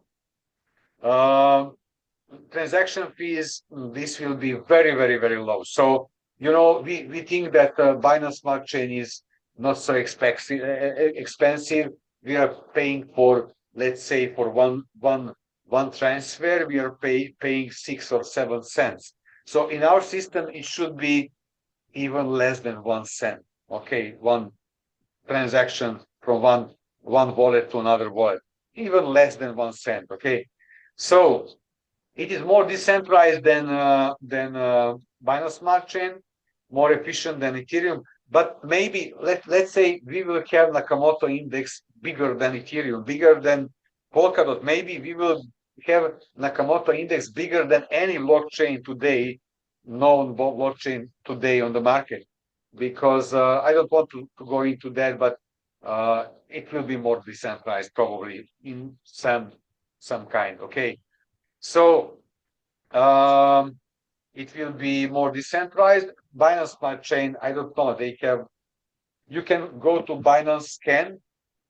transaction fees, this will be very, very, very low. So we think that Binance Smart Chain is not so expensive. We are paying for, let's say, for one transfer, we are paying 6 or 7 cents. So in our system, it should be even less than 1 cent. Okay, one transaction from one wallet to another wallet, even less than 1 cent. Okay, so it is more decentralized than Binance Smart Chain, more efficient than Ethereum. But maybe let's say we will have Nakamoto index bigger than Ethereum, bigger than Polkadot. Maybe we will have Nakamoto index bigger than any blockchain today, known blockchain today on the market. Because I don't want to go into that, but it will be more decentralized probably in some kind. Okay. So it will be more decentralized. Binance Smart Chain, I don't know. You can go to Binance Scan.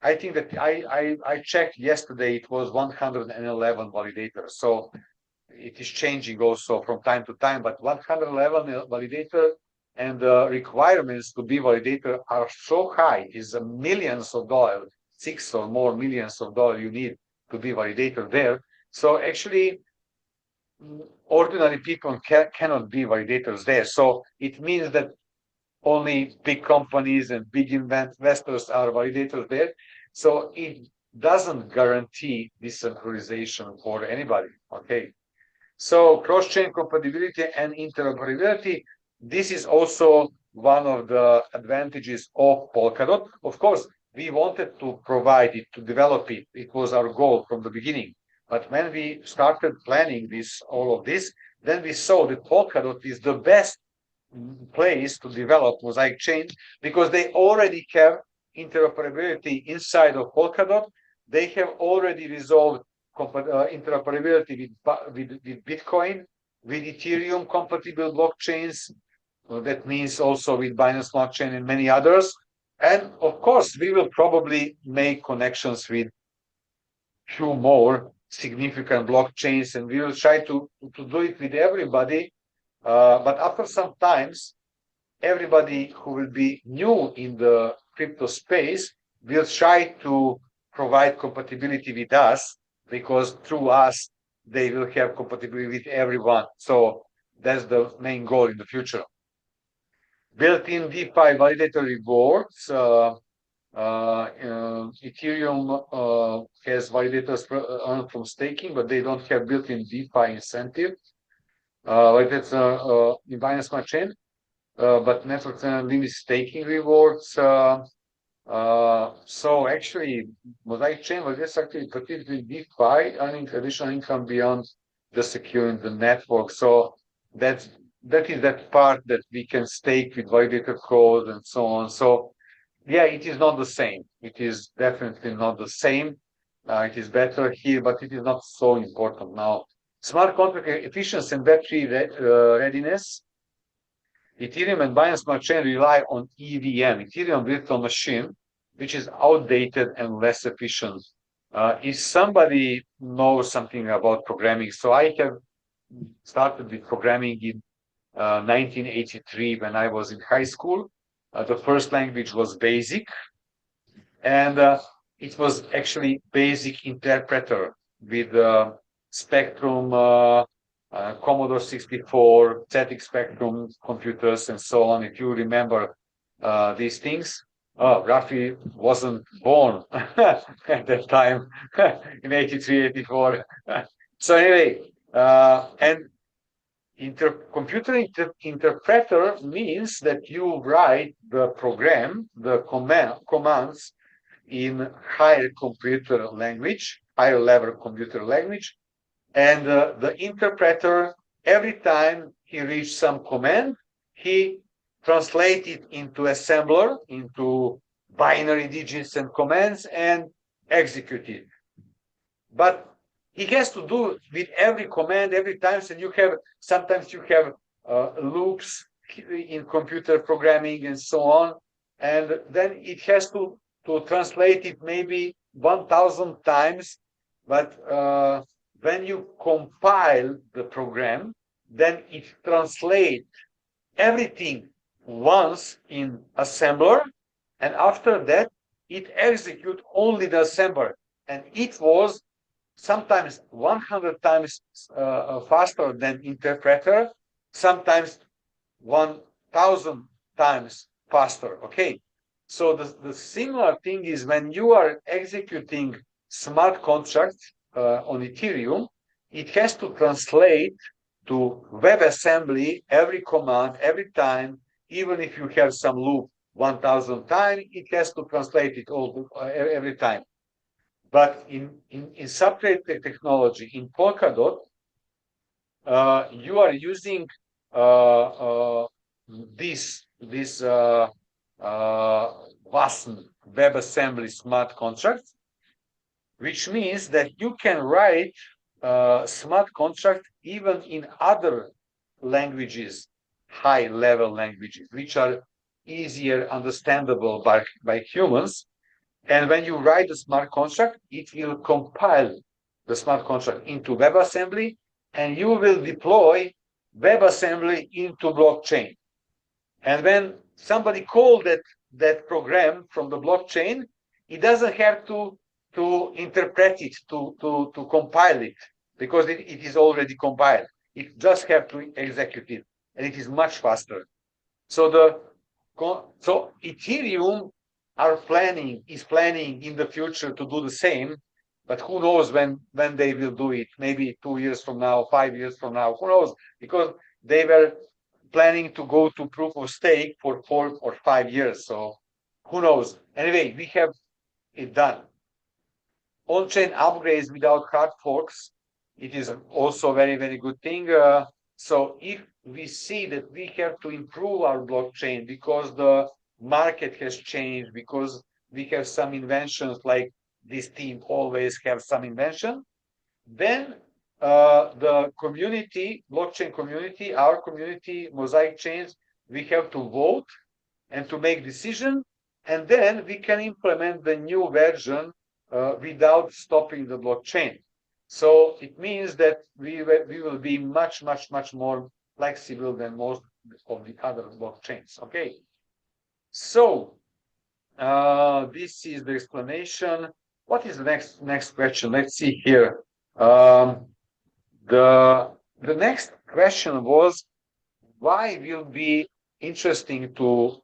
I think that I checked yesterday. It was 111 validators. So it is changing also from time to time. But 111 validator and the requirements to be validator are so high. It's millions of dollars, 6 or more millions of dollars you need to be validator there. So actually, ordinary people cannot be validators there. So it means that only big companies and big investors are validators there. So it doesn't guarantee decentralization for anybody. Okay. So cross-chain compatibility and interoperability, this is also one of the advantages of Polkadot. Of course, we wanted to provide it, to develop it. It was our goal from the beginning. But when we started planning all of this, then we saw that Polkadot is the best place to develop Mosaic chain because they already have interoperability inside of Polkadot. They have already resolved interoperability with Bitcoin, with Ethereum compatible blockchains. That means also with Binance Smart Chain and many others. And of course, we will probably make connections with few more significant blockchains, and we will try to do it with everybody. But after some times, everybody who will be new in the crypto space will try to provide compatibility with us because through us, they will have compatibility with everyone. So that's the main goal in the future. Built-in DeFi validator rewards. Ethereum has validators earned from staking, but they don't have built-in DeFi incentive. Like that's in Binance Smart Chain, but network limit staking rewards. So actually, Mosaic Chain was just actually particularly DeFi, earning additional income beyond the securing the network. So that is that part that we can stake with validator code and so on. So yeah, it is not the same. It is definitely not the same. It is better here, but it is not so important now. Smart contract efficiency and battery readiness. Ethereum and Binance Smart Chain rely on EVM, Ethereum Virtual Machine, which is outdated and less efficient. If somebody knows something about programming, so I have started with programming in 1983 when I was in high school. The first language was BASIC, and it was actually BASIC interpreter with Spectrum, Commodore 64, static Spectrum computers, and so on. If you remember these things, Rafi wasn't born at that time in 83, 84. So anyway, and computer interpreter means that you write the program, the commands in higher computer language, higher level computer language, and the interpreter, every time he reads some command, he translates it into assembler, into binary digits and commands and execute it. But he has to do with every command every time, and sometimes you have loops in computer programming and so on, and then it has to translate it maybe 1,000 times. But when you compile the program, then it translates everything once in assembler, and after that it executes only the assembler, and it was sometimes 100 times faster than interpreter, sometimes 1,000 times faster. Okay, so the similar thing is when you are executing smart contracts on Ethereum, it has to translate to WebAssembly every command every time, even if you have some loop 1,000 times, it has to translate it all every time. But in substrate technology, in Polkadot, you are using this WASM WebAssembly smart contract, which means that you can write smart contract even in other languages, high-level languages, which are easier understandable by humans. And when you write the smart contract, it will compile the smart contract into WebAssembly, and you will deploy WebAssembly into blockchain. And when somebody calls that program from the blockchain, it doesn't have to interpret it, to compile it, because it is already compiled. It just have to execute it, and it is much faster. So Ethereum is planning in the future to do the same, but who knows when they will do it? Maybe 2 years from now, 5 years from now, who knows? Because they were planning to go to proof of stake for 4 or 5 years. So who knows? Anyway, we have it done. On-chain upgrades without hard forks, it is also a very, very good thing. So if we see that we have to improve our blockchain because the market has changed, because we have some inventions, like this team always have some invention, then the community, blockchain community, our community, Mosaic chains, we have to vote and to make decision, and then we can implement the new version without stopping the blockchain. So it means that we will be much more flexible than most of the other blockchains. Okay, so this is the explanation. What is the next question? Let's see here. The next question was, why will be interesting to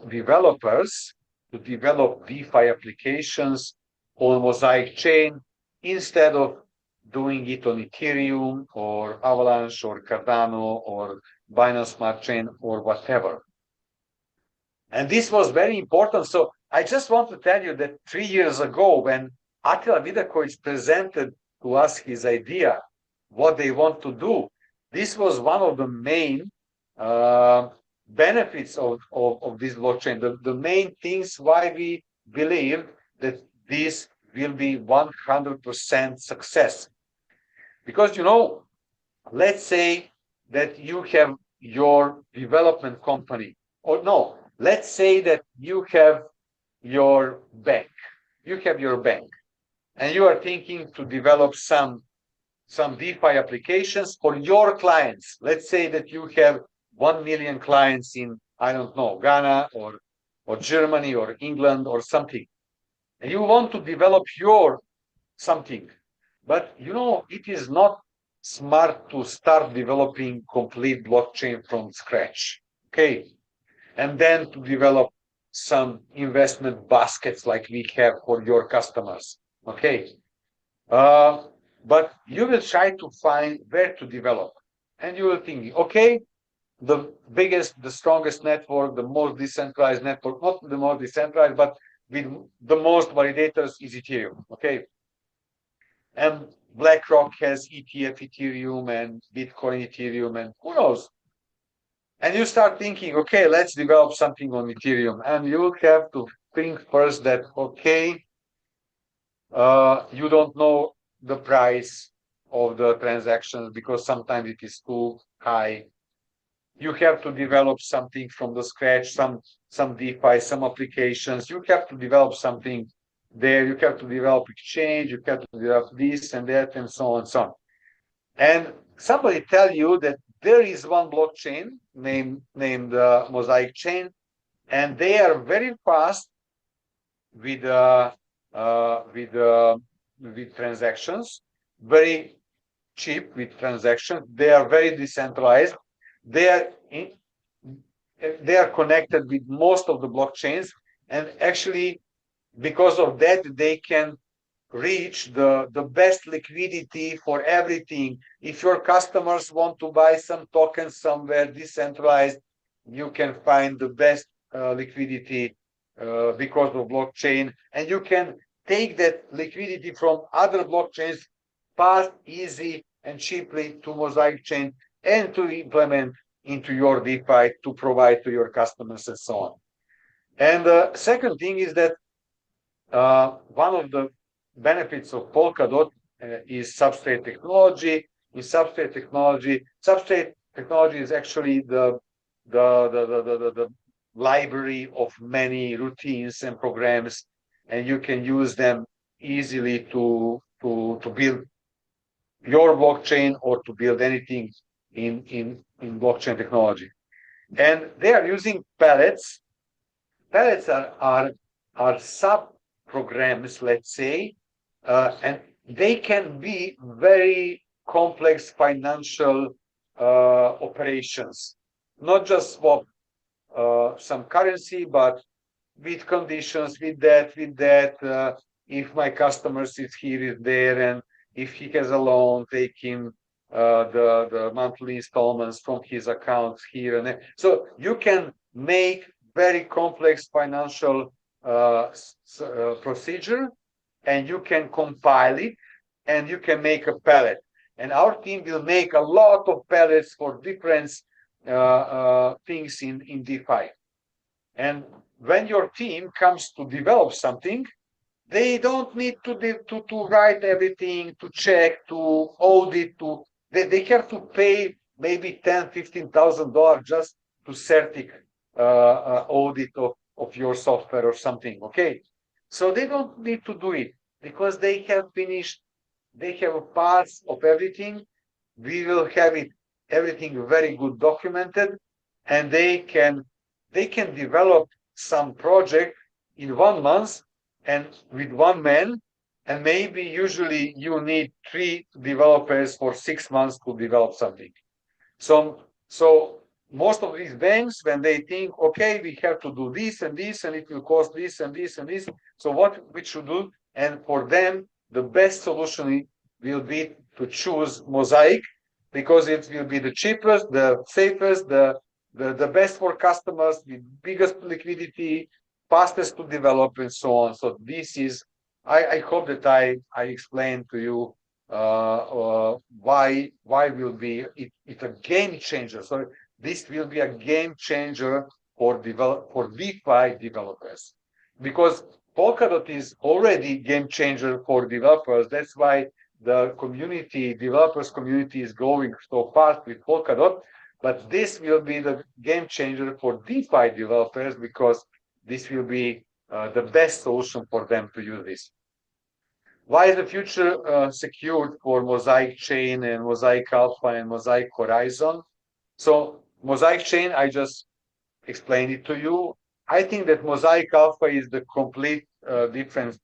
developers to develop DeFi applications on Mosaic chain instead of doing it on Ethereum or Avalanche or Cardano or Binance Smart Chain or whatever. And this was very important. So I just want to tell you that 3 years ago, when Attila Vidakovic presented to us his idea, what they want to do, this was one of the main benefits of this blockchain, the main things why we believe that this will be 100% success. Because, you know, let's say that you have your development company, or no, let's say that you have your bank. You have your bank, and you are thinking to develop some DeFi applications for your clients. Let's say that you have 1 million clients in, I don't know, Ghana or Germany or England or something. And you want to develop your something. But you know, it is not smart to start developing complete blockchain from scratch. Okay. And then to develop some investment baskets like we have for your customers. Okay. But you will try to find where to develop, and you will think, okay, the biggest, the strongest network, the most decentralized network, not the most decentralized, but with the most validators is Ethereum. Okay. And BlackRock has ETF Ethereum and Bitcoin Ethereum, and who knows? and you start thinking, okay, let's develop something on Ethereum, and you have to think first that, okay, you don't know the price of the transactions because sometimes it is too high. You have to develop something from the scratch, some DeFi, some applications. You have to develop something there. You have to develop exchange. You have to develop this and that and so on and so on. And somebody tell you that there is one blockchain named Mosaic chain, and they are very fast with with transactions, very cheap with transactions. They are very decentralized. They are in, they are connected with most of the blockchains, and actually, because of that, they can reach the best liquidity for everything. If your customers want to buy some tokens somewhere decentralized, you can find the best liquidity because of blockchain, and you can take that liquidity from other blockchains fast, easy, and cheaply to Mosaic chain and to implement into your DeFi to provide to your customers and so on. And the second thing is that one of the benefits of Polkadot is substrate technology. In substrate technology is actually the library of many routines and programs, and you can use them easily to build your blockchain or to build anything in blockchain technology. And they are using pellets. Pellets are sub programs, let's say, and they can be very complex financial operations, not just swap some currency, but with conditions, with that, if my customer sits here, is there, and if he has a loan, taking the monthly installments from his accounts here and there. So you can make very complex financial procedure, and you can compile it, and you can make a pellet. And our team will make a lot of pellets for different things in DeFi. And when your team comes to develop something, they don't need to write everything, to check, to audit, they have to pay maybe $10,000-15,000 just to certify audit of your software or something. Okay, so they don't need to do it because they have finished. They have a part of everything. We will have it everything very good documented, and they can develop some project in 1 month and with one man, and maybe usually you need 3 developers for 6 months to develop something. So most of these banks, when they think, okay, we have to do this and this, and it will cost this and this and this. So what we should do, and for them, the best solution will be to choose Mosaic, because it will be the cheapest, the safest, the best for customers, the biggest liquidity, fastest to develop, and so on. So this is, I hope that I explained to you why will be it a game changer. So this will be a game changer for DeFi developers, because Polkadot is already game changer for developers. That's why the developers community is growing so fast with Polkadot. But this will be the game changer for DeFi developers, because this will be the best solution for them to use this. Why is the future secured for Mosaic Chain and Mosaic Alpha and Mosaic Horizon? So Mosaic Chain, I just explained it to you. I think that Mosaic Alpha is the complete different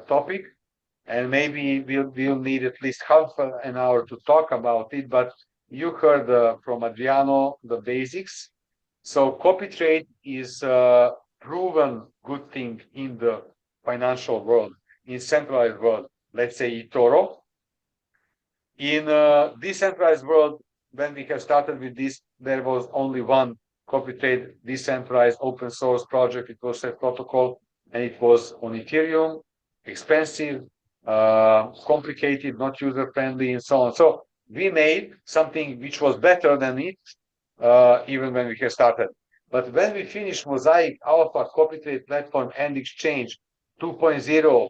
topic, and maybe we'll need at least half an hour to talk about it. But you heard from Adriano the basics. So copy trade is a proven good thing in the financial world, in centralized world, let's say eToro. In decentralized world, when we have started with this, there was only one copy trade decentralized open source project. It was a protocol, and it was on Ethereum, expensive, complicated, not user friendly, and so on. So we made something which was better than it, even when we have started. But when we finish Mosaic Alpha copy trade platform and exchange 2.0,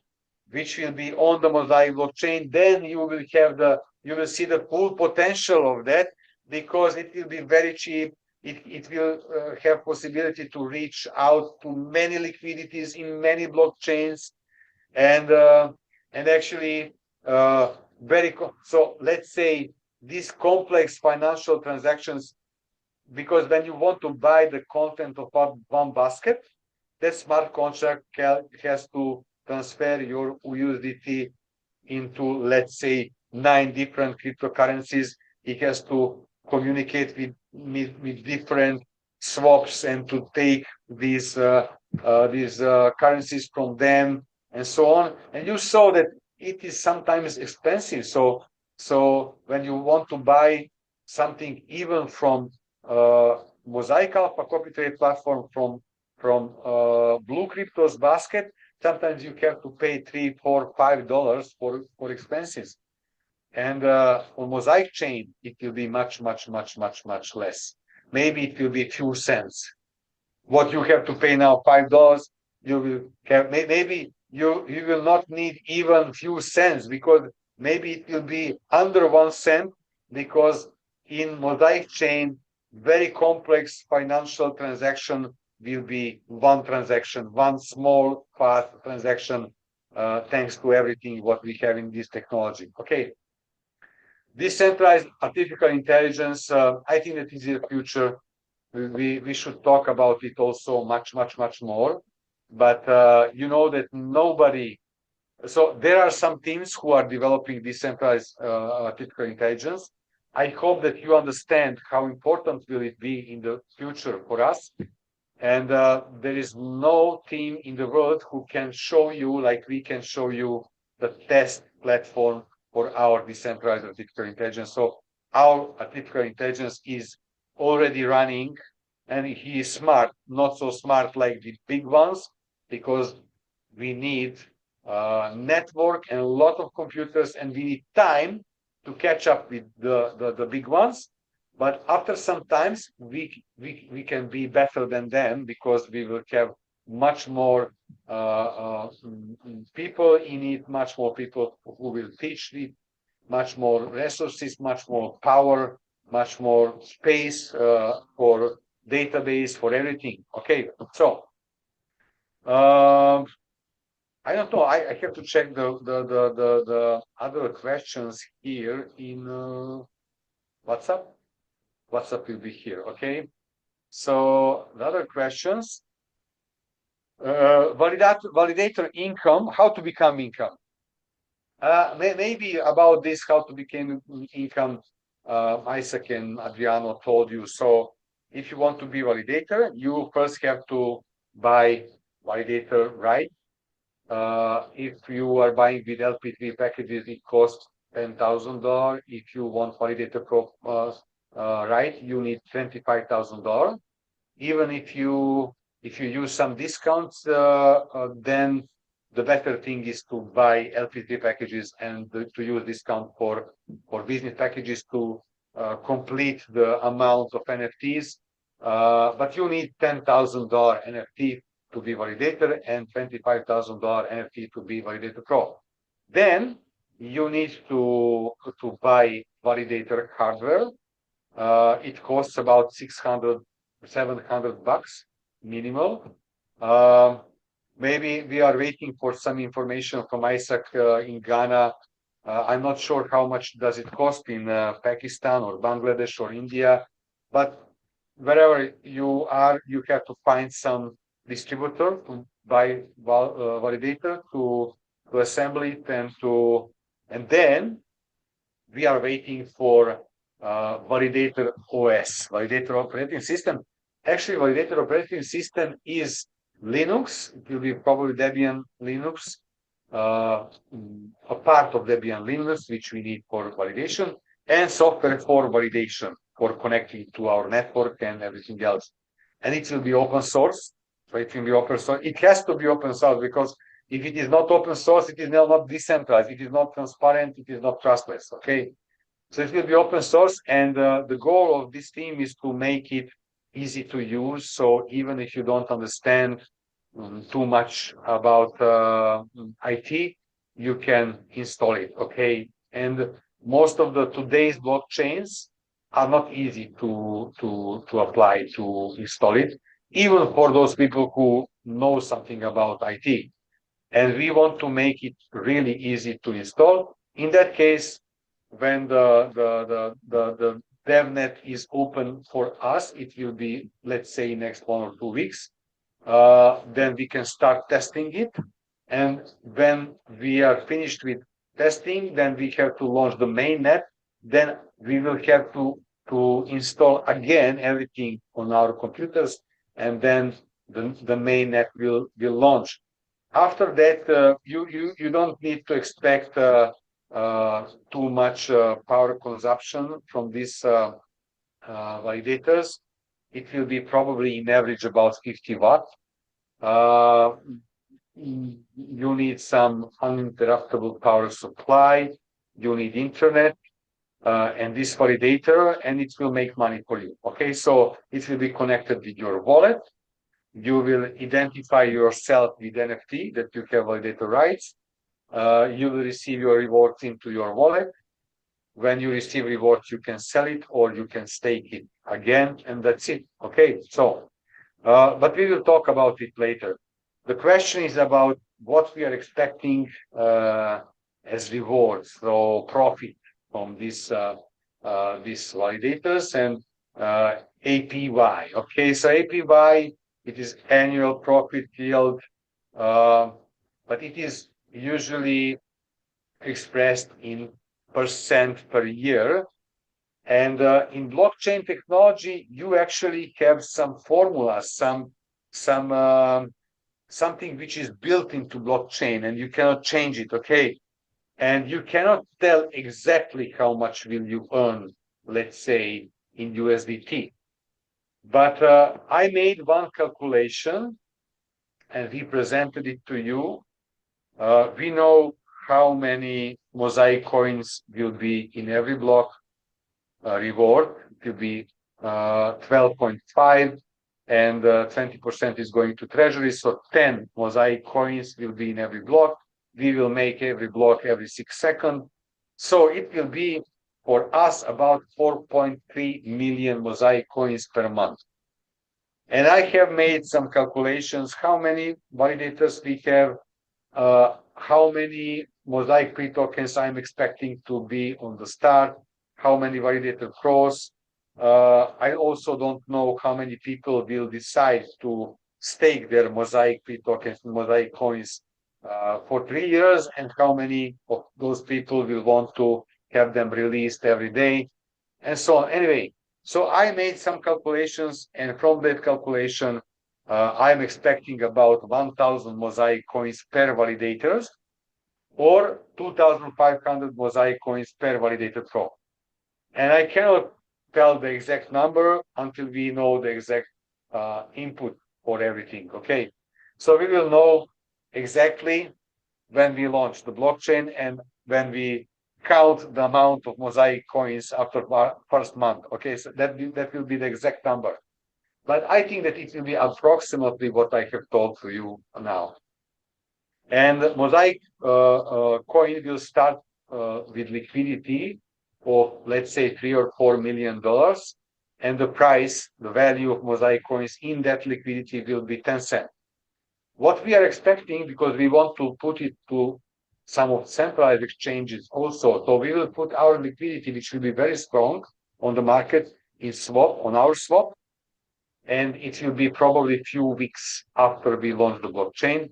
which will be on the Mosaic blockchain, then you will see the full potential of that, because it will be very cheap. It will have possibility to reach out to many liquidities in many blockchains, and actually so let's say these complex financial transactions, because when you want to buy the content of one basket, that smart contract has to transfer your USDT into, let's say, 9 different cryptocurrencies. It has to communicate with different swaps and to take these currencies from them and so on. And you saw that it is sometimes expensive. So when you want to buy something even from Mosaic Alpha copy trade platform, from Blue Crypto's basket, sometimes you have to pay $3, $4, $5 for expenses. And on Mosaic chain, it will be much less. Maybe it will be a few cents. What you have to pay now, $5, you will have, maybe you will not need even few cents, because maybe it will be under 1 cent, because in Mosaic chain, very complex financial transaction will be one transaction, one small fast transaction, thanks to everything what we have in this technology. Okay. Decentralized artificial intelligence, I think that is the future. We should talk about it also much more. But you know that nobody. So there are some teams who are developing decentralized artificial intelligence. I hope that you understand how important will it be in the future for us. And there is no team in the world who can show you, like we can show you, the test platform for our decentralized artificial intelligence. So our artificial intelligence is already running, and he is smart, not so smart like the big ones, because we need network and a lot of computers, and we need time to catch up with the big ones. But after some times, we can be better than them, because we will have much more people in it, much more people who will teach it, much more resources, much more power, much more space for database, for everything. Okay, so I don't know. I have to check the other questions here in WhatsApp. WhatsApp will be here. Okay. So the other questions. Validator income. How to become income? Maybe about this, how to become income. Isaac and Adriano told you. So if you want to be validator, you first have to buy validator, right? If you are buying with LP3 packages, it costs $10,000. If you want validator pro, right, you need $25,000. Even if you use some discounts, then the better thing is to buy LP3 packages and to use discount for business packages to complete the amount of NFTs. But you need $10,000 NFT to be validator and $25,000 NFT to be validator pro. Then you need to buy validator hardware. It costs about $600, $700 minimal. Maybe we are waiting for some information from Isaac in Ghana. I'm not sure how much does it cost in Pakistan or Bangladesh or India, but wherever you are, you have to find some distributor to buy validator to assemble it, and then we are waiting for validator OS, validator operating system. Actually, validator operating system is Linux. It will be probably Debian Linux, a part of Debian Linux, which we need for validation, and software for validation, for connecting to our network and everything else. And it will be open source. So it will be open source. It has to be open source, because if it is not open source, it is not decentralized. It is not transparent. It is not trustless. Okay. So it will be open source, and the goal of this team is to make it easy to use. So even if you don't understand too much about IT, you can install it, okay? And most of the today's blockchains are not easy to apply, to install it, even for those people who know something about IT. And we want to make it really easy to install. In that case, when the DevNet is open for us, it will be, let's say, next 1 or 2 weeks. Then we can start testing it. And when we are finished with testing, then we have to launch the mainnet. Then we will have to install again everything on our computers, and then the mainnet will launch. After that, you don't need to expect too much power consumption from these validators. It will be probably in average about 50 watt. You need some uninterruptible power supply. You need internet and this validator, and it will make money for you. Okay, so it will be connected with your wallet. You will identify yourself with NFT that you have validator rights. You will receive your rewards into your wallet. When you receive rewards, you can sell it or you can stake it again, and that's it. Okay, so, but we will talk about it later. The question is about what we are expecting as rewards, so profit from these validators and APY. Okay, so APY, it is annual profit yield, but it is usually expressed in percent per year. And in blockchain technology, you actually have some formulas, something which is built into blockchain, and you cannot change it. Okay, and you cannot tell exactly how much will you earn, let's say, in USDT. But I made one calculation and we presented it to you. We know how many Mosaic coins will be in every block reward. It will be 12.5, and 20% is going to treasury. So 10 Mosaic coins will be in every block. We will make every block every 6 seconds. So it will be for us about 4.3 million Mosaic coins per month. And I have made some calculations how many validators we have, how many Mosaic pre-tokens I'm expecting to be on the start, how many validator pros. I also don't know how many people will decide to stake their Mosaic pre-tokens, Mosaic coins for 3 years, and how many of those people will want to have them released every day, and so on. Anyway, so I made some calculations, and from that calculation, I'm expecting about 1,000 Mosaic coins per validators, or 2,500 Mosaic coins per validator pro. And I cannot tell the exact number until we know the exact input for everything. Okay, so we will know exactly when we launch the blockchain and when we count the amount of Mosaic coins after first month. Okay, so that will be the exact number. But I think that it will be approximately what I have told to you now. And Mosaic coin will start with liquidity of, let's say, $3 or $4 million, and the price, the value of Mosaic coins in that liquidity will be 10 cents. What we are expecting, because we want to put it to some of centralized exchanges also, so we will put our liquidity, which will be very strong on the market, in swap, on our swap, and it will be probably a few weeks after we launch the blockchain.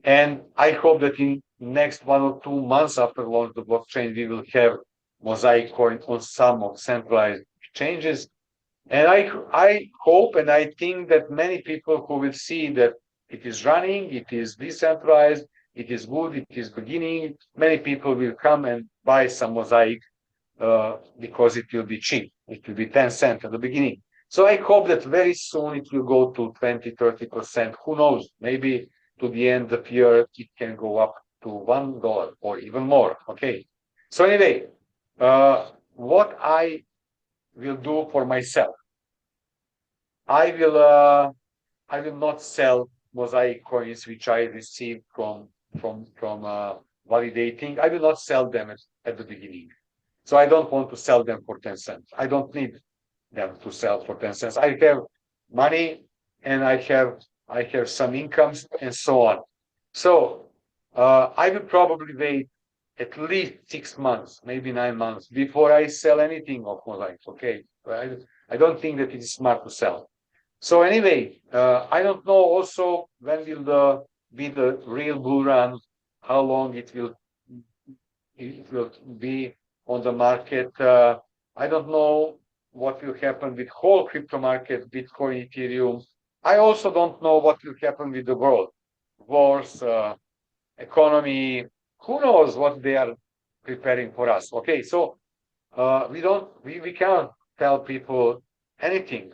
And I hope that in next 1 or 2 months after launch the blockchain, we will have Mosaic coin on some of centralized exchanges. And I hope and I think that many people who will see that it is running, it is decentralized, it is good, it is beginning, many people will come and buy some Mosaic because it will be cheap. It will be 10 cents at the beginning. So I hope that very soon it will go to 20, 30%. Who knows? Maybe to the end of the year, it can go up to $1 or even more. Okay. So anyway, what I will do for myself, I will not sell Mosaic coins which I received from validating. I will not sell them at the beginning. So I don't want to sell them for 10 cents. I don't need them to sell for 10 cents. I have money and I have some incomes and so on. So I will probably wait at least 6 months, maybe 9 months before I sell anything of Mosaic. Okay, I don't think that it is smart to sell. So anyway, I don't know also when will be the real bull run, how long it will be on the market. I don't know what will happen with whole crypto market, Bitcoin, Ethereum. I also don't know what will happen with the world, wars, economy. Who knows what they are preparing for us? Okay, so we can't tell people anything.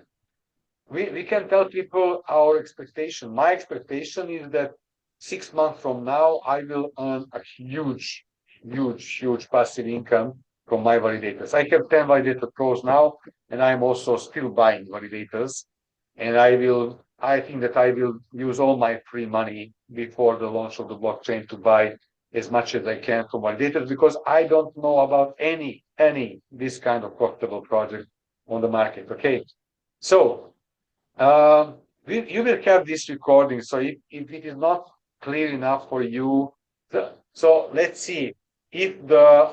We can tell people our expectation. My expectation is that 6 months from now, I will earn a huge passive income from my validators. I have 10 validator pros now, and I'm also still buying validators. And I think that I will use all my free money before the launch of the blockchain to buy as much as I can from validators, because I don't know about any this kind of profitable project on the market. Okay, so you will have this recording. So if it is not clear enough for you, so let's see if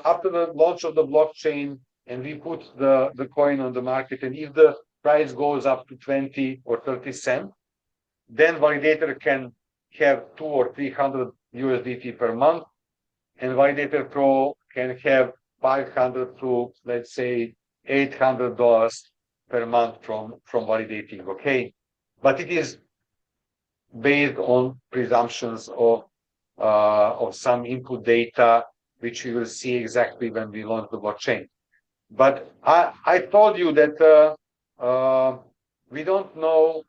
after the launch of the blockchain and we put the coin on the market, and if the price goes up to 20 or 30 cents, then validator can have 200 or 300 USDT per month, and Validator Pro can have 500 to, let's say, $800 per month from validating. Okay, but it is based on presumptions of some input data, which we will see exactly when we launch the blockchain. But I told you that we don't know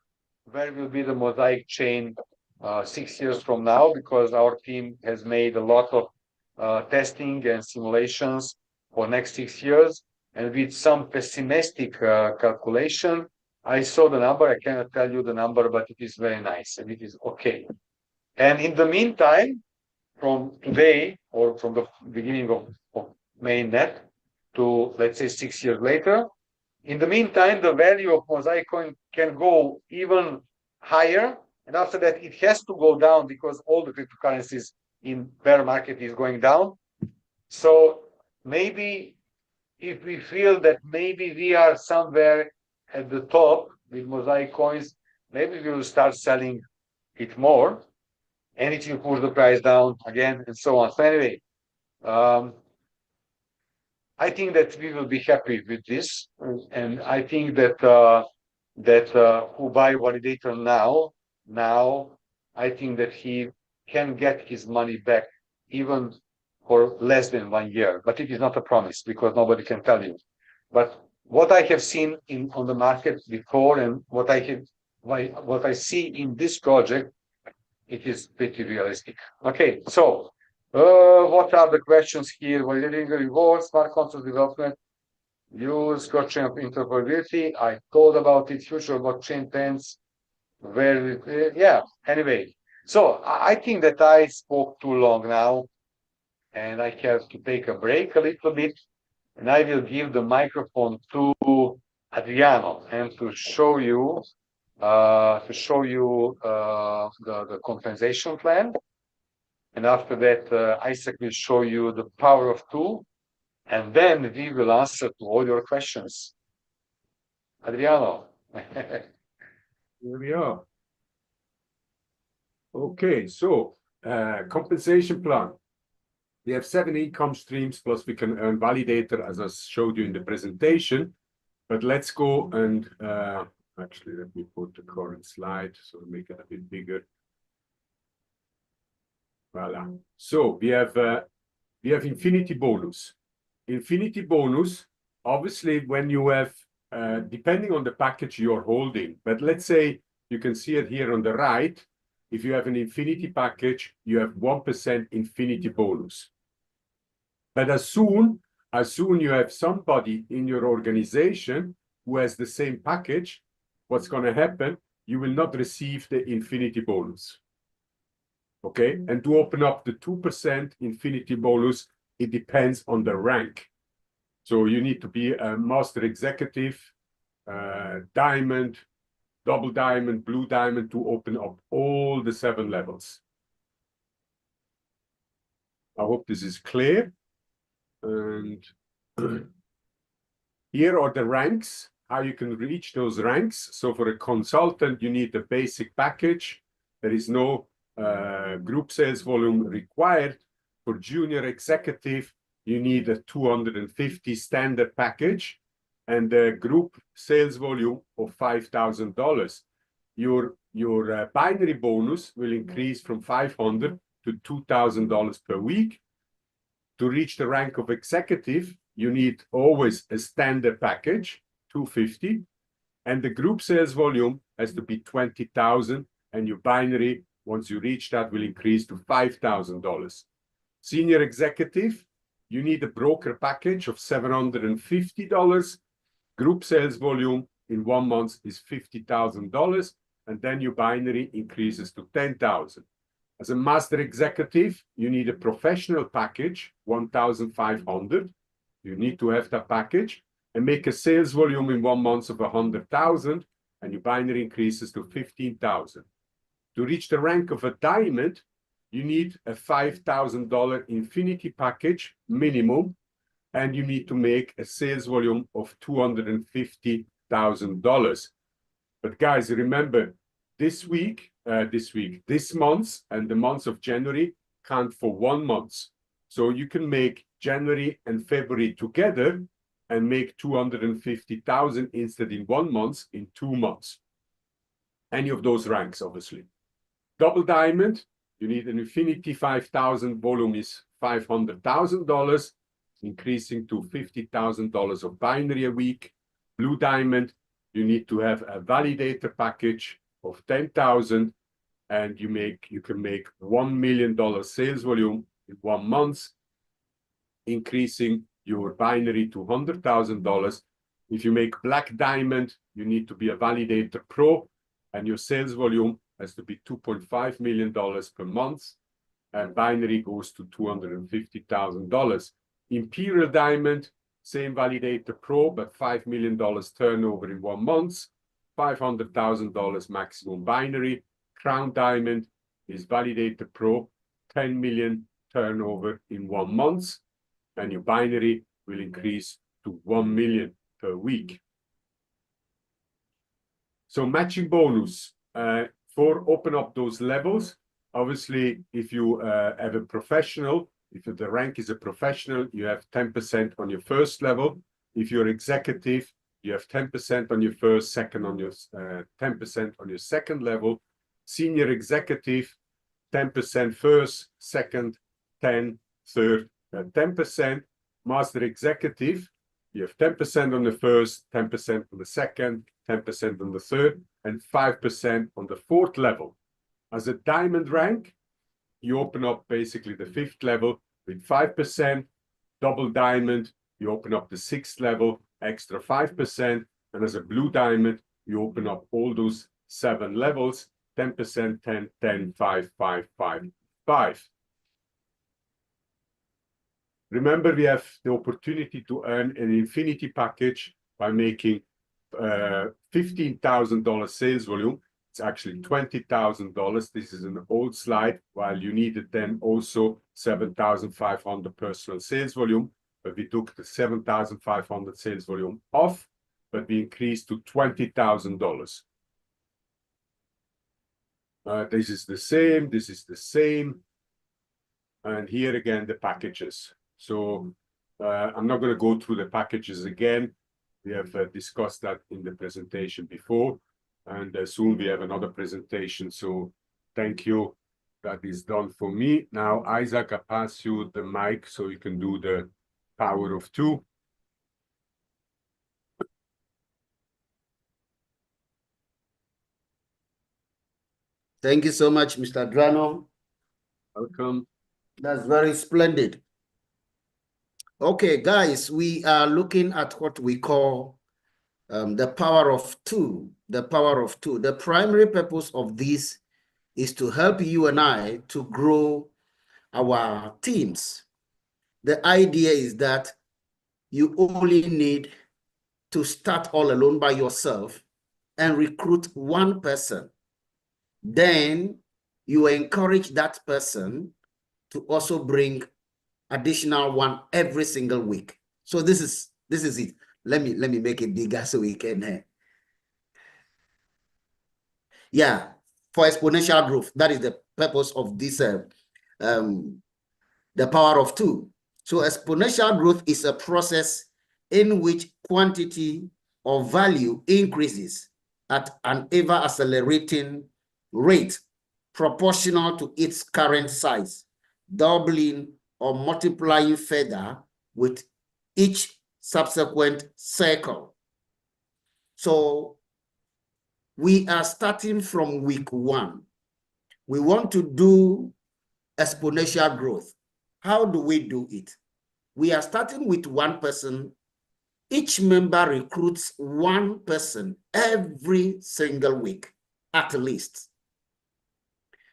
where will be the Mosaic chain 6 years from now, because our team has made a lot of testing and simulations for next 6 years. And with some pessimistic calculation, I saw the number. I cannot tell you the number, but it is very nice and it is okay. And in the meantime, from today or from the beginning of mainnet to, let's say, 6 years later, in the meantime, the value of Mosaic coin can go even higher. And after that, it has to go down because all the cryptocurrencies in bear market is going down. So maybe if we feel that maybe we are somewhere at the top with Mosaic coins, maybe we will start selling it more, and it will push the price down again, and so on. So anyway, I think that we will be happy with this, and I think that who buy validator now, I think that he can get his money back even for less than 1 year. But it is not a promise because nobody can tell you. But what I have seen on the market before, and what I see in this project, it is pretty realistic. Okay, so what are the questions here? Validating the reward, smart contract development, use blockchain of interoperability. I told about it. Future blockchain trends. Yeah. Anyway, so I think that I spoke too long now, and I have to take a break a little bit, and I will give the microphone to Adriano and to show you the compensation plan. And after that, Isaac will show you the power of two, and then we will answer to all your questions. Adriano. Here we are. Okay, so compensation plan. We have 7 income streams, plus we can earn validator, as I showed you in the presentation. But let's go and actually, let me put the current slide so make it a bit bigger. Voila. So we have infinity bonus. Infinity bonus, obviously, when you have, depending on the package you're holding, but let's say you can see it here on the right. If you have an infinity package, you have 1% infinity bonus. But as soon as soon you have somebody in your organization who has the same package, what's going to happen? You will not receive the infinity bonus. Okay, and to open up the 2% infinity bonus, it depends on the rank. So you need to be a master executive, diamond, double diamond, blue diamond to open up all the 7 levels. I hope this is clear. And here are the ranks, how you can reach those ranks. So for a consultant, you need a basic package. There is no group sales volume required. For junior executive, you need a 250 standard package and a group sales volume of $5,000. Your binary bonus will increase from $500 to $2,000 per week. To reach the rank of executive, you need always a standard package, 250, and the group sales volume has to be 20,000, and your binary, once you reach that, will increase to $5,000. Senior executive, you need a broker package of $750. Group sales volume in 1 month is $50,000, and then your binary increases to 10,000. As a master executive, you need a professional package, 1,500. You need to have that package and make a sales volume in 1 month of 100,000, and your binary increases to 15,000. To reach the rank of a diamond, you need a $5,000 infinity package minimum, and you need to make a sales volume of $250,000. But guys, remember, this month and the month of January count for 1 month. So you can make January and February together and make 250,000 instead in 1 month, in 2 months. Any of those ranks, obviously. Double diamond, you need an infinity 5,000, volume is $500,000, increasing to $50,000 of binary a week. Blue diamond, you need to have a validator package of 10,000, and you can make $1 million sales volume in 1 month, increasing your binary to $100,000. If you make black diamond, you need to be a validator pro, and your sales volume has to be $2.5 million per month, and binary goes to $250,000. Imperial diamond, same validator pro, but $5 million turnover in 1 month, $500,000 maximum binary. Crown diamond is validator pro, 10 million turnover in 1 month, and your binary will increase to 1 million per week. So matching bonus for open up those levels. Obviously, if you have a professional, if the rank is a professional, you have 10% on your first level. If you're executive, you have 10% on your first, 10% on your second level. Senior executive, 10% first, second, 10, third, 10%. Master executive, you have 10% on the first, 10% on the second, 10% on the third, and 5% on the fourth level. As a diamond rank, you open up basically the 5th level with 5%. Double diamond, you open up the 6th level, extra 5%. And as a blue diamond, you open up all those 7 levels, 10%, 10, 10, 5, 5, 5, 5. Remember, we have the opportunity to earn an infinity package by making $15,000 sales volume. It's actually $20,000. This is an old slide, while you needed then also 7,500 personal sales volume, but we took the 7,500 sales volume off, but we increased to $20,000. This is the same, this is the same. And here again, the packages. So I'm not going to go through the packages again. We have discussed that in the presentation before. And soon we have another presentation. So thank you. That is done for me. Now, Isaac, I pass you the mic so you can do the power of 2. Thank you so much, Mr. Drano. Welcome. That's very splendid. Okay, guys, we are looking at what we call the power of two. The power of two. The primary purpose of this is to help you and I to grow our teams. The idea is that you only need to start all alone by yourself and recruit one person. Then you encourage that person to also bring additional one every single week. So this is it. Let me make it bigger so we can yeah, for exponential growth. That is the purpose of this the power of two. So exponential growth is a process in which quantity or value increases at an ever accelerating rate proportional to its current size, doubling or multiplying further with each subsequent cycle. So we are starting from week 1. We want to do exponential growth. How do we do it? We are starting with one person. Each member recruits one person every single week, at least.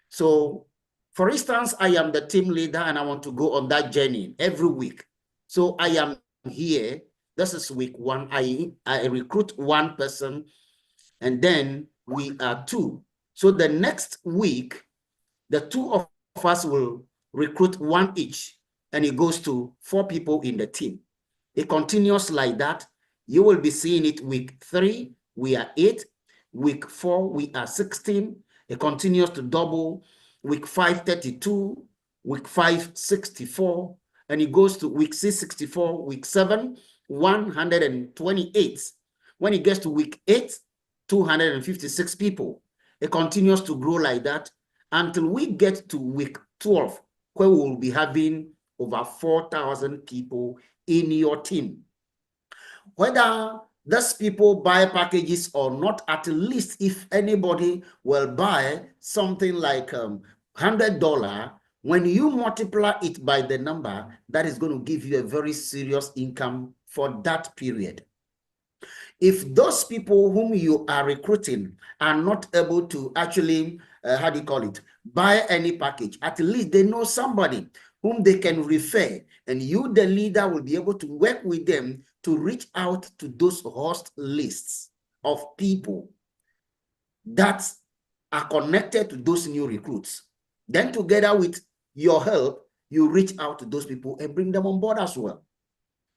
So, for instance, I am the team leader and I want to go on that journey every week. So I am here. This is week 1. I recruit one person and then we are 2. So the next week, the 2 of us will recruit one each, and it goes to 4 people in the team. It continues like that. You will be seeing it week 3, we are 8. Week 4, we are 16. It continues to double. Week 5, 32. Week 5, 64. And it goes to week 6, 64. Week 7, 128. When it gets to week 8, 256 people. It continues to grow like that until we get to week 12, where we will be having over 4,000 people in your team. Whether those people buy packages or not, at least if anybody will buy something like $100, when you multiply it by the number, that is going to give you a very serious income for that period. If those people whom you are recruiting are not able to actually, buy any package, at least they know somebody whom they can refer, and you, the leader, will be able to work with them to reach out to those host lists of people that are connected to those new recruits. Then together with your help, you reach out to those people and bring them on board as well.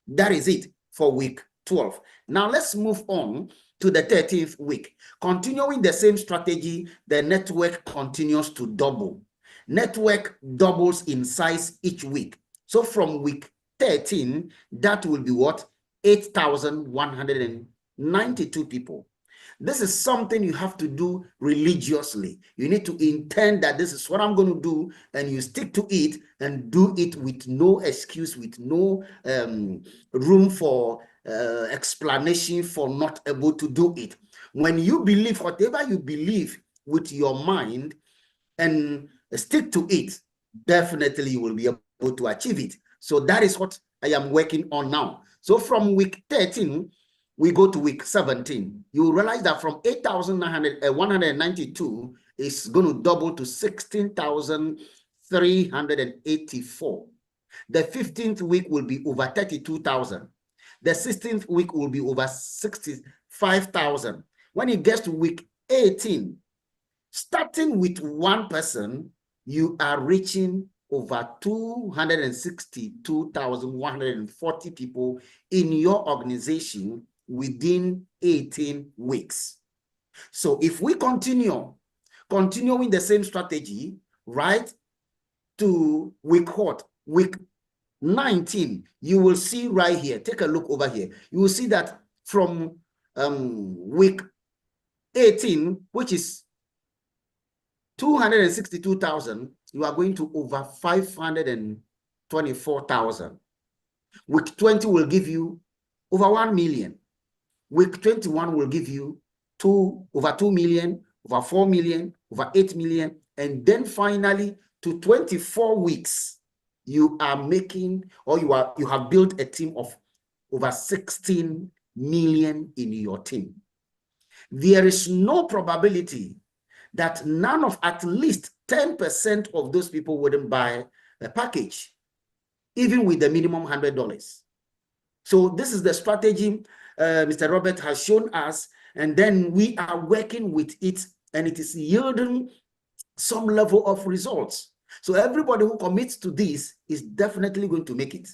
That is it for week 12. Now let's move on to the 13th week. Continuing the same strategy, the network continues to double. Network doubles in size each week. So from week 13, that will be what? 8,192 people. This is something you have to do religiously. You need to intend that this is what I'm going to do, and you stick to it and do it with no excuse, with no room for explanation for not able to do it. When you believe whatever you believe with your mind and stick to it, definitely you will be able to achieve it. So that is what I am working on now. So from week 13, we go to week 17. You will realize that from 8,192 is going to double to 16,384. The 15th week will be over 32,000. The 16th week will be over 65,000. When it gets to week 18, starting with one person, you are reaching over 262,140 people in your organization within 18 weeks. So if we continuing the same strategy, right, to week what? Week 19, you will see right here, take a look over here. You will see that from week 18, which is 262,000, you are going to over 524,000. Week 20 will give you over 1 million. Week 21 will give you over 2 million, over 4 million, over 8 million, and then finally to 24 weeks, you are making, or you have built a team of over 16 million in your team. There is no probability that none of at least 10% of those people wouldn't buy a package, even with the minimum $100. So this is the strategy Mr. Robert has shown us, and then we are working with it, and it is yielding some level of results. So everybody who commits to this is definitely going to make it.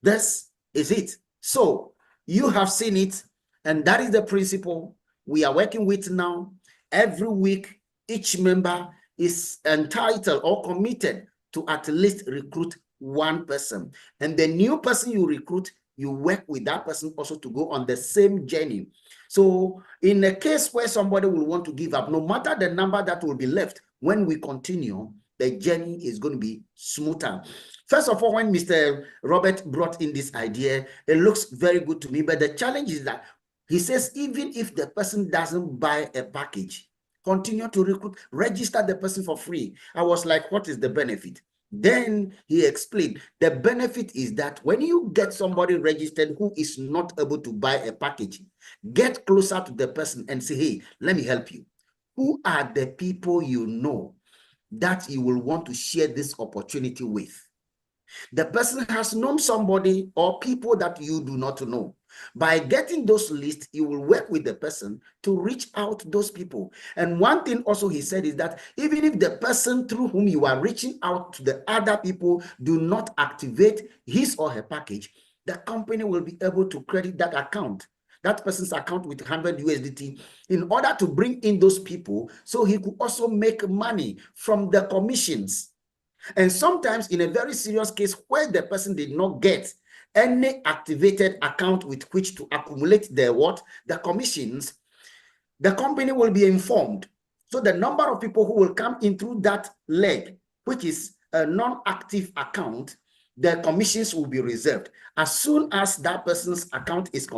This is it. So you have seen it, and that is the principle we are working with now. Every week, each member is entitled or committed to at least recruit one person. And the new person you recruit, you work with that person also to go on the same journey. So in a case where somebody will want to give up, no matter the number that will be left, when we continue, the journey is going to be smoother. First of all, when Mr. Robert brought in this idea, it looks very good to me. But the challenge is that he says, even if the person doesn't buy a package, continue to recruit, register the person for free. I was like, what is the benefit? Then he explained the benefit is that when you get somebody registered who is not able to buy a package, get closer to the person and say, hey, let me help you. Who are the people you know that you will want to share this opportunity with? The person has known somebody or people that you do not know. By getting those lists, you will work with the person to reach out to those people. And one thing also he said is that even if the person through whom you are reaching out to the other people do not activate his or her package, the company will be able to credit that account, that person's account, with 100 USDT in order to bring in those people so he could also make money from the commissions. And sometimes in a very serious case where the person did not get any activated account with which to accumulate the commissions, the company will be informed. So the number of people who will come in through that leg, which is a non-active account, the commissions will be reserved. As soon as that person's account is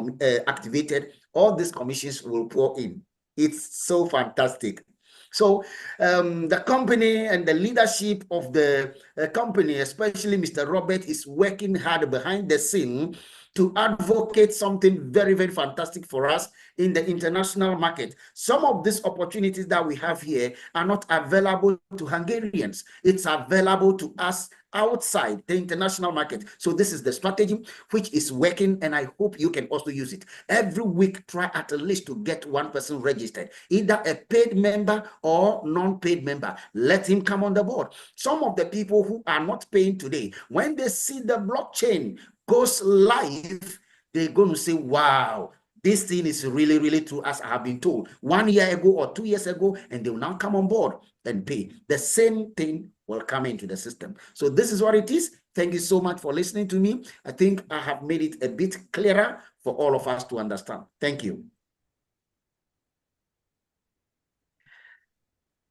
activated, all these commissions will pour in. It's so fantastic. So the company and the leadership of the company, especially Mr. Robert, is working hard behind the scene to advocate something very, very fantastic for us in the international market. Some of these opportunities that we have here are not available to Hungarians. It's available to us outside the international market. So this is the strategy which is working, and I hope you can also use it. Every week, try at least to get one person registered, either a paid member or non-paid member. Let him come on the board. Some of the people who are not paying today, when they see the blockchain goes live, they're going to say, wow, this thing is really, really true, as I have been told 1 year ago or 2 years ago, and they will now come on board and pay. The same thing will come into the system. So this is what it is. Thank you so much for listening to me. I think I have made it a bit clearer for all of us to understand. Thank you.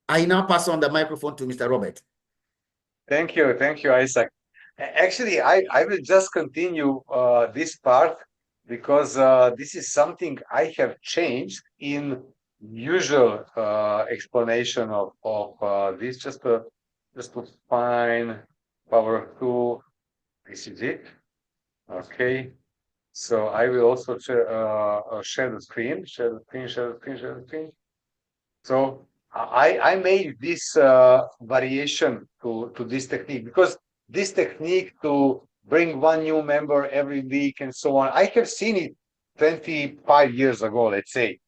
I now pass on the microphone to Mr. Robert. Thank you, Isaac. Actually, I will just continue this part because this is something I have changed in usual explanation of this. Just to find power tool. This is it. Okay. So I will also share the screen. Share the screen. So I made this variation to this technique because this technique to bring one new member every week and so on, I have seen it 25 years ago, let's say.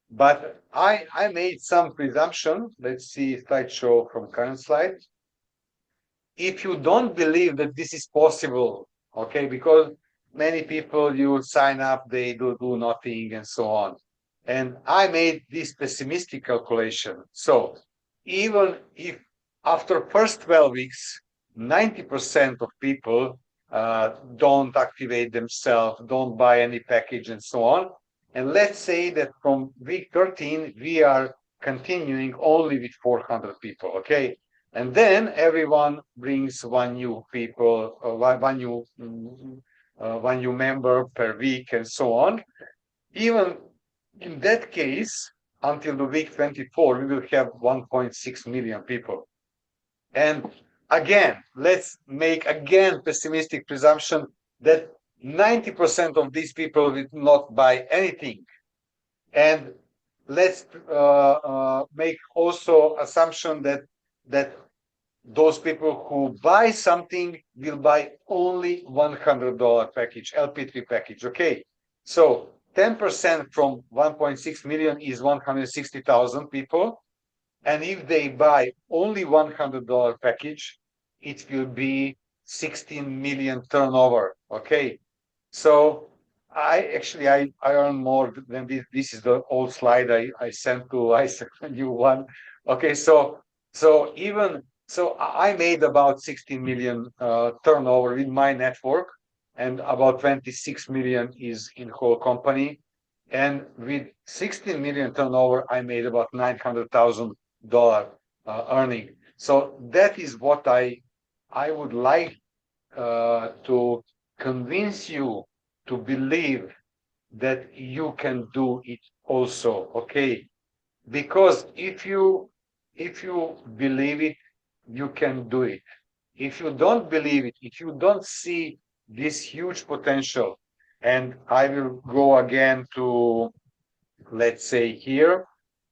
But I made some presumption. Let's see slideshow from current slide. If you don't believe that this is possible, okay, because many people, you sign up, they do nothing and so on. And I made this pessimistic calculation. So even if after first 12 weeks, 90% of people don't activate themselves, don't buy any package and so on. And let's say that from week 13, we are continuing only with 400 people, okay? And then everyone brings one new member per week and so on. Even in that case, until the week 24, we will have 1.6 million people. And again, let's make again pessimistic presumption that 90% of these people will not buy anything. And let's make also assumption that those people who buy something will buy only $100 package, LP3 package. Okay, so 10% from 1.6 million is 160,000 people. And if they buy only $100 package, it will be 16 million turnover. Okay, so I earn more than this. This is the old slide I sent to Isaac, a new one. Okay, so I made about 16 million turnover in my network, and about 26 million is in whole company. And with 16 million turnover, I made about $900,000 earning. So that is what I would like to convince you to believe that you can do it also. Okay, because if you believe it, you can do it. If you don't believe it, if you don't see this huge potential, and I will go again to, let's say, here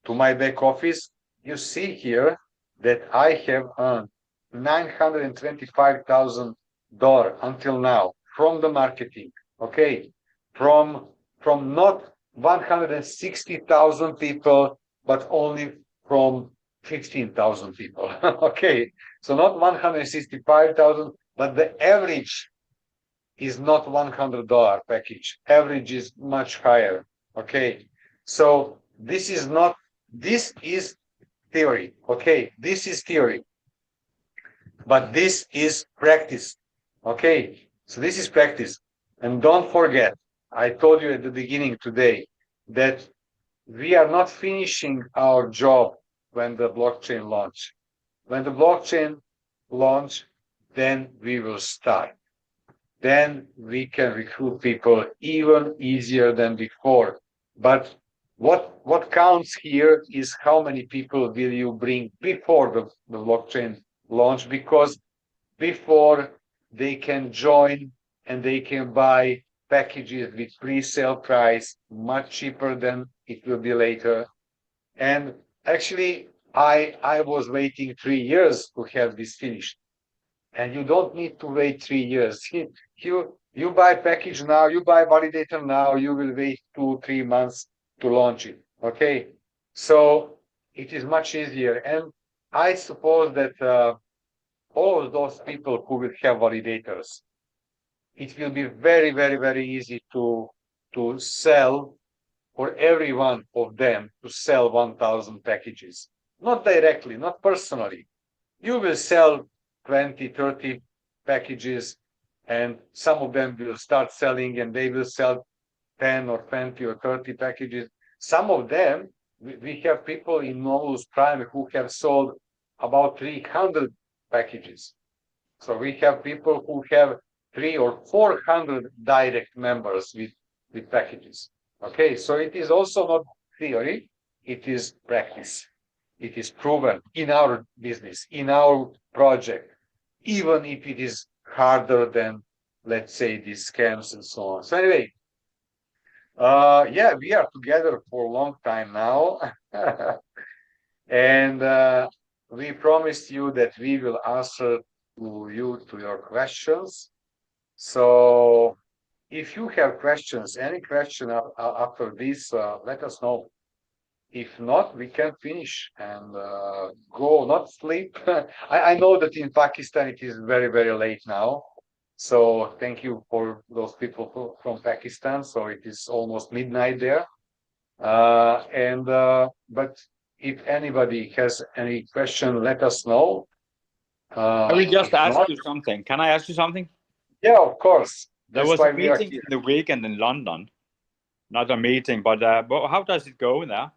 to my back office, you see here that I have earned $925,000 until now from the marketing. Okay, from not 160,000 people, but only from 15,000 people. Okay, so not 165,000, but the average is not $100 package. Average is much higher. Okay, so this is theory. Okay, this is theory, but this is practice. Okay, so this is practice. And don't forget, I told you at the beginning today that we are not finishing our job when the blockchain launch. When the blockchain launch, then we will start. Then we can recruit people even easier than before. But what counts here is how many people will you bring before the blockchain launch, because before they can join and they can buy packages with pre-sale price much cheaper than it will be later. And actually, I was waiting 3 years to have this finished. And you don't need to wait 3 years. You buy package now, you buy validator now, you will wait 2-3 months to launch it. Okay, so it is much easier. And I suppose that all of those people who will have validators, it will be very, very, very easy to sell for every one of them to sell 1,000 packages. Not directly, not personally. You will sell 20, 30 packages, and some of them will start selling and they will sell 10 or 20 or 30 packages. Some of them, we have people in Novalus Prime who have sold about 300 packages. So we have people who have 300 or 400 direct members with packages. Okay, so it is also not theory, it is practice. It is proven in our business, in our project, even if it is harder than, let's say, these scams and so on. So anyway, yeah, we are together for a long time now. And we promised you that we will answer to your questions. So if you have questions, any question after this, let us know. If not, we can finish and go, not sleep. I know that in Pakistan it is very, very late now. So thank you for those people from Pakistan. So it is almost midnight there. But if anybody has any question, let us know. I will just If ask not- you something. Can I ask you something? Yeah, of course. There That's was why a we are meeting here. in the weekend in London. Not a meeting, but how does it go there?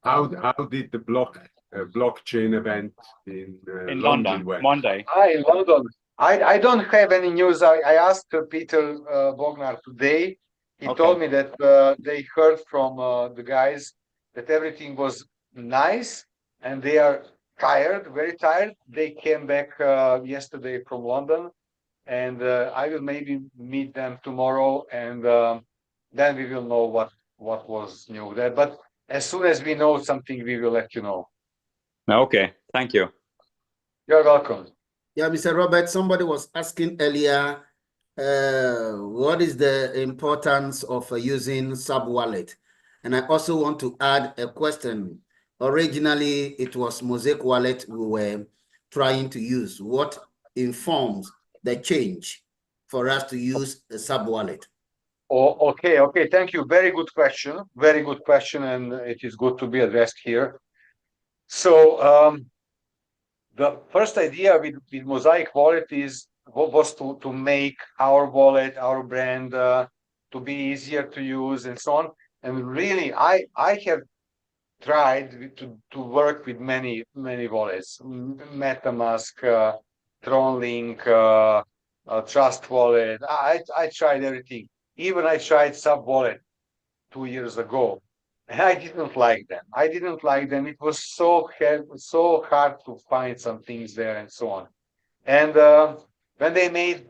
How did the blockchain event in In London London, went? Monday. Hi, London. I don't have any news. I asked Peter Bognar today. He Okay. told me that they heard from the guys that everything was nice, and they are tired, very tired. They came back yesterday from London, and I will maybe meet them tomorrow, and then we will know what was new there. But as soon as we know something, we will let you know. Okay, thank you. You're welcome. Yeah, Mr. Robert, somebody was asking earlier, what is the importance of using sub-wallet? And I also want to add a question. Originally, it was Mosaic wallet we were trying to use. What informs the change for us to use a sub-wallet? Oh, okay. Thank you. Very good question. Very good question, and it is good to be addressed here. So the first idea with Mosaic Wallet was to make our wallet, our brand, to be easier to use and so on. And really, I have tried to work with many wallets, MetaMask, TronLink, Trust Wallet. I tried everything. Even I tried Sub Wallet 2 years ago. And I didn't like them. I didn't like them. It was so hard to find some things there and so on. And when they made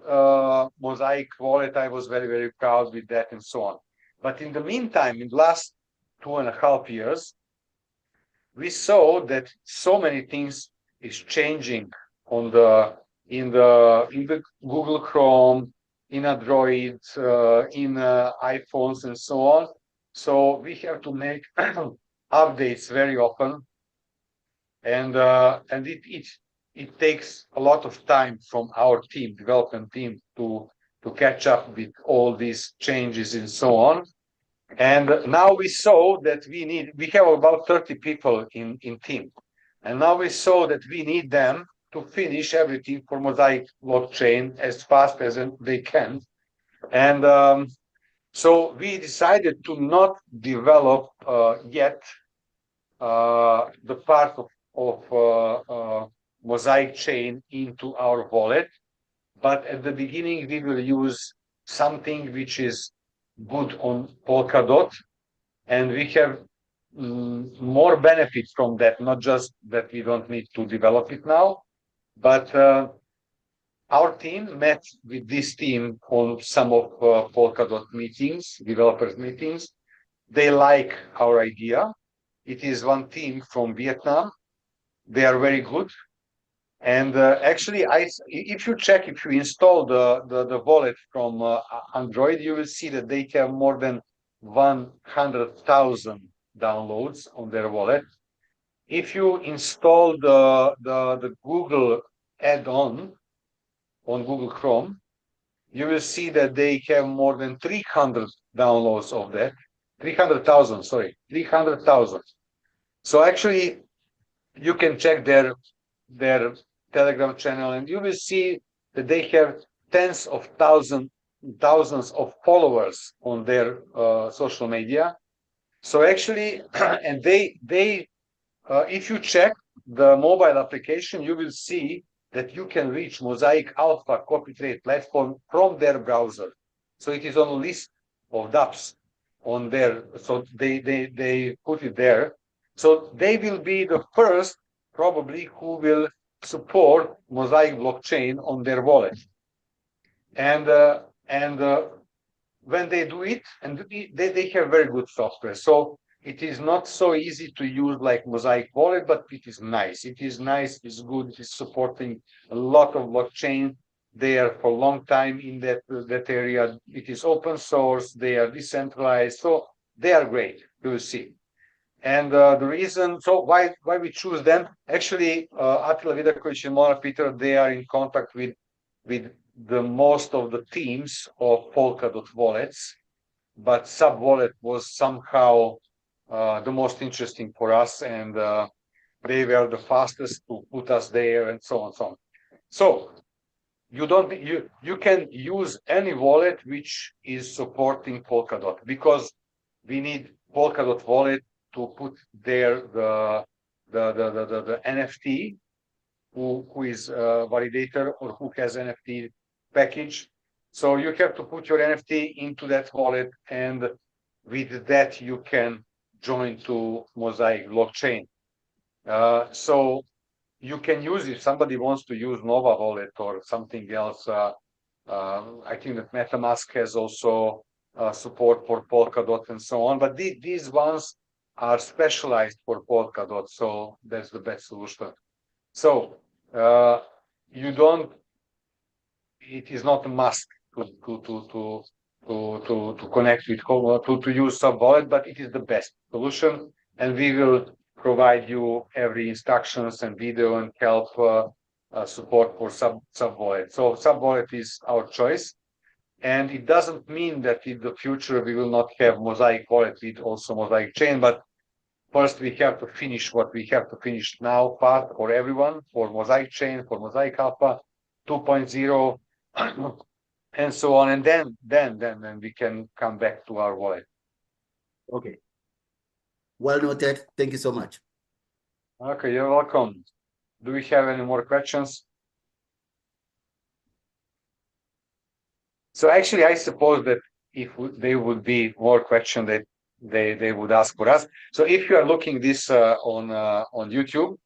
Mosaic Wallet, I was very proud with that and so on. But in the meantime, in the last 2.5 years, we saw that so many things is changing on in the Google Chrome, in Android, in iPhones and so on. So we have to make updates very often, and it takes a lot of time from our team, development team, to catch up with all these changes and so on. And now we saw that we have about 30 people in team, and now we saw that we need them to finish everything for Mosaic blockchain as fast as they can. And so we decided to not develop yet the part of Mosaic chain into our wallet, but at the beginning we will use something which is good on Polkadot, and we have more benefit from that, not just that we don't need to develop it now, but our team met with this team on some of Polkadot meetings, developers meetings. They like our idea. It is one team from Vietnam. They are very good. And actually, if you install the wallet from Android, you will see that they have more than 100,000 downloads on their wallet. If you install the Google add-on on Google Chrome, you will see that they have more than 300 downloads of that. 300,000, sorry, 300,000. So actually, you can check their Telegram channel, and you will see that they have tens of thousands of followers on their social media. So actually, and they if you check the mobile application, you will see that you can reach Mosaic Alpha copy trade platform from their browser. So it is on a list of dApps on there. So they put it there. So they will be the first probably who will support Mosaic blockchain on their wallet. And when they do it, and they have very good software. So it is not so easy to use like Mosaic Wallet, but it is nice. It is nice, it's good, it is supporting a lot of blockchain. They are for a long time in that area. It is open source, they are decentralized, so they are great, you will see. And the reason, so why we choose them, actually, Attila Vidakovic and Mona Peter, they are in contact with the most of the teams of Polkadot wallets, but Sub Wallet was somehow the most interesting for us, and they were the fastest to put us there, and so on, so on. So you can use any wallet which is supporting Polkadot, because we need Polkadot wallet to put there the NFT who is a validator or who has NFT package. So you have to put your NFT into that wallet, and with that you can join to Mosaic blockchain. So you can use, if somebody wants to use Nova Wallet or something else, I think that MetaMask has also support for Polkadot and so on, but these ones are specialized for Polkadot, so that's the best solution. So you don't, it is not a must to connect with to use sub wallet, but it is the best solution, and we will provide you every instructions and video and help support for sub wallet. So sub wallet is our choice, and it doesn't mean that in the future we will not have Mosaic wallet with also Mosaic chain, but first we have to finish what we have to finish now part for everyone, for Mosaic chain, for Mosaic Alpha 2.0 and so on, and then we can come back to our wallet. Okay. Well noted. Thank you so much. Okay, you're welcome. Do we have any more questions? So actually, I suppose that if there would be more questions that they would ask for us. So if you are looking this on YouTube,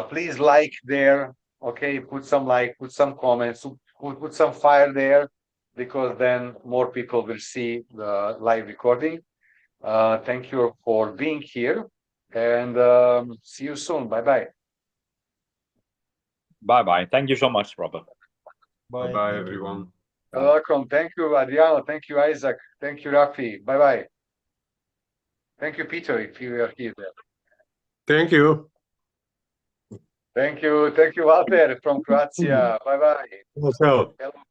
please like there. Okay, put some like, put some comments, put some fire there, because then more people will see the live recording. Thank you for being here, and see you soon. Bye bye. Bye bye. Thank you so much, Robert. Bye bye, everyone. You're welcome. Thank you, Adriano. Thank you, Isaac. Thank you, Rafi. Bye bye. Thank you, Peter, if you are here. Thank you. Thank you, Walter from Croatia. Bye bye. Also. Hello.